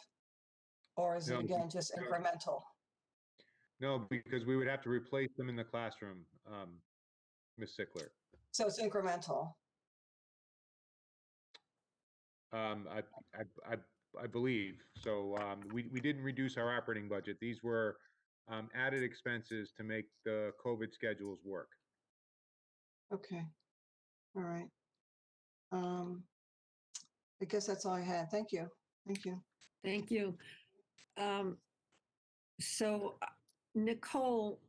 Or is it again just incremental? No, because we would have to replace them in the classroom, Ms. Sickler. So it's incremental. I believe so. We didn't reduce our operating budget. These were added expenses to make the COVID schedules work. Okay. All right. I guess that's all I had. Thank you. Thank you. Thank you. So, Nicole,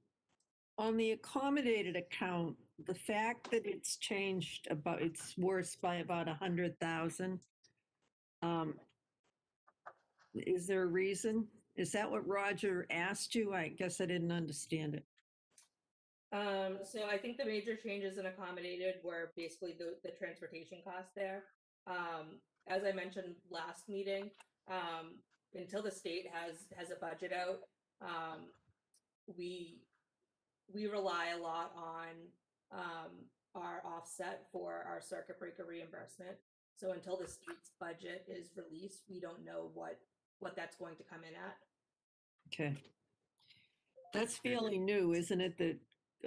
on the accommodated account, the fact that it's changed it's worse by about 100,000. Is there a reason? Is that what Roger asked you? I guess I didn't understand it. So I think the major changes in accommodated were basically the transportation cost there. As I mentioned last meeting, until the state has a budget out, we rely a lot on our offset for our circuit breaker reimbursement. So until the state's budget is released, we don't know what that's going to come in at. Okay. That's fairly new, isn't it? The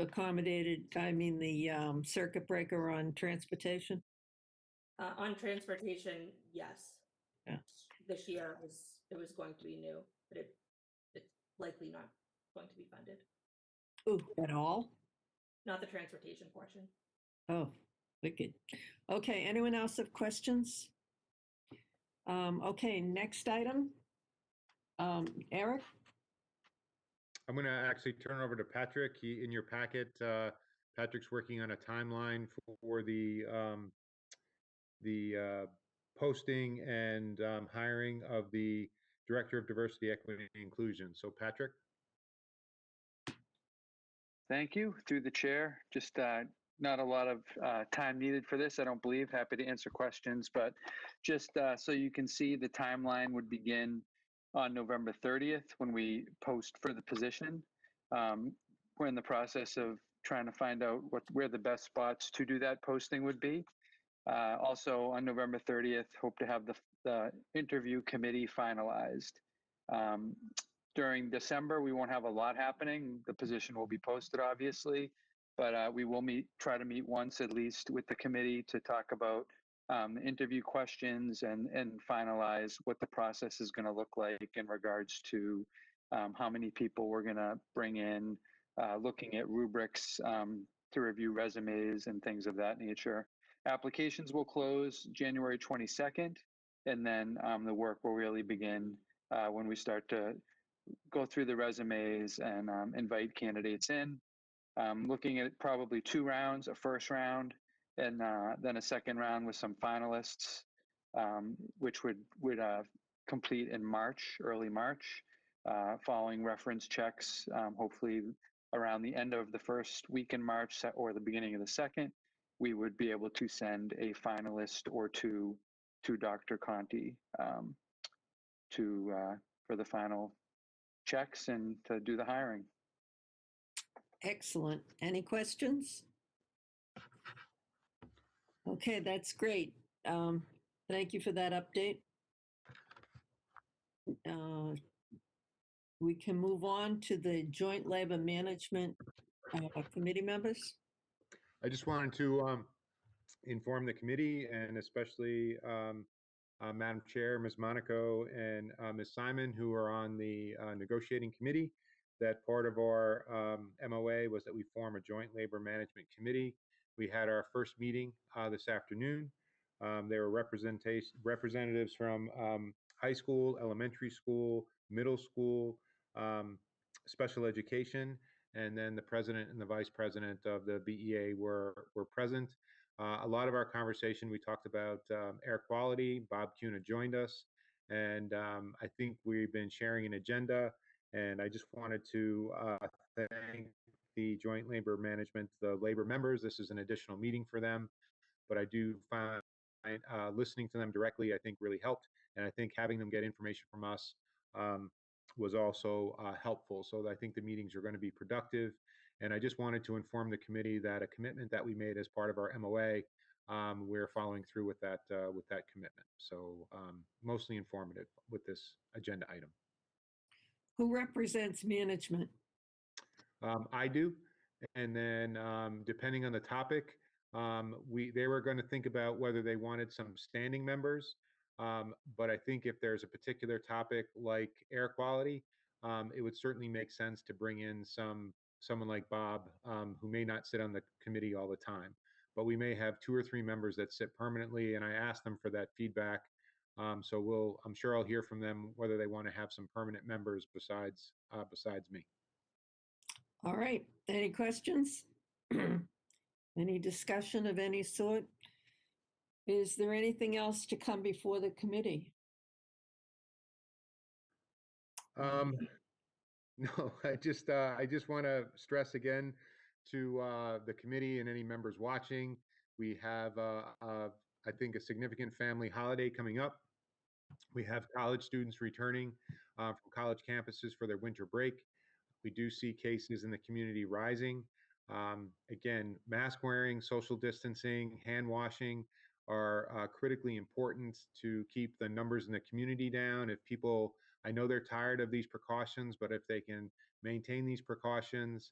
accommodated, the circuit breaker on transportation? On transportation, yes. Yeah. This year it was going to be new, but it's likely not going to be funded. Oh, at all? Not the transportation portion. Oh, wicked. Okay, anyone else have questions? Okay, next item. Eric? I'm going to actually turn over to Patrick. In your packet, Patrick's working on a timeline for the posting and hiring of the Director of Diversity, Equity, and Inclusion. So, Patrick? Thank you. Through the chair, just not a lot of time needed for this, I don't believe. Happy to answer questions, but just so you can see, the timeline would begin on November 30th when we post for the position. We're in the process of trying to find out where the best spots to do that posting would be. Also on November 30th, hope to have the interview committee finalized. During December, we won't have a lot happening. The position will be posted, obviously, but we will try to meet once at least with the committee to talk about the interview questions and finalize what the process is going to look like in regards to how many people we're going to bring in, looking at rubrics to review resumes and things of that nature. Applications will close January 22nd, and then the work will really begin when we start to go through the resumes and invite candidates in. Looking at probably 2 rounds, a first round, and then a second round with some finalists, which would complete in March, early March, following reference checks, hopefully around the end of the first week in March or the beginning of the second, we would be able to send a finalist or two to Dr. Conti for the final checks and to do the hiring. Excellent. Any questions? Okay, that's great. Thank you for that update. We can move on to the Joint Labor Management Committee members. I just wanted to inform the committee and especially Madam Chair, Ms. Monaco, and Ms. Simon, who are on the negotiating committee, that part of our MOA was that we form a joint labor management committee. We had our first meeting this afternoon. There were representatives from high school, elementary school, middle school, special education, and then the president and the vice president of the BEA were present. A lot of our conversation, we talked about air quality. Bob Cuna joined us, and I think we've been sharing an agenda, and I just wanted to thank the Joint Labor Management, the labor members. This is an additional meeting for them, but I do find listening to them directly, I think, really helped, and I think having them get information from us was also helpful. So I think the meetings are going to be productive. And I just wanted to inform the committee that a commitment that we made as part of our MOA, we're following through with that commitment. So mostly informative with this agenda item. Who represents management? I do. And then depending on the topic, they were going to think about whether they wanted some standing members. But I think if there's a particular topic like air quality, it would certainly make sense to bring in someone like Bob, who may not sit on the committee all the time. But we may have 2 or 3 members that sit permanently, and I asked them for that feedback. So I'm sure I'll hear from them whether they want to have some permanent members besides me. All right. Any questions? Any discussion of any sort? Is there anything else to come before the committee? No, I just want to stress again to the committee and any members watching, we have, I think, a significant family holiday coming up. We have college students returning from college campuses for their winter break. We do see cases in the community rising. Again, mask wearing, social distancing, hand washing are critically important to keep the numbers in the community down. If people, I know they're tired of these precautions, but if they can maintain these precautions,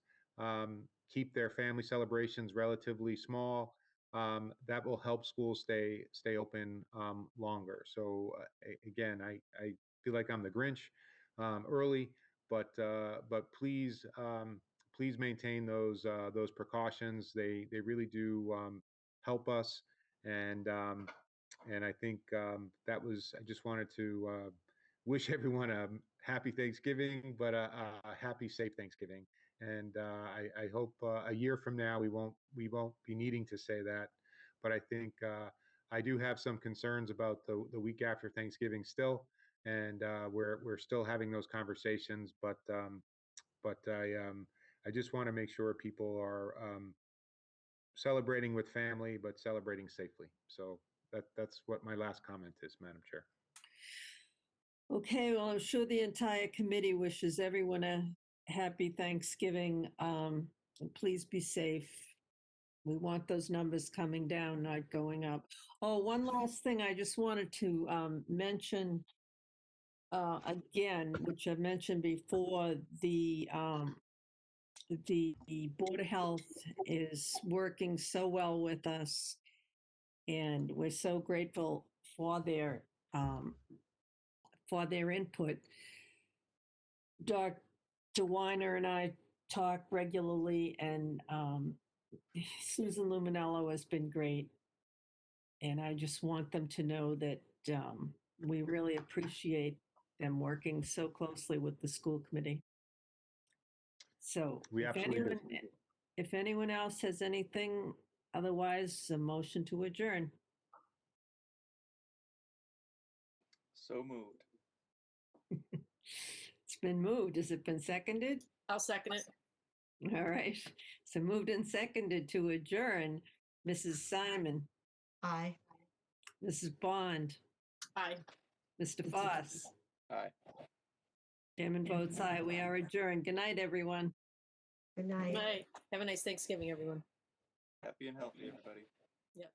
keep their family celebrations relatively small, that will help schools stay open longer. So again, I feel like I'm the Grinch early, but please maintain those precautions. They really do help us, and I think that was. I just wanted to wish everyone a happy Thanksgiving, but a happy, safe Thanksgiving. And I hope a year from now we won't be needing to say that. But I think I do have some concerns about the week after Thanksgiving still, and we're still having those conversations. But I just want to make sure people are celebrating with family, but celebrating safely. So that's what my last comment is, Madam Chair. Okay, well, I'm sure the entire committee wishes everyone a happy Thanksgiving. And please be safe. We want those numbers coming down, not going up. Oh, one last thing I just wanted to mention again, which I've mentioned before, the Board of Health is working so well with us, and we're so grateful for their input. Dr. Weiner and I talk regularly, and Susan Luminello has been great. And I just want them to know that we really appreciate them working so closely with the school committee. So We absolutely do. if anyone else has anything, otherwise, a motion to adjourn. So moved. It's been moved. Has it been seconded? I'll second it. All right. So moved and seconded to adjourn. Mrs. Simon, Aye. Mrs. Bond, Aye. Mr. Foss. Aye. Chairman votes aye. We are adjourned. Good night, everyone. Good night. Bye. Have a nice Thanksgiving, everyone. Happy and healthy, everybody. Yep.